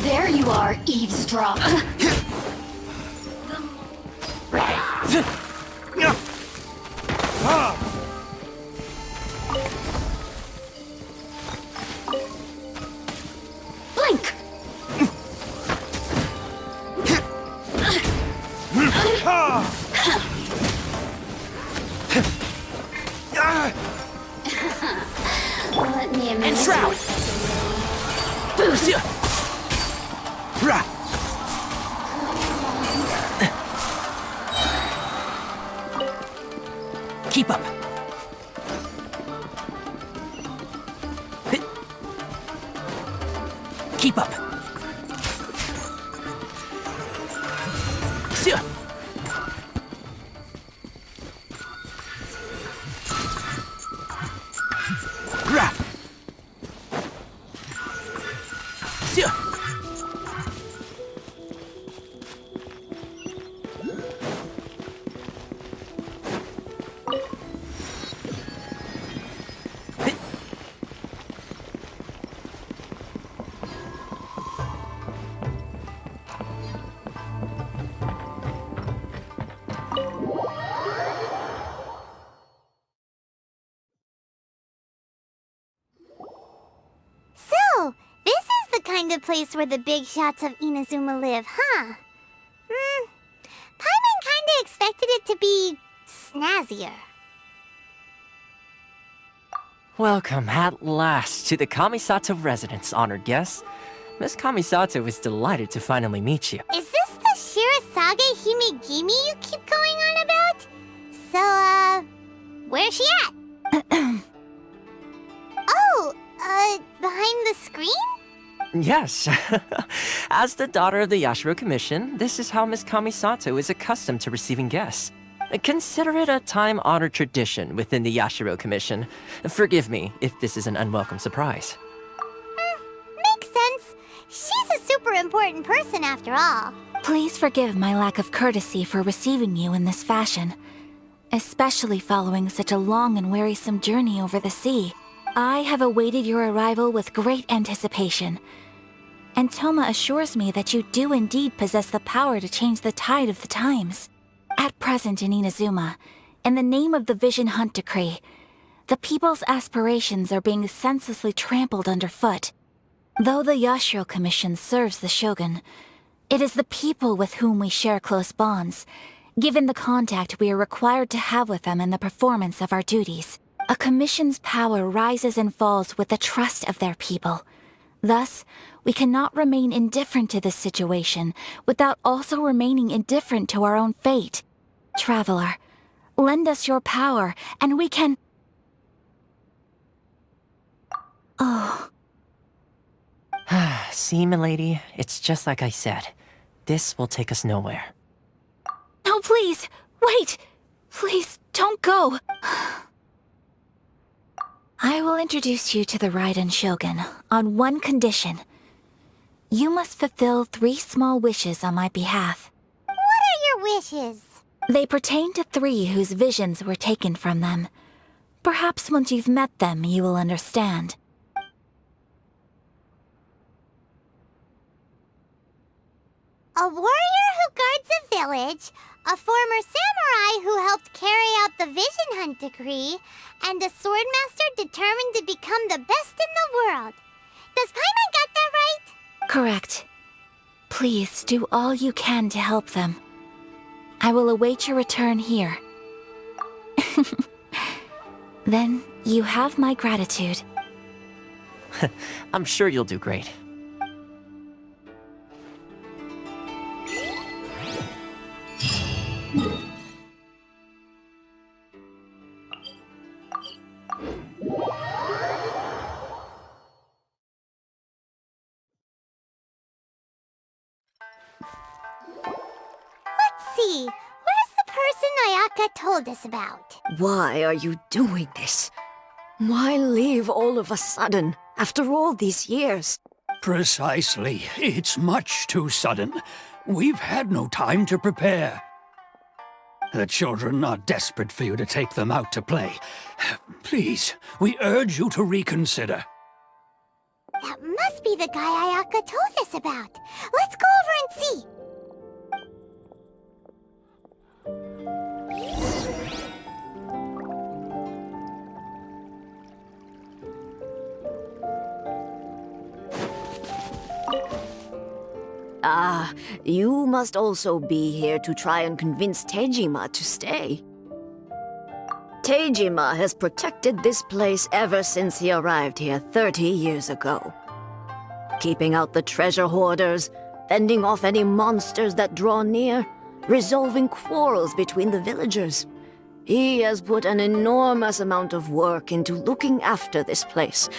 There you are, eavesdrop. Blink! Let me amuse you. Boost! Keep up. Keep up. So, this is the kind of place where the big shots of Inazuma live, huh? Paimon kinda expected it to be snazzier. Welcome at last to the Kamisato residence, honored guests. Miss Kamisato is delighted to finally meet you. Is this the Shirasage Himegimi you keep going on about? So, where's she at? Oh, behind the screen? Yes. As the daughter of the Yashiro Commission, this is how Miss Kamisato is accustomed to receiving guests. Consider it a time-honored tradition within the Yashiro Commission. Forgive me if this is an unwelcome surprise. Makes sense. She's a super important person after all. Please forgive my lack of courtesy for receiving you in this fashion, especially following such a long and wearisome journey over the sea. I have awaited your arrival with great anticipation, and Toma assures me that you do indeed possess the power to change the tide of the times. At present in Inazuma, in the name of the Vision Hunt Decree, the people's aspirations are being senselessly trampled underfoot. Though the Yashiro Commission serves the Shogun, it is the people with whom we share close bonds, given the contact we are required to have with them in the performance of our duties. A commission's power rises and falls with the trust of their people. Thus, we cannot remain indifferent to this situation without also remaining indifferent to our own fate. Traveler, lend us your power, and we can... Oh. See, milady, it's just like I said. This will take us nowhere. No, please! Wait! Please, don't go! I will introduce you to the Raiden Shogun on one condition. You must fulfill 3 small wishes on my behalf. What are your wishes? They pertain to 3 whose visions were taken from them. Perhaps once you've met them, you will understand. A warrior who guards a village, a former samurai who helped carry out the Vision Hunt Decree, and a swordmaster determined to become the best in the world. Does Paimon got that right? Correct. Please do all you can to help them. I will await your return here. Then you have my gratitude. I'm sure you'll do great. Let's see. Where's the person Ayaka told us about? Why are you doing this? Why leave all of a sudden, after all these years? Precisely. It's much too sudden. We've had no time to prepare. The children are desperate for you to take them out to play. Please, we urge you to reconsider. That must be the guy Ayaka told us about. Let's go over and see. Ah, you must also be here to try and convince Tejima to stay. Tejima has protected this place ever since he arrived here 30 years ago. Keeping out the treasure hoarders, fending off any monsters that draw near, resolving quarrels between the villagers. He has put an enormous amount of work into looking after this place,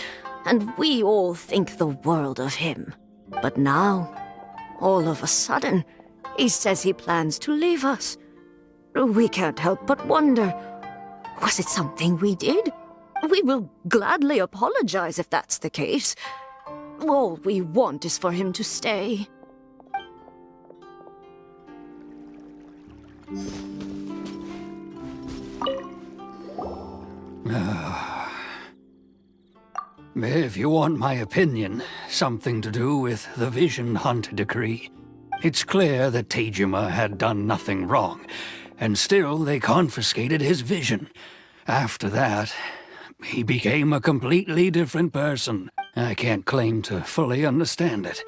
and we all think the world of him. But now, all of a sudden, he says he plans to leave us. We can't help but wonder, was it something we did? We will gladly apologize if that's the case. All we want is for him to stay. If you want my opinion, something to do with the Vision Hunt decree. It's clear that Tejima had done nothing wrong, and still they confiscated his vision. After that, he became a completely different person. I can't claim to fully understand it,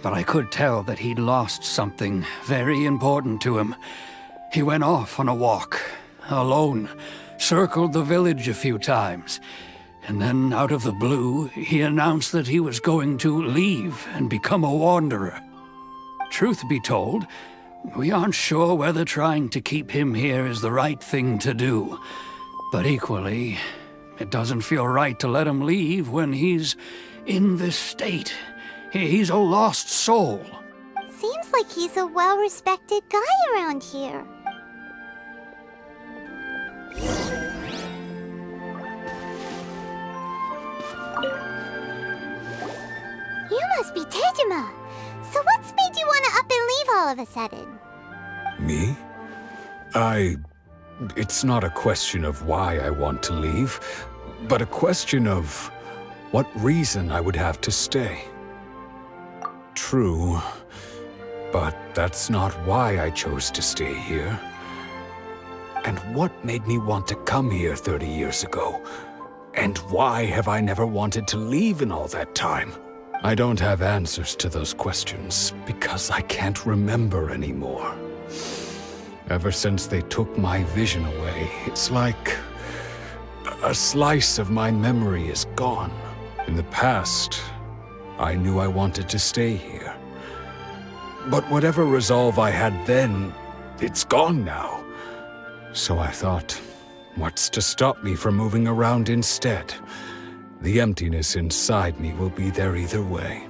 but I could tell that he'd lost something very important to him. He went off on a walk, alone, circled the village a few times, and then out of the blue, he announced that he was going to leave and become a wanderer. Truth be told, we aren't sure whether trying to keep him here is the right thing to do. But equally, it doesn't feel right to let him leave when he's in this state. He's a lost soul. Seems like he's a well-respected guy around here. You must be Tejima. So what's made you want to up and leave all of a sudden? Me? It's not a question of why I want to leave, but a question of what reason I would have to stay. True, but that's not why I chose to stay here. And what made me want to come here 30 years ago? And why have I never wanted to leave in all that time? I don't have answers to those questions because I can't remember anymore. Ever since they took my vision away, it's like a slice of my memory is gone. In the past, I knew I wanted to stay here. But whatever resolve I had then, it's gone now. So I thought, what's to stop me from moving around instead? The emptiness inside me will be there either way.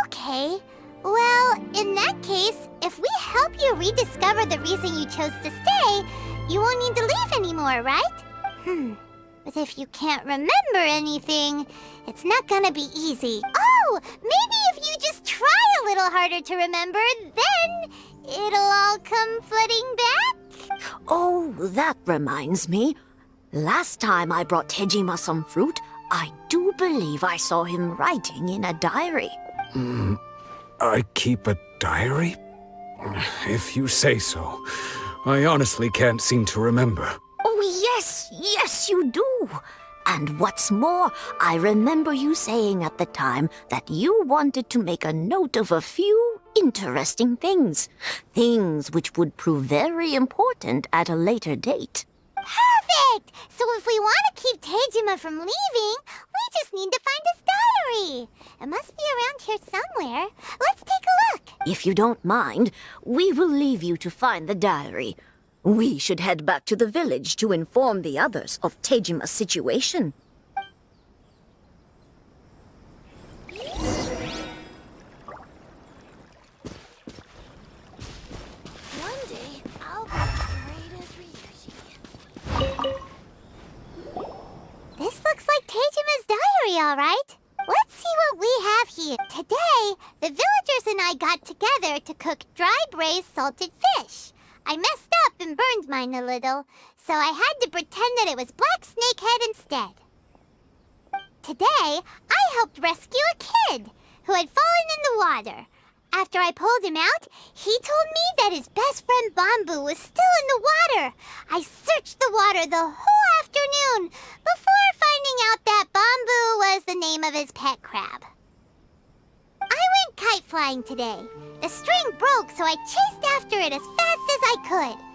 Okay. Well, in that case, if we help you rediscover the reason you chose to stay, you won't need to leave anymore, right? But if you can't remember anything, it's not gonna be easy. Oh, maybe if you just try a little harder to remember, then it'll all come flooding back? Oh, that reminds me. Last time I brought Tejima some fruit, I do believe I saw him writing in a diary. I keep a diary? If you say so. I honestly can't seem to remember. Oh, yes, you do. And what's more, I remember you saying at the time that you wanted to make a note of a few interesting things. Things which would prove very important at a later date. Perfect! So if we want to keep Tejima from leaving, we just need to find his diary. It must be around here somewhere. Let's take a look. If you don't mind, we will leave you to find the diary. We should head back to the village to inform the others of Tejima's situation. One day, I'll be the greatest researcher. This looks like Tejima's diary, all right. Let's see what we have here. Today, the villagers and I got together to cook dry braised salted fish. I messed up and burned mine a little, so I had to pretend that it was black snakehead instead. Today, I helped rescue a kid who had fallen in the water. After I pulled him out, he told me that his best friend Bamboo was still in the water. I searched the water the whole afternoon before finding out that Bamboo was the name of his pet crab. I went kite flying today. The string broke, so I chased after it as fast as I could.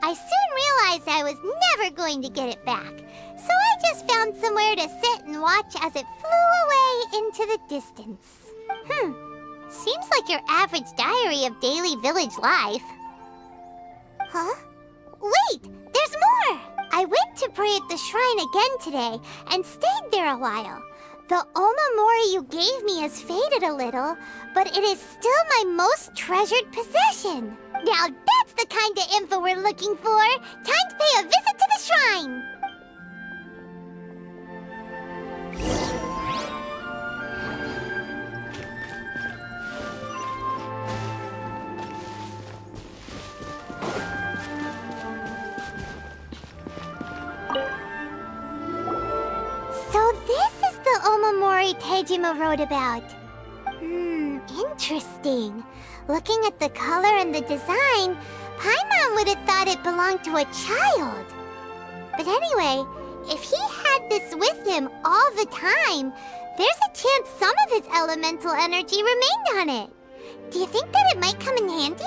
I soon realized I was never going to get it back, so I just found somewhere to sit and watch as it flew away into the distance. Seems like your average diary of daily village life. Huh? Wait! There's more! I went to pray at the shrine again today and stayed there a while. The Omamori you gave me has faded a little, but it is still my most treasured possession. Now that's the kind of info we're looking for. Time to pay a visit to the shrine. So this is the Omamori Tejima wrote about. Interesting. Looking at the color and the design, Paimon would have thought it belonged to a child. But anyway, if he had this with him all the time, there's a chance some of his elemental energy remained on it. Do you think that it might come in handy?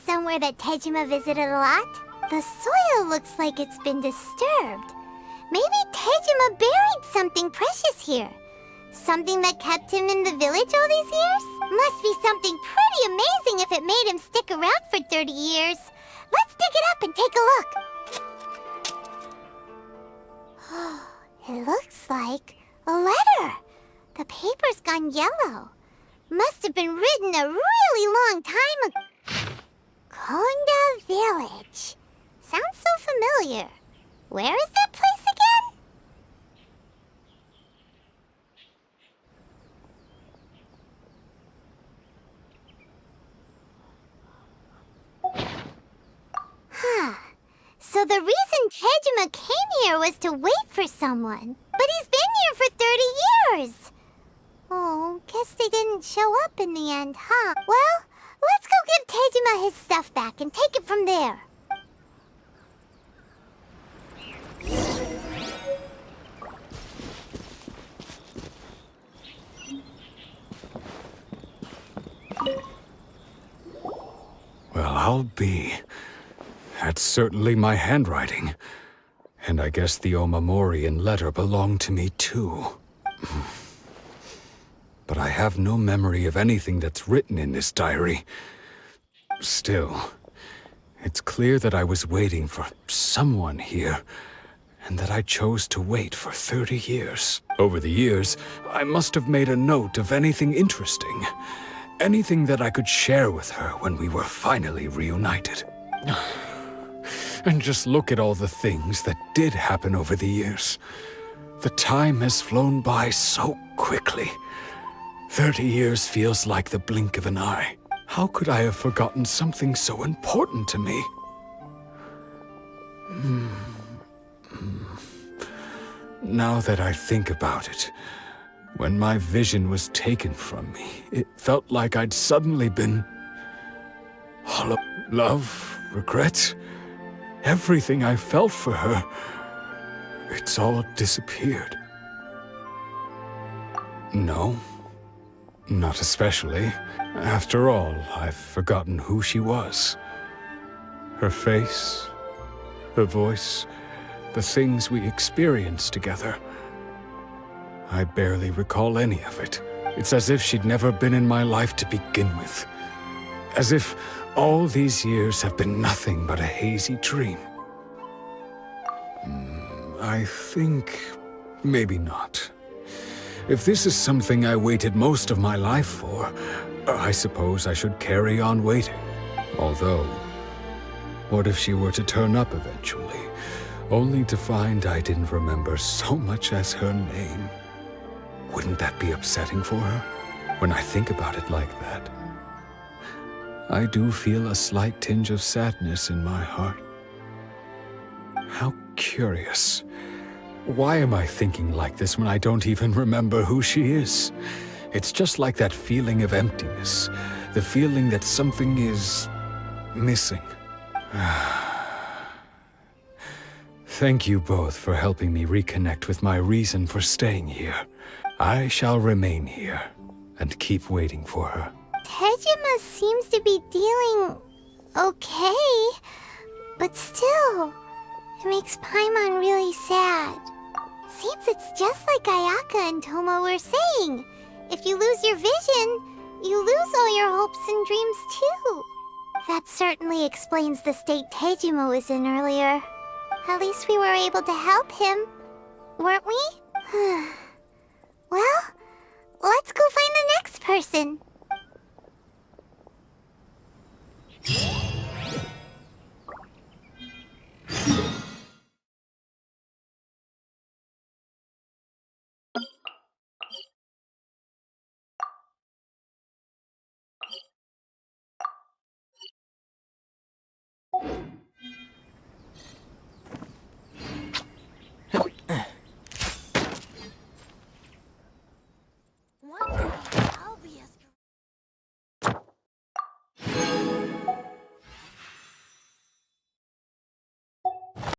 Somewhere that Tejima visited a lot. The soil looks like it's been disturbed. Maybe Tejima buried something precious here. Something that kept him in the village all these years? Must be something pretty amazing if it made him stick around for 30 years. Let's dig it up and take a look. It looks like a letter. The paper's gone yellow. Must have been written a really long time ago. Konda Village. Sounds so familiar. Where is that place again? So the reason Tejima came here was to wait for someone. But he's been here for 30 years. Oh, guess they didn't show up in the end, huh? Well, let's go give Tejima his stuff back and take it from there. Well, I'll be. That's certainly my handwriting. And I guess the Omamorian letter belonged to me too. But I have no memory of anything that's written in this diary. Still, it's clear that I was waiting for someone here, and that I chose to wait for 30 years. Over the years, I must have made a note of anything interesting. Anything that I could share with her when we were finally reunited. And just look at all the things that did happen over the years. The time has flown by so quickly. 30 years feels like the blink of an eye. How could I have forgotten something so important to me? Now that I think about it, when my vision was taken from me, it felt like I'd suddenly been hollow. Love, regret, everything I felt for her, it's all disappeared. No. Not especially. After all, I've forgotten who she was. Her face, her voice, the things we experienced together. I barely recall any of it. It's as if she'd never been in my life to begin with. As if all these years have been nothing but a hazy dream. I think maybe not. If this is something I waited most of my life for, I suppose I should carry on waiting. Although, what if she were to turn up eventually, only to find I didn't remember so much as her name? Wouldn't that be upsetting for her? When I think about it like that, I do feel a slight tinge of sadness in my heart. How curious. Why am I thinking like this when I don't even remember who she is? It's just like that feeling of emptiness, the feeling that something is missing. Thank you both for helping me reconnect with my reason for staying here. I shall remain here and keep waiting for her. Tejima seems to be dealing okay, but still, it makes Paimon really sad. Seems it's just like Ayaka and Toma were saying. If you lose your vision, you lose all your hopes and dreams too. That certainly explains the state Tejima was in earlier. At least we were able to help him, weren't we? Well, let's go find the next person.